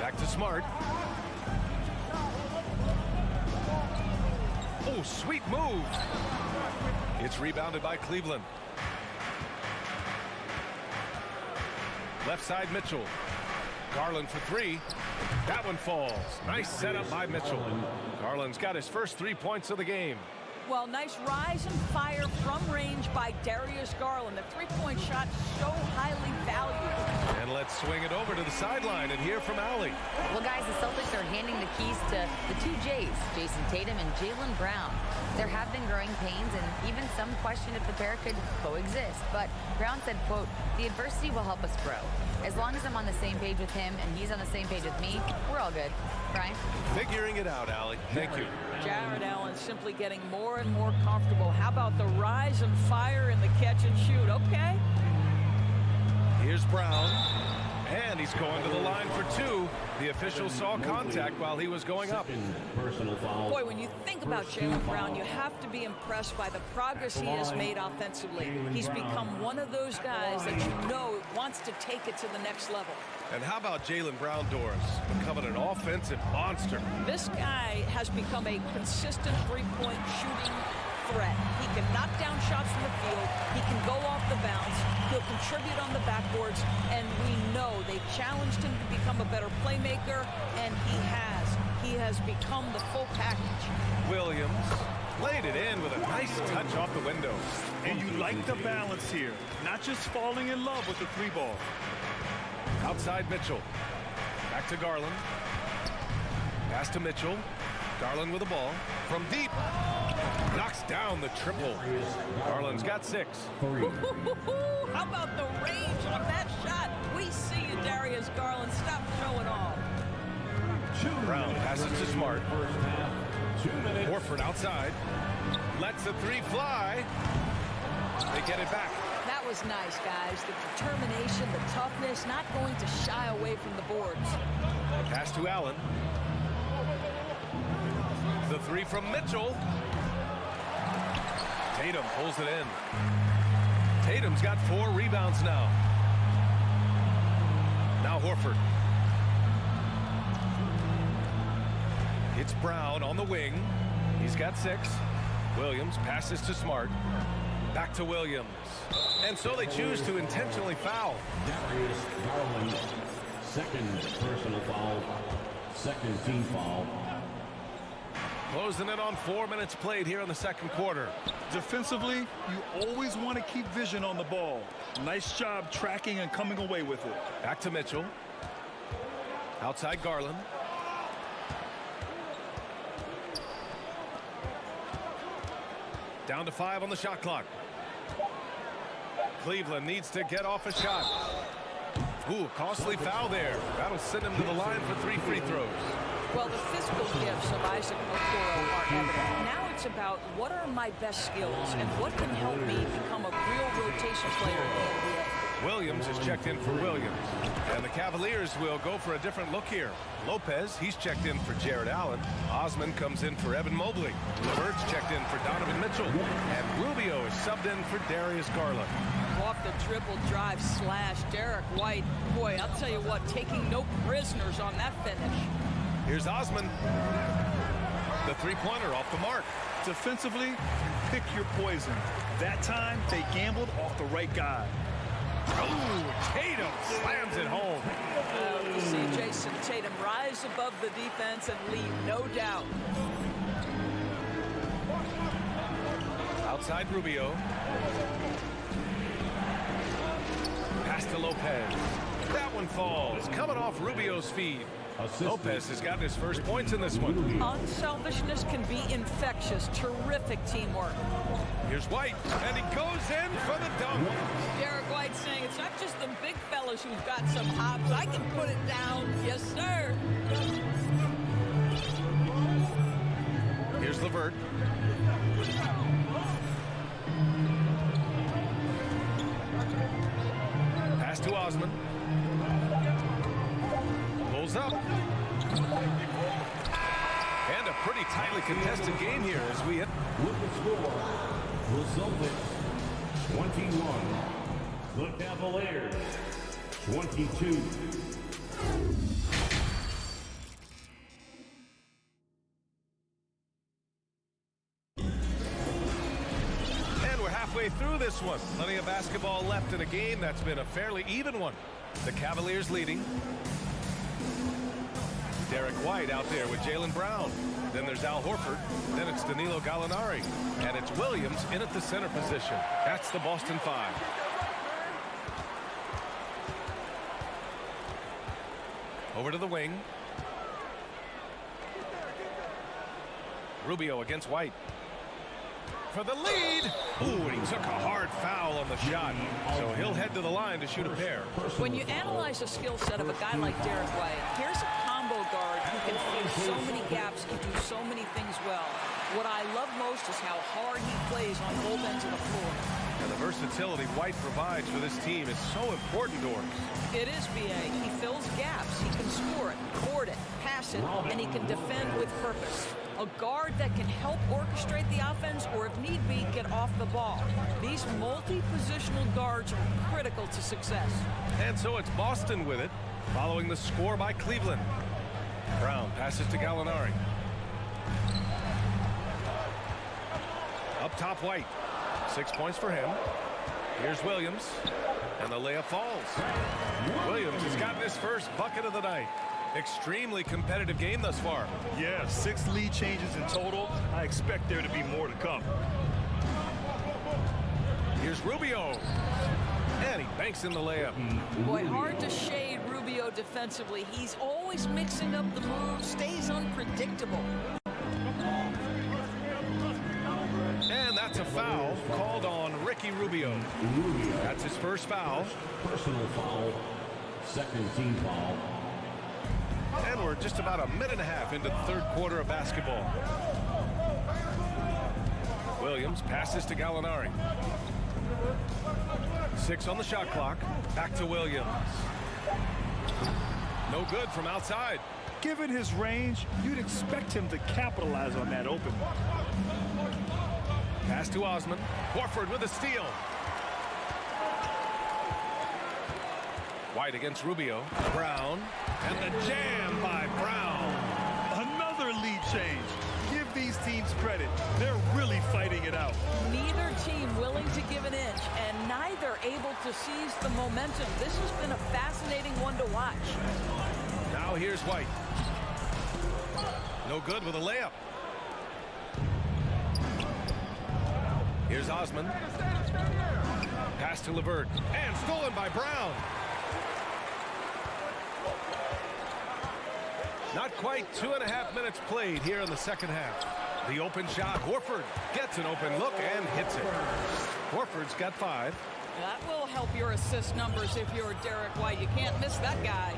Back to Smart. Oh, sweet move. It's rebounded by Cleveland. Left side Mitchell. Garland for 3. That one falls. Nice setup by Mitchell. Garland's got his first 3 points of the game. Well, nice rise and fire from range by Darius Garland. The three-point shot so highly valued. And let's swing it over to the sideline and hear from Allie. Well, guys, the Celtics are handing the keys to the 2 J's, Jason Tatum and Jaylen Brown. There have been growing pains, and even some question if the pair could coexist. But Brown said, quote, "The adversity will help us grow. As long as I'm on the same page with him and he's on the same page with me, we're all good." Brian? Figuring it out, Allie. Thank you. Jared Allen simply getting more and more comfortable. How about the rise and fire in the catch and shoot? Okay. Here's Brown. And he's going to the line for two. The official saw contact while he was going up. Personal foul. Boy, when you think about Jaylen Brown, you have to be impressed by the progress he has made offensively. He's become one of those guys that you know wants to take it to the next level. And how about Jaylen Brown, Doris? Becoming an offensive monster. This guy has become a consistent three-point shooting threat. He can knock down shots from the field. He can go off the bounce. He'll contribute on the backboards. And we know they challenged him to become a better playmaker, and he has. He has become the full package. Williams laid it in with a nice touch off the window. And you like the balance here. Not just falling in love with the three ball. Outside Mitchell. Back to Garland. Pass to Mitchell. Garland with the ball. From deep. Knocks down the triple. Garland's got 6. How about the range on that shot? We see you, Darius Garland. Stop showing off. Brown passes to Smart. Horford outside. Lets the three fly. They get it back. That was nice, guys. The determination, the toughness, not going to shy away from the boards. Pass to Allen. The three from Mitchell. Tatum pulls it in. Tatum's got 4 rebounds now. Now Horford. It's Brown on the wing. He's got 6. Williams passes to Smart. Back to Williams. And so they choose to intentionally foul. Darius Garland, second personal foul, second team foul. Closing in on 4 minutes played here in the second quarter. Defensively, you always want to keep vision on the ball. Nice job tracking and coming away with it. Back to Mitchell. Outside Garland. Down to 5 on the shot clock. Cleveland needs to get off a shot. Ooh, costly foul there. That'll send him to the line for 3 free throws. Well, the physical gifts of Isaac Okoro are evident. Now it's about what are my best skills and what can help me become a real rotation player in the NBA. Williams is checked in for Williams. And the Cavaliers will go for a different look here. Lopez, he's checked in for Jared Allen. Osman comes in for Evan Mobley. LeVert's checked in for Donovan Mitchell. And Rubio is subbed in for Darius Garland. Off the dribble drive slash. Derek White. Boy, I'll tell you what, taking no prisoners on that finish. Here's Osman. The three-pointer off the mark. Defensively, pick your poison. That time, they gambled off the right guy. Oh, Tatum slams it home. You see Jason Tatum rise above the defense and lead, no doubt. Outside Rubio. Pass to Lopez. That one falls. Coming off Rubio's feed. Lopez has gotten his first points in this one. Unselfishness can be infectious. Terrific teamwork. Here's White, and he goes in for the dunk. Derek White saying it's not just the big fellas who've got some hops. I can put it down. Yes, sir. Here's LeVert. Pass to Osman. Pulls up. And a pretty tightly contested game here as we hit. With the score, the Celtics 21, the Cavaliers 22. And we're halfway through this one. Plenty of basketball left in a game that's been a fairly even one. The Cavaliers leading. Derek White out there with Jaylen Brown. Then there's Al Horford. Then it's Danilo Gallinari. And it's Williams in at the center position. That's the Boston Five. Over to the wing. Rubio against White. For the lead. Ooh, and he took a hard foul on the shot. So he'll head to the line to shoot a pair. When you analyze the skill set of a guy like Derek White, here's a combo guard who can fill so many gaps and do so many things well. What I love most is how hard he plays on both ends of the floor. And the versatility White provides for this team is so important, Doris. It is, B.A. He fills gaps. He can score it, board it, pass it, and he can defend with purpose. A guard that can help orchestrate the offense or, if need be, get off the ball. These multi-positional guards are critical to success. And so it's Boston with it, following the score by Cleveland. Brown passes to Gallinari. Up top, White. 6 points for him. Here's Williams. And the layup falls. Williams has gotten his first bucket of the night. Extremely competitive game thus far. Yeah, 6 lead changes in total. I expect there to be more to come. Here's Rubio. And he banks in the layup. Boy, hard to shade Rubio defensively. He's always mixing up the moves, stays unpredictable. And that's a foul called on Ricky Rubio. That's his first foul. Personal foul. Second team foul. And we're just about a minute and a half into the third quarter of basketball. Williams passes to Gallinari. 6 on the shot clock. Back to Williams. No good from outside. Given his range, you'd expect him to capitalize on that open. Pass to Osman. Horford with a steal. White against Rubio. Brown. And the jam by Brown. Another lead change. Give these teams credit. They're really fighting it out. Neither team willing to give an inch, and neither able to seize the momentum. This has been a fascinating one to watch. Now here's White. No good with a layup. Here's Osman. Pass to LeVert. And stolen by Brown. Not quite 2.5 minutes played here in the second half. The open shot. Horford gets an open look and hits it. Horford's got 5. That will help your assist numbers if you're Derek White. You can't miss that guy.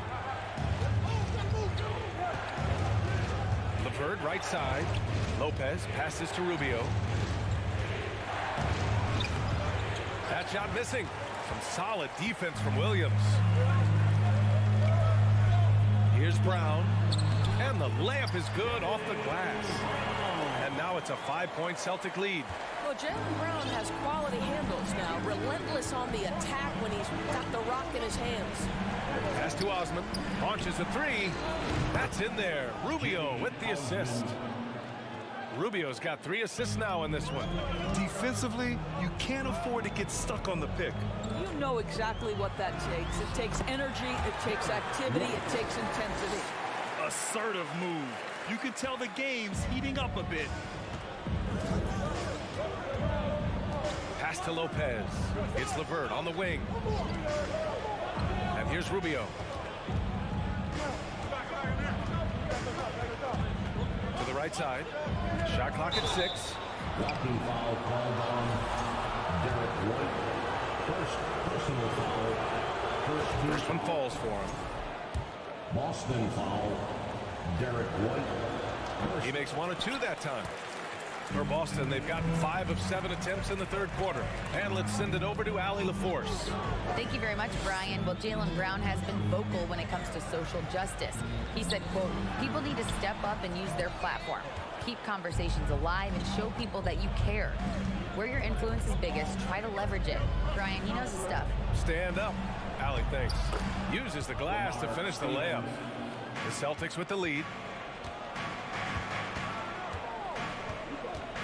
LeVert right side. Lopez passes to Rubio. That shot missing. Some solid defense from Williams. Here's Brown. And the layup is good off the glass. And now it's a 5-point Celtic lead. Well, Jaylen Brown has quality handles now. Relentless on the attack when he's got the rock in his hands. Pass to Osman. Launches a 3. That's in there. Rubio with the assist. Rubio's got 3 assists now in this one. Defensively, you can't afford to get stuck on the pick. You know exactly what that takes. It takes energy, it takes activity, it takes intensity. Assertive move. You can tell the game's heating up a bit. Pass to Lopez. It's LeVert on the wing. And here's Rubio. To the right side. Shot clock at 6. Blocking foul called on Derek White. First personal foul. First one falls for him. Boston foul. Derek White. He makes 1 of 2 that time. For Boston, they've gotten 5 of 7 attempts in the third quarter. And let's send it over to Allie LaForce. Thank you very much, Brian. Well, Jaylen Brown has been vocal when it comes to social justice. He said, quote, people need to step up and use their platform. Keep conversations alive and show people that you care. Where your influence is biggest, try to leverage it. Brian, he knows his stuff. Stand up. Allie thinks. Uses the glass to finish the layup. The Celtics with the lead.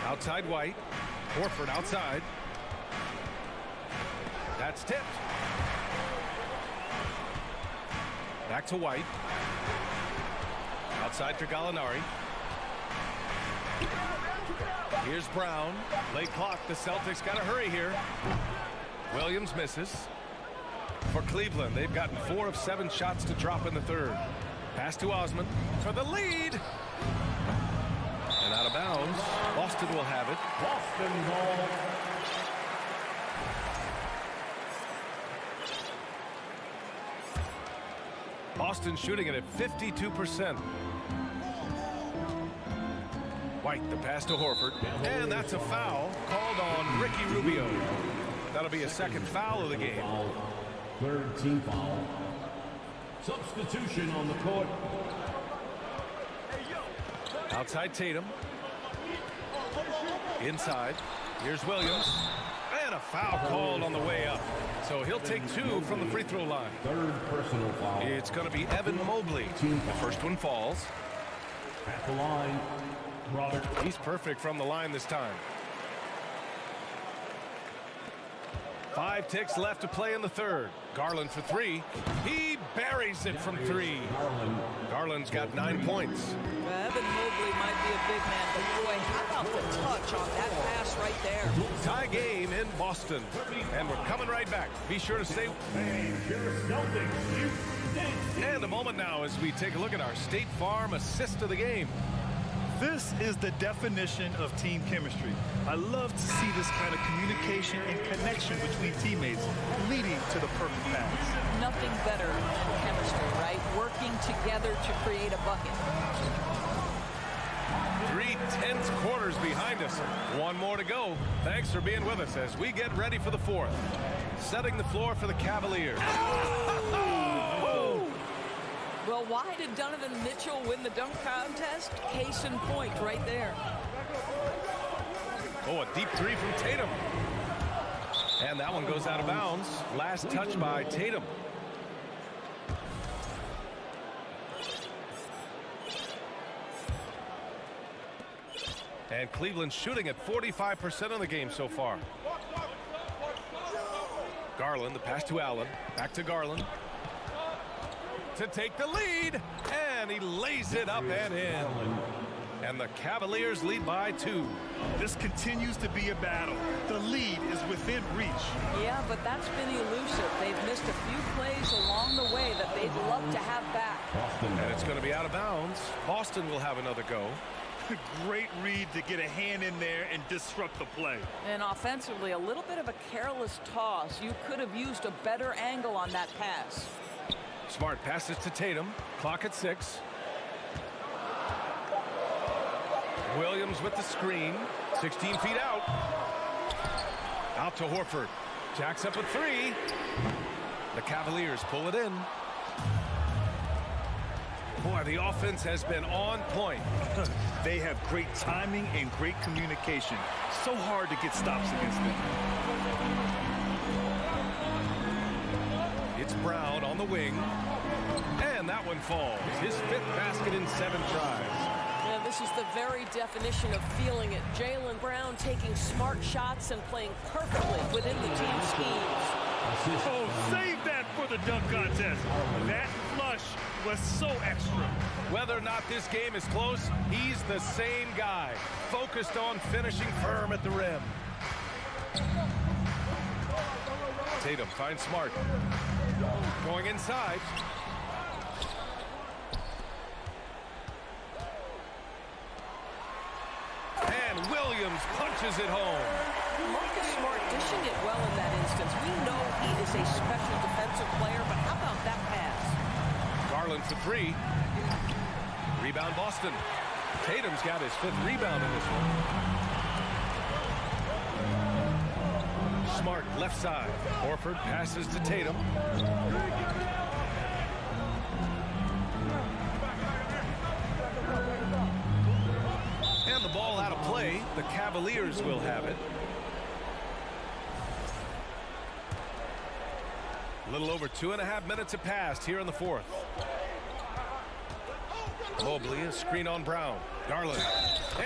Outside White. Horford outside. That's tipped. Back to White. Outside for Gallinari. Here's Brown. Late clock. The Celtics got to hurry here. Williams misses. For Cleveland, they've gotten 4 of 7 shots to drop in the third. Pass to Osman for the lead. And out of bounds. Boston will have it. Boston ball. Boston shooting it at 52%. White, the pass to Horford. And that's a foul called on Ricky Rubio. That'll be a second foul of the game. Third team foul. Substitution on the court. Outside Tatum. Inside. Here's Williams. And a foul called on the way up. So he'll take 2 from the free throw line. Third personal foul. It's going to be Evan Mobley. The first one falls. At the line, Robert. He's perfect from the line this time. 5 ticks left to play in the third. Garland for 3. He buries it from 3. Garland's got 9 points. Evan Mobley might be a big man, but boy, how about the touch on that pass right there? Tie game in Boston. And we're coming right back. Be sure to stay. And a moment now as we take a look at our State Farm assist of the game. This is the definition of team chemistry. I love to see this kind of communication and connection between teammates leading to the perfect pass. Nothing better than chemistry, right? Working together to create a bucket. 3 tense quarters behind us. 1 more to go. Thanks for being with us as we get ready for the 4th. Setting the floor for the Cavaliers. Well, why did Donovan Mitchell win the dunk contest? Case in point right there. Oh, a deep 3 from Tatum. And that one goes out of bounds. Last touch by Tatum. And Cleveland shooting at 45% of the game so far. Garland, the pass to Allen. Back to Garland. To take the lead. And he lays it up and in. And the Cavaliers lead by 2. This continues to be a battle. The lead is within reach. Yeah, but that's been elusive. They've missed a few plays along the way that they'd love to have back. And it's going to be out of bounds. Boston will have another go. Great read to get a hand in there and disrupt the play. And offensively, a little bit of a careless toss. You could have used a better angle on that pass. Smart passes to Tatum. Clock at 6. Williams with the screen. 16 feet out. Out to Horford. Jacks up a 3. The Cavaliers pull it in. Boy, the offense has been on point. They have great timing and great communication. So hard to get stops against them. It's Brown on the wing. And that one falls. His 5th basket in 7 tries. Yeah, this is the very definition of feeling it. Jaylen Brown taking smart shots and playing perfectly within the team schemes. Oh, save that for the dunk contest. That flush was so extra. Whether or not this game is close, he's the same guy, focused on finishing firm at the rim. Tatum finds Smart. Going inside. And Williams punches it home. Marcus Smart dishing it well in that instance. We know he is a special defensive player, but how about that pass? Garland for 3. Rebound Boston. Tatum's got his 5th rebound in this one. Smart left side. Horford passes to Tatum. And the ball out of play. The Cavaliers will have it. A little over 2.5 minutes have passed here in the 4th. Mobley, a screen on Brown. Garland.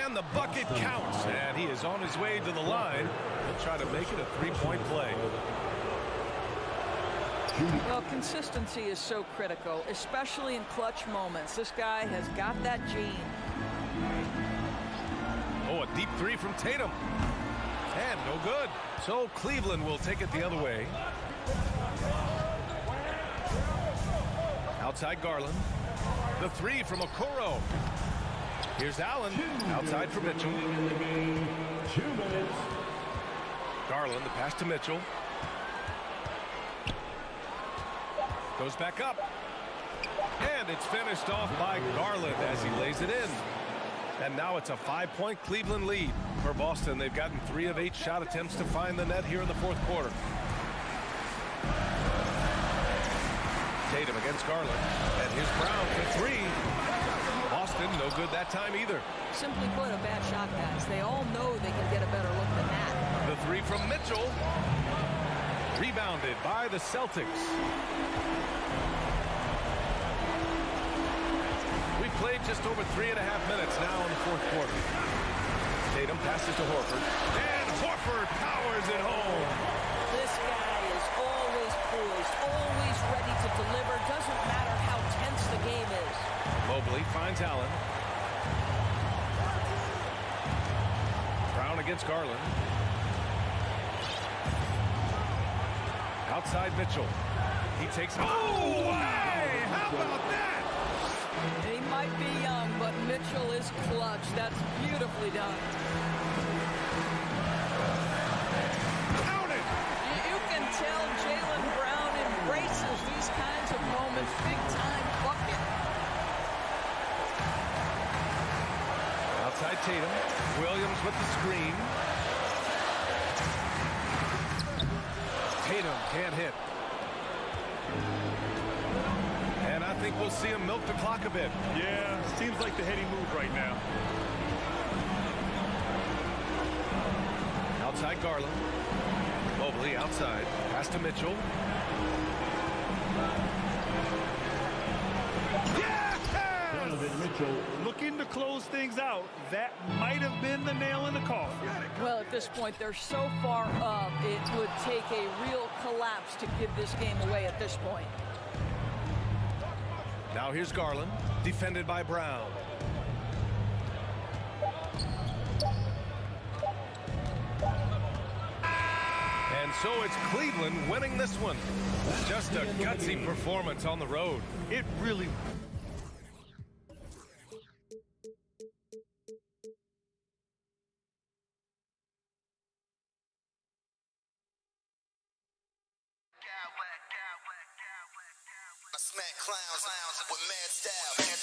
And the bucket counts. And he is on his way to the line. He'll try to make it a 3-point play. Well, consistency is so critical, especially in clutch moments. This guy has got that gene. Oh, a deep 3 from Tatum. And no good. So Cleveland will take it the other way. Outside Garland. The 3 from Okoro. Here's Allen. Outside for Mitchell. 2 minutes. Garland, the pass to Mitchell. Goes back up. And it's finished off by Garland as he lays it in. And now it's a 5-point Cleveland lead. For Boston, they've gotten 3 of 8 shot attempts to find the net here in the fourth quarter. Tatum against Garland. And here's Brown for 3. Boston, no good that time either. Simply put, a bad shot, guys. They all know they can get a better look than that. The 3 from Mitchell. Rebounded by the Celtics. We played just over 3.5 minutes now in the fourth quarter. Tatum passes to Horford. And Horford powers it home. This guy is always poised, always ready to deliver. Doesn't matter how tense the game is. Mobley finds Allen. Brown against Garland. Outside Mitchell. He takes... Oh, hey! How about that? He might be young, but Mitchell is clutch. That's beautifully done. Count it! You can tell Jaylen Brown embraces these kinds of moments. Big-time bucket. Outside Tatum. Williams with the screen. Tatum can't hit. And I think we'll see him milk the clock a bit. Yeah, seems like the heady move right now. Outside Garland. Mobley outside. Pass to Mitchell. Mitchell looking to close things out. That might have been the nail in the coffin. Well, at this point, they're so far up, it would take a real collapse to give this game away at this point. Now here's Garland, defended by Brown. And so it's Cleveland winning this one. Just a gutsy performance on the road. It really... I smack clowns with mad style.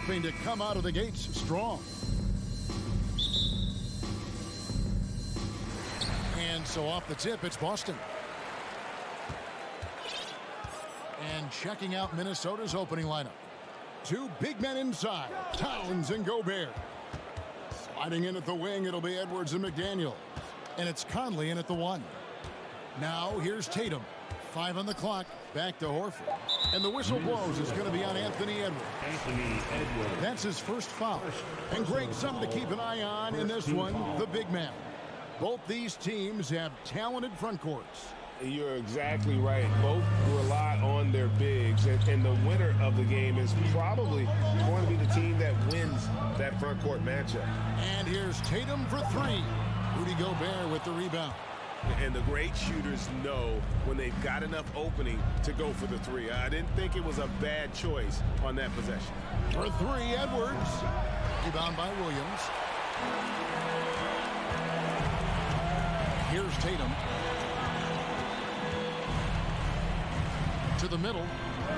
hoping to come out of the gates strong. And so off the tip, it's Boston. And checking out Minnesota's opening lineup. Two big men inside, Towns and Gobert. Sliding in at the wing, it'll be Edwards and McDaniel. And it's Conley in at the one. Now here's Tatum. 5 on the clock. Back to Horford. And the whistle blows. It's going to be on Anthony Edwards. That's his first foul. And Greg, something to keep an eye on in this one, the big man. Both these teams have talented front courts. You're exactly right. Both rely on their bigs, and the winner of the game is probably going to be the team that wins that front court matchup. And here's Tatum for three. Rudy Gobert with the rebound. And the great shooters know when they've got enough opening to go for the three. I didn't think it was a bad choice on that possession. For three, Edwards. Rebound by Williams. Here's Tatum. To the middle.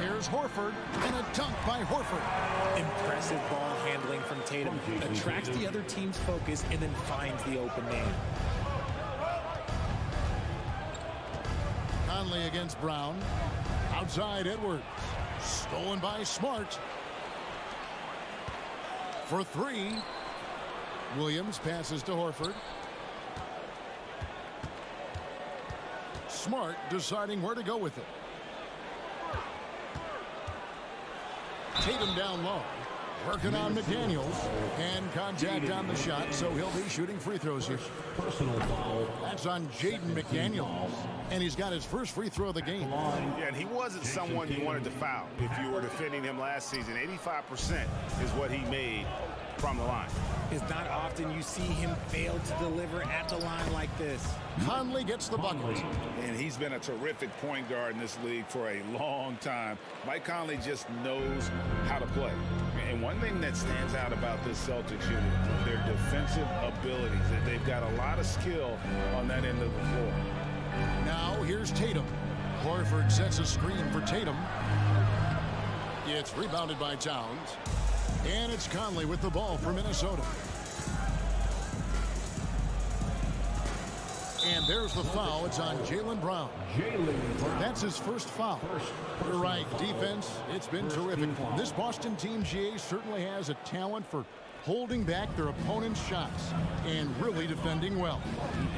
Here's Horford. And a dunk by Horford. Impressive ball handling from Tatum. Attracts the other team's focus and then finds the open man. Conley against Brown. Outside Edwards. Stolen by Smart. For three. Williams passes to Horford. Smart deciding where to go with it. Tatum down low. Working on McDaniels. And contact on the shot, so he'll be shooting free throws here. Personal foul. That's on Jaden McDaniels. And he's got his first free throw of the game. Yeah, and he wasn't someone you wanted to foul if you were defending him last season. 85% is what he made from the line. It's not often you see him fail to deliver at the line like this. Conley gets the bucket. And he's been a terrific point guard in this league for a long time. Mike Conley just knows how to play. And one thing that stands out about this Celtics unit, their defensive abilities. They've got a lot of skill on that end of the floor. Now here's Tatum. Horford sets a screen for Tatum. It's rebounded by Towns. And it's Conley with the ball for Minnesota. And there's the foul. It's on Jaylen Brown. That's his first foul. You're right. Defense, it's been terrific for him. This Boston team, GA, certainly has a talent for holding back their opponent's shots and really defending well.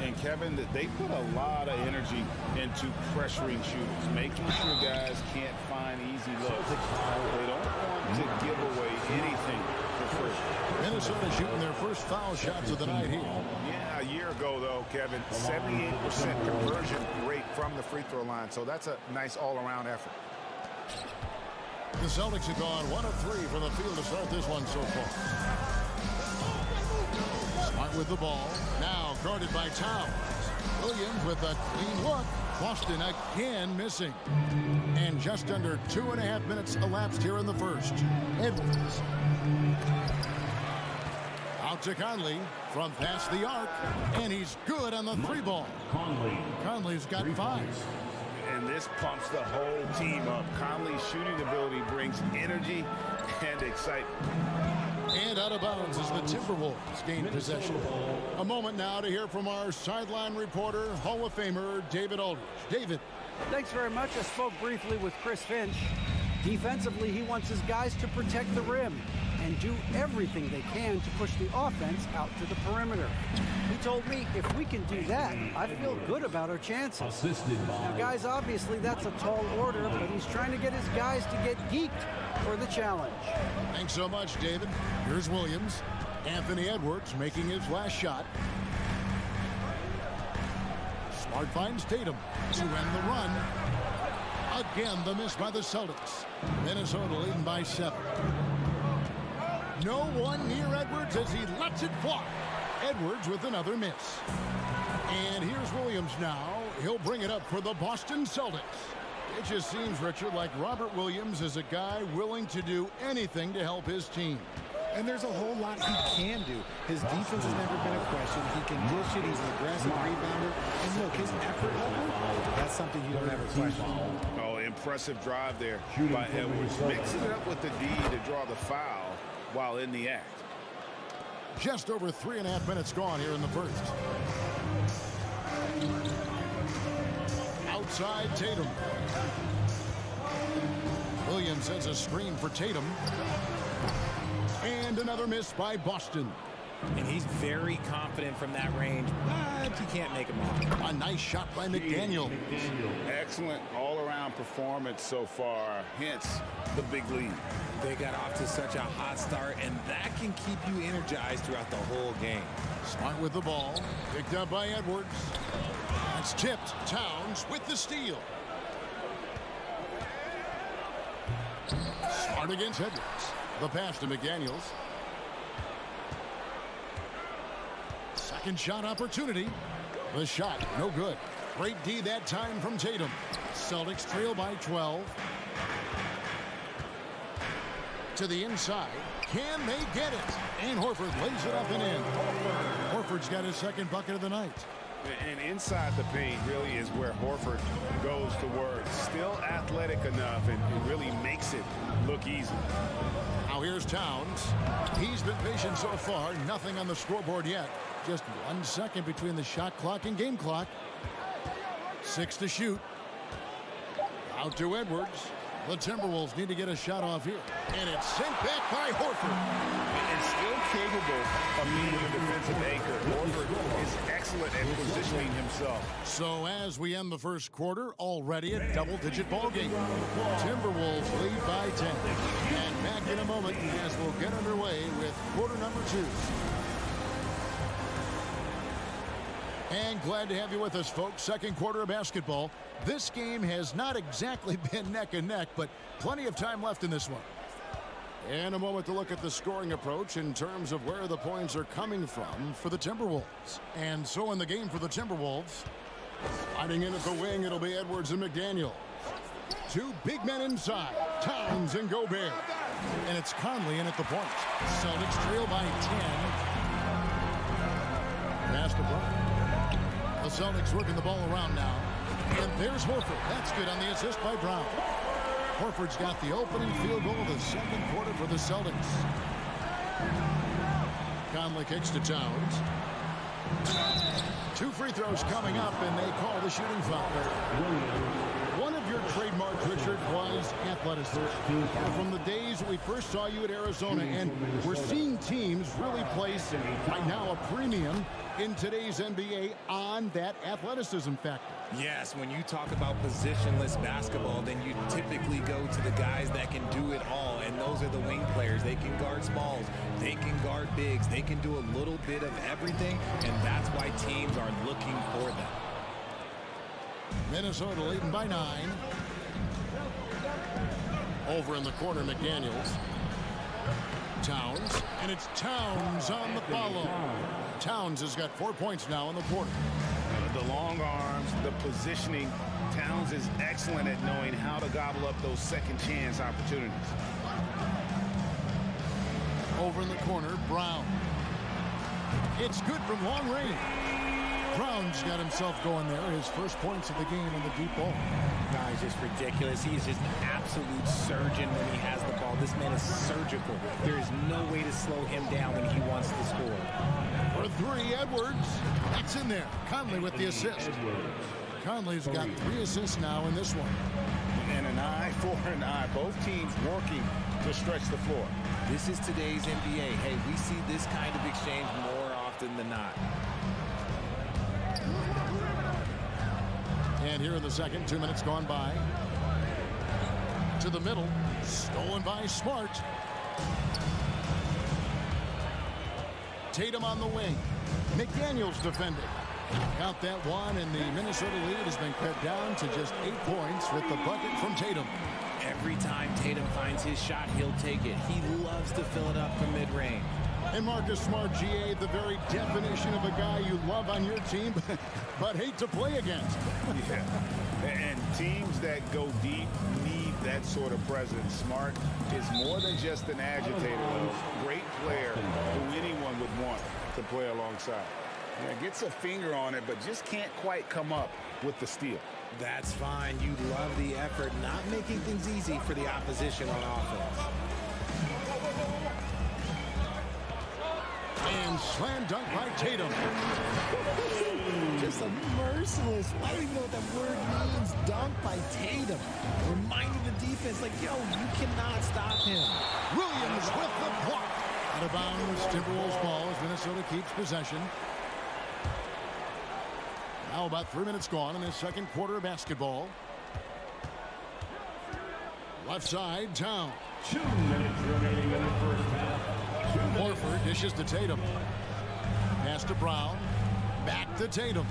And Kevin, they put a lot of energy into pressuring shooters, making sure guys can't find easy looks. They don't want to give away anything for free. Minnesota shooting their first foul shots of the night here. Yeah, a year ago, though, Kevin, 78% conversion rate from the free throw line. So that's a nice all-around effort. The Celtics have gone 1 of 3 from the field to start this one so far. Smart with the ball. Now guarded by Towns. Williams with a clean look. Boston again missing. And just under 2.5 minutes elapsed here in the first. Edwards. Out to Conley from past the arc. And he's good on the 3-ball. Conley's got 5. And this pumps the whole team up. Conley's shooting ability brings energy and excitement. And out of bounds as the Timberwolves gain possession. A moment now to hear from our sideline reporter, Hall of Famer David Aldridge. David. Thanks very much. I spoke briefly with Chris Finch. Defensively, he wants his guys to protect the rim and do everything they can to push the offense out to the perimeter. He told me if we can do that, I feel good about our chances. Now, guys, obviously that's a tall order, but he's trying to get his guys to get geeked for the challenge. Thanks so much, David. Here's Williams. Anthony Edwards making his last shot. Smart finds Tatum to end the run. Again, the miss by the Celtics. Minnesota leading by 7. No one near Edwards as he lets it fly. Edwards with another miss. And here's Williams now. He'll bring it up for the Boston Celtics. It just seems, Richard, like Robert Williams is a guy willing to do anything to help his team. And there's a whole lot he can do. His defense has never been a question. He can dish it. He's an aggressive rebounder. And look, his effort level, that's something you don't ever question. Oh, impressive drive there by Edwards. Mixing it up with the D to draw the foul while in the act. Just over 3.5 minutes gone here in the first. Outside Tatum. Williams sends a screen for Tatum. And another miss by Boston. And he's very confident from that range, but he can't make him off. A nice shot by McDaniel. Excellent all-around performance so far, hence the big lead. They got off to such a hot start, and that can keep you energized throughout the whole game. Smart with the ball. Picked up by Edwards. That's tipped. Towns with the steal. Smart against Edwards. The pass to McDaniels. Second shot opportunity. The shot, no good. Great D that time from Tatum. Celtics trail by 12. To the inside. Can they get it? And Horford lays it up and in. Horford's got his second bucket of the night. And inside the paint really is where Horford goes to work. Still athletic enough and really makes it look easy. Now here's Towns. He's been patient so far. Nothing on the scoreboard yet. Just 1 second between the shot clock and game clock. 6 to shoot. Out to Edwards. The Timberwolves need to get a shot off here. And it's sent back by Horford. And still capable of being a defensive anchor. Horford is excellent at positioning himself. So as we end the first quarter, already a double-digit ball game. Timberwolves lead by 10. And back in a moment as we'll get underway with quarter number 2. And glad to have you with us, folks. Second quarter of basketball. This game has not exactly been neck and neck, but plenty of time left in this one. And a moment to look at the scoring approach in terms of where the points are coming from for the Timberwolves. And so in the game for the Timberwolves, sliding in at the wing, it'll be Edwards and McDaniel. Two big men inside, Towns and Gobert. And it's Conley in at the point. Celtics trail by 10. Pass to Brown. The Celtics working the ball around now. And there's Horford. That's good on the assist by Brown. Horford's got the opening field goal of the second quarter for the Celtics. Conley kicks to Towns. Two free throws coming up, and they call the shooting foul. One of your trademarks, Richard, was athleticism. From the days we first saw you at Arizona, and we're seeing teams really place right now a premium in today's NBA on that athleticism factor. Yes, when you talk about positionless basketball, then you typically go to the guys that can do it all, and those are the wing players. They can guard smalls, they can guard bigs, they can do a little bit of everything, and that's why teams are looking for them. Minnesota leading by 9. Over in the corner, McDaniels. Towns, and it's Towns on the follow. Towns has got 4 points now in the quarter. The long arms, the positioning. Towns is excellent at knowing how to gobble up those second chance opportunities. Over in the corner, Brown. It's good from long range. Brown's got himself going there. His first points of the game in the deep ball. Guy's just ridiculous. He's just an absolute surgeon when he has the ball. This man is surgical. There is no way to slow him down when he wants to score. For 3, Edwards. It's in there. Conley with the assist. Conley's got 3 assists now in this one. And an eye for an eye. Both teams working to stretch the floor. This is today's NBA. Hey, we see this kind of exchange more often than not. And here in the second, 2 minutes gone by. To the middle. Stolen by Smart. Tatum on the wing. McDaniels defending. Count that one, and the Minnesota lead has been cut down to just 8 points with the bucket from Tatum. Every time Tatum finds his shot, he'll take it. He loves to fill it up from mid-range. And Marcus Smart, GA, the very definition of a guy you love on your team, but hate to play against. Yeah, and teams that go deep need that sort of presence. Smart is more than just an agitator, though. Great player who anyone would want to play alongside. Yeah, gets a finger on it, but just can't quite come up with the steal. That's fine. You love the effort, not making things easy for the opposition on offense. And slam dunk by Tatum. Just a merciless, I don't even know what that word means, dunk by Tatum. Reminding the defense, like, yo, you cannot stop him. Williams with the block. Out of bounds, Timberwolves ball as Minnesota keeps possession. Now about 3 minutes gone in this second quarter of basketball. Left side, Towns. 2 minutes remaining in the first half. Horford dishes to Tatum. Pass to Brown. Back to Tatum.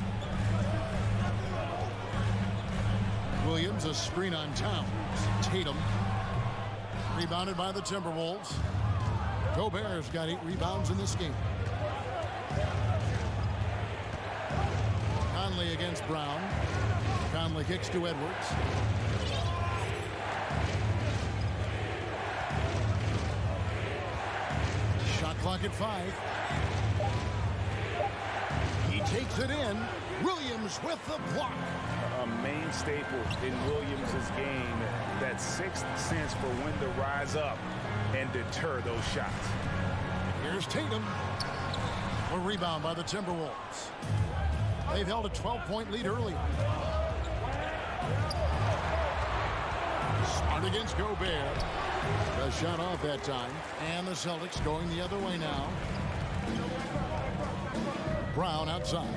Williams, a screen on Towns. Tatum. Rebounded by the Timberwolves. Gobert's got 8 rebounds in this game. Conley against Brown. Conley kicks to Edwards. Shot clock at 5. He takes it in. Williams with the block. A main staple in Williams' game, that sixth sense for when to rise up and deter those shots. Here's Tatum. A rebound by the Timberwolves. They've held a 12-point lead early. Smart against Gobert. A shot off that time. And the Celtics going the other way now. Brown outside.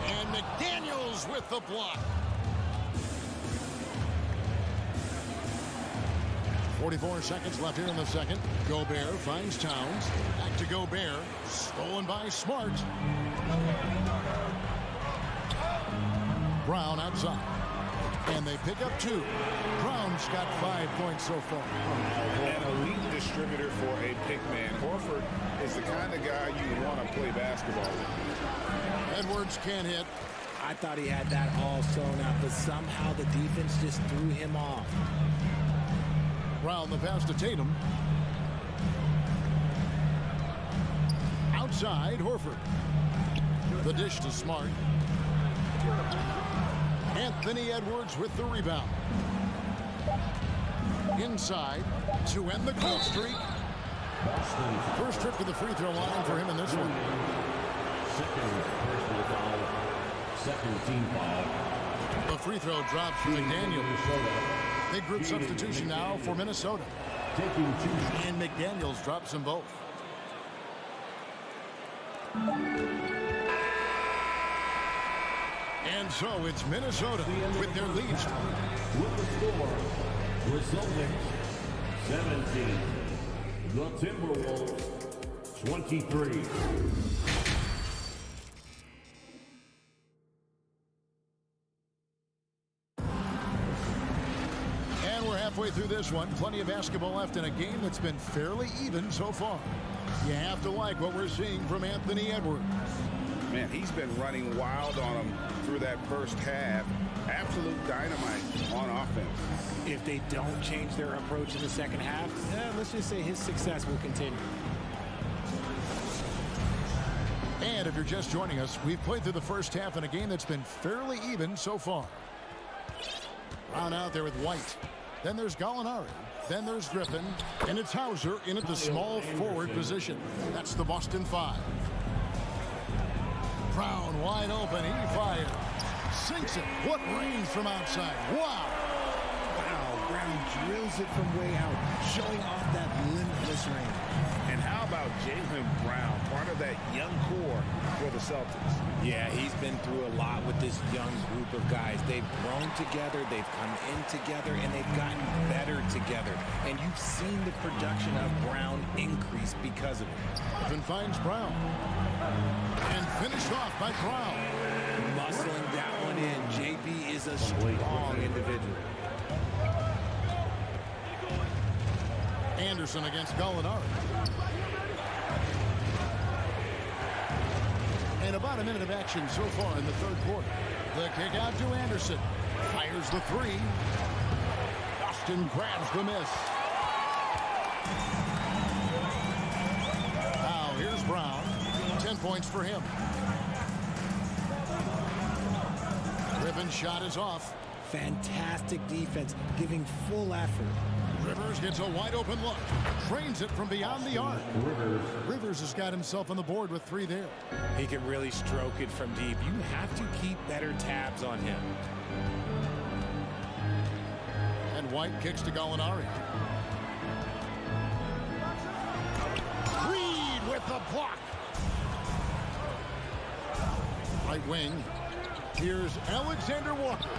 And McDaniels with the block. 44 seconds left here in the second. Gobert finds Towns. Back to Gobert. Stolen by Smart. Brown outside. And they pick up 2. Brown's got 5 points so far. An elite distributor for a big man. Horford is the kind of guy you want to play basketball with. Edwards can't hit. I thought he had that all sewn out, but somehow the defense just threw him off. Brown the pass to Tatum. Outside, Horford. The dish to Smart. Anthony Edwards with the rebound. Inside to end the cold streak. First trip to the free throw line for him in this one. Second team foul. The free throw drops for McDaniel. Big group substitution now for Minnesota. And McDaniels drops them both. And so it's Minnesota with their lead. With the score, the Celtics 17, the Timberwolves 23. And we're halfway through this one. Plenty of basketball left in a game that's been fairly even so far. You have to like what we're seeing from Anthony Edwards. Man, he's been running wild on him through that first half. Absolute dynamite on offense. If they don't change their approach in the second half, let's just say his success will continue. And if you're just joining us, we've played through the first half in a game that's been fairly even so far. Brown out there with White. Then there's Gallinari. Then there's Griffin. And it's Hauser in at the small forward position. That's the Boston 5. Brown wide open. He fires. Sinks it. What range from outside. Wow. Wow, Brown drills it from way out, showing off that limitless range. And how about Jaylen Brown, part of that young core for the Celtics? Yeah, he's been through a lot with this young group of guys. They've grown together, they've come in together, and they've gotten better together. And you've seen the production of Brown increase because of it. Griffin finds Brown. And finished off by Brown. Muscling that one in. JB is a strong individual. Anderson against Gallinari. And about a minute of action so far in the third quarter. The kick out to Anderson. Fires the 3. Boston grabs the miss. Now here's Brown. 10 points for him. Griffin's shot is off. Fantastic defense, giving full effort. Rivers gets a wide open look. Trains it from beyond the arc. Rivers has got himself on the board with 3 there. He can really stroke it from deep. You have to keep better tabs on him. And White kicks to Gallinari. Reed with the block. Right wing. Here's Alexander Walker.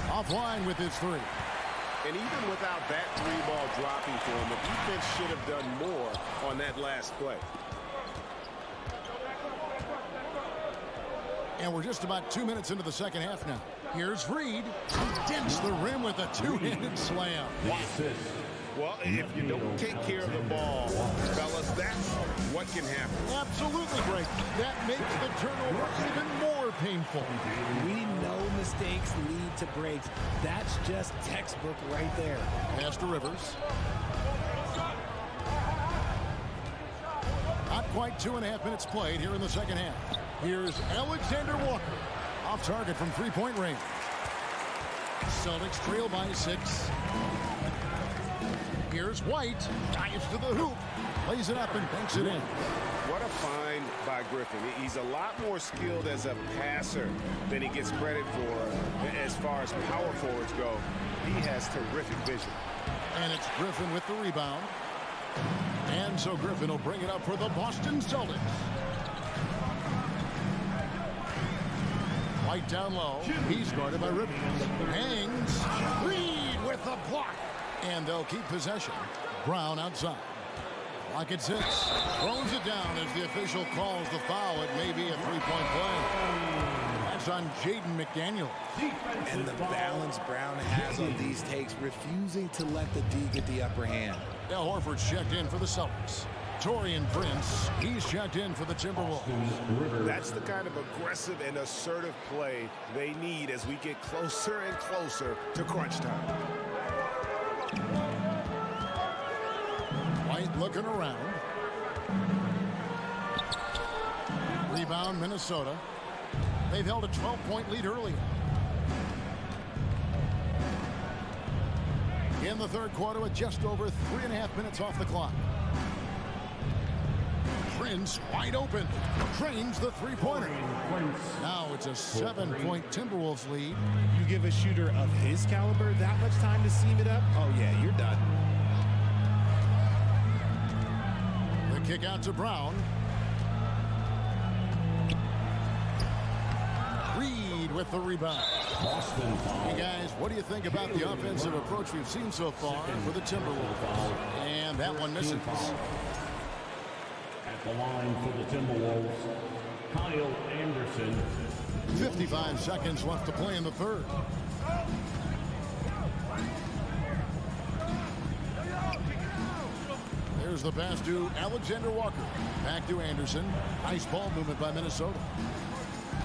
Offline with his 3. And even without that 3-ball dropping for him, the defense should have done more on that last play. And we're just about 2 minutes into the second half now. Here's Reed. He dents the rim with a 2-handed slam. Well, if you don't take care of the ball, fellas, that's what can happen. Absolutely, Greg. That makes the turnover even more painful. We know mistakes lead to breaks. That's just textbook right there. Pass to Rivers. Not quite 2.5 minutes played here in the second half. Here's Alexander Walker. Off target from 3-point range. Celtics trail by 6. Here's White. Dives to the hoop. Lays it up and banks it in. What a find by Griffin. He's a lot more skilled as a passer than he gets credit for as far as power forwards go. He has terrific vision. And it's Griffin with the rebound. And so Griffin will bring it up for the Boston Celtics. White down low. He's guarded by Rivers. Hangs. Reed with the block. And they'll keep possession. Brown outside. Clock at 6. Throws it down as the official calls the foul. It may be a 3-point play. That's is on Jaden McDaniel. And the balance Brown has on these takes, refusing to let the D get the upper hand. Al Horford's checked in for the Celtics. Torian Prince, he's checked in for the Timberwolves. That's the kind of aggressive and assertive play they need as we get closer and closer to crunch time. White looking around. Rebound, Minnesota. They've held a 12-point lead earlier. In the third quarter with just over 3.5 minutes off the clock. Prince wide open. Drains the three-pointer. Now it's a 7-point Timberwolves lead. You give a shooter of his caliber that much time to seam it up? Oh, yeah, you're done. The kick out to Brown. Reed with the rebound. Hey guys, what do you think about the offensive approach we've seen so far for the Timberwolves? And that one misses. At the line for the Timberwolves, Kyle Anderson. 55 seconds left to play in the third. There's the pass to Alexander Walker. Back to Anderson. Nice ball movement by Minnesota.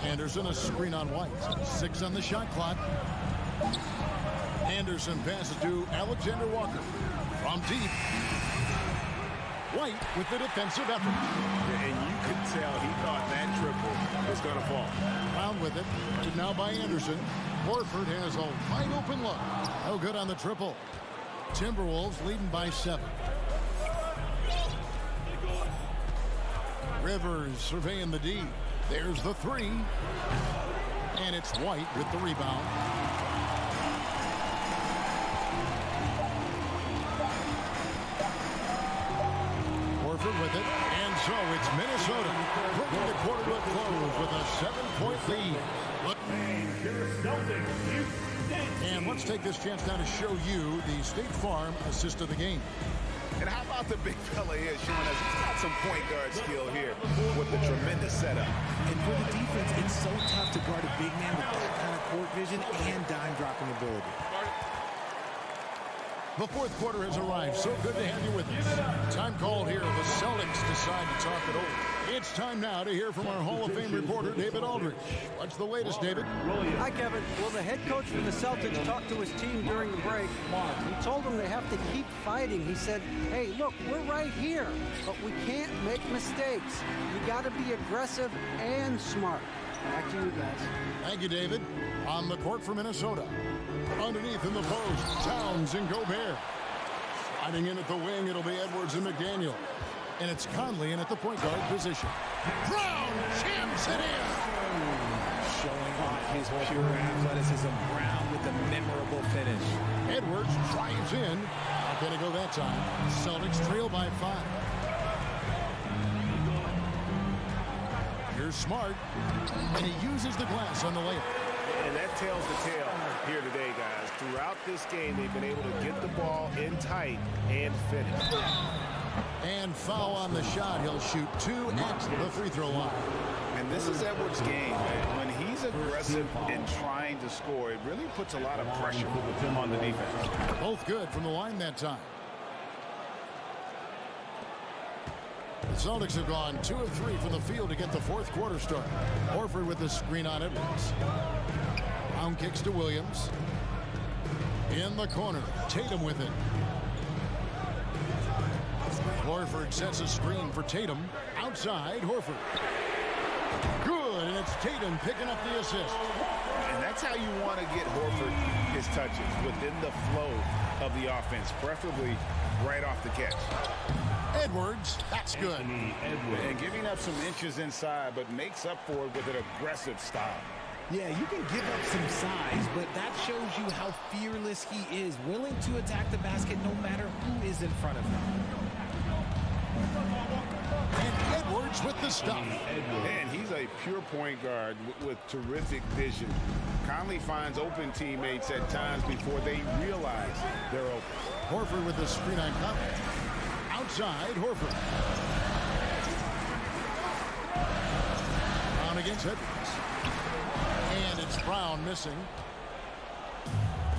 Anderson, a screen on White. 6 on the shot clock. Anderson passes to Alexander Walker. From deep. White with the defensive effort. And you could tell he thought that triple was going to fall. Brown with it. Now by Anderson. Horford has a wide open look. No good on the triple. Timberwolves leading by 7. Rivers surveying the D. There's the 3. And it's White with the rebound. Horford with it. And so it's Minnesota bringing the quarter to a close with a 7-point lead. And let's take this chance now to show you the State Farm assist of the game. And how about the big fella here showing us he's got some point guard skill here with the tremendous setup. And for the defense, it's so tough to guard a big man with that kind of court vision and dime dropping ability. The fourth quarter has arrived. So good to have you with us. Time called here. The Celtics decide to talk it over. It's time now to hear from our Hall of Fame reporter, David Aldridge. What's the latest, David? Hi, Kevin. Well, the head coach for the Celtics talked to his team during the break. He told them they have to keep fighting. He said, hey, look, we're right here, but we can't make mistakes. You got to be aggressive and smart. Back to you guys. Thank you, David. On the court for Minnesota. Underneath in the post, Towns and Gobert. Sliding in at the wing, it'll be Edwards and McDaniel. And it's Conley in at the point guard position. Brown jams it in. Showing off his pure athleticism. Brown with the memorable finish. Edwards drives in. Not going to go that time. Celtics trail by 5. Here's Smart. And he uses the glass on the layup. And that tells the tale here today, guys. Throughout this game, they've been able to get the ball in tight and finish. And foul on the shot. He'll shoot 2 at the free throw line. And this is Edwards' game, man. When he's aggressive and trying to score, it really puts a lot of pressure on the defense. Both good from the line that time. The Celtics have gone 2 of 3 from the field to get the fourth quarter started. Horford with the screen on Edwards. Brown kicks to Williams. In the corner, Tatum with it. Horford sets a screen for Tatum. Outside, Horford. Good, and it's Tatum picking up the assist. And that's how you want to get Horford his touches, within the flow of the offense, preferably right off the catch. Edwards, that's good. And giving up some inches inside, but makes up for it with an aggressive style. Yeah, you can give up some size, but that shows you how fearless he is, willing to attack the basket no matter who is in front of him. And Edwards with the stop. And he's a pure point guard with terrific vision. Conley finds open teammates at times before they realize they're open. Horford with the screen on Conley. Outside, Horford. Down against Edwards. Brown missing.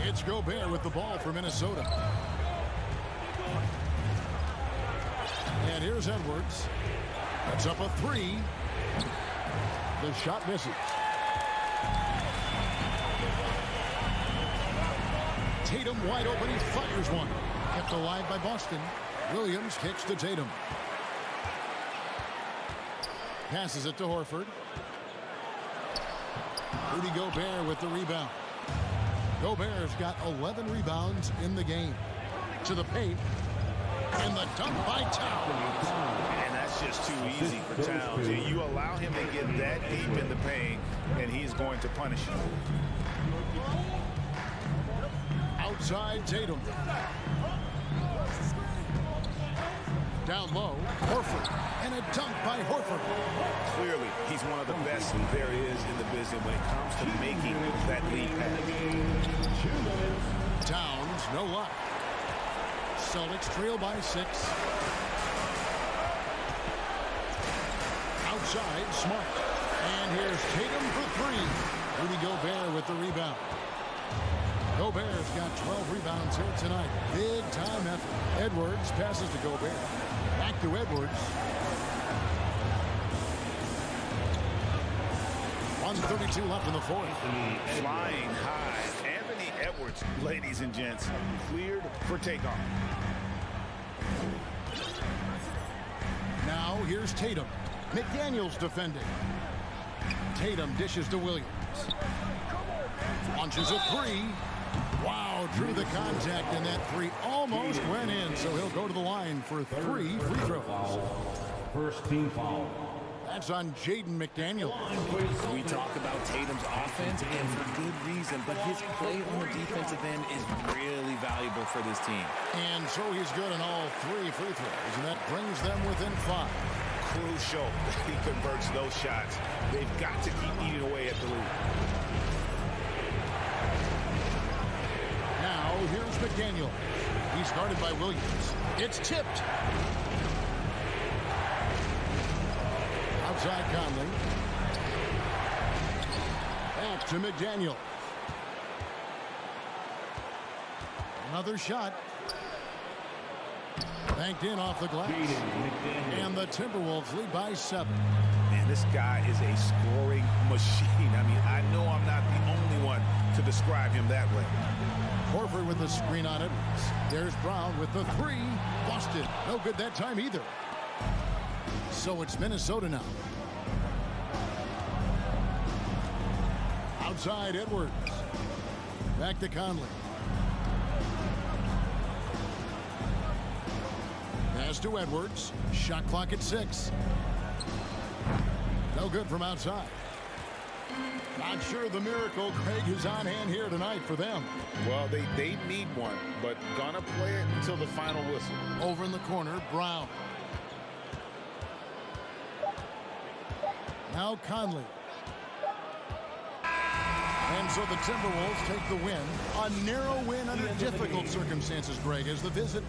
It's Gobert with the ball for Minnesota. And here's Edwards. That's up a three. The shot misses. Tatum wide open. He fires one. Kept alive by Boston. Williams kicks to Tatum. Passes it to Horford. Rudy Gobert with the rebound. Gobert's got 11 rebounds in the game. To the paint. And the dunk by Towns. And that's just too easy for Towns. You allow him to get that deep in the paint, and he's going to punish you. Outside Tatum. Down low, Horford. And a dunk by Horford. Clearly, he's one of the best there is in the business when it comes to making that lead pass. Towns, no luck. Celtics trail by 6. Outside, Smart. And here's Tatum for 3. Rudy Gobert with the rebound. Gobert's got 12 rebounds here tonight. Big time effort. Edwards passes to Gobert. Back to Edwards. 1:32 left in the fourth. Flying high. Anthony Edwards, ladies and gents, cleared for takeoff. Now here's Tatum. McDaniels defending. Tatum dishes to Williams. Launches a 3. Wow, drew the contact, and that 3 almost went in, so he'll go to the line for 3 free throws. First team foul. That's on Jaden McDaniels. We talk about Tatum's offense, and for good reason, but his play on the defensive end is really valuable for this team. And so he's good on all 3 free throws, and that brings them within 5. Crucial that he converts those shots. They've got to keep eating away at the lead. Now here's McDaniel. He's guarded by Williams. It's tipped. Outside Conley. Back to McDaniel. Another shot. Banked in off the glass. And the Timberwolves lead by 7. Man, this guy is a scoring machine. I mean, I know I'm not the only one to describe him that way. Horford with the screen on Edwards. There's Brown with the 3. Busted. No good that time either. So it's Minnesota now. Outside Edwards. Back to Conley. Pass to Edwards. Shot clock at 6. No good from outside. Not sure the miracle, Craig, is on hand here tonight for them. Well, they need one, but gonna play it until the final whistle. Over in the corner, Brown. Now Conley. And so the Timberwolves take the win. A narrow win under difficult circumstances, Greg, as the visit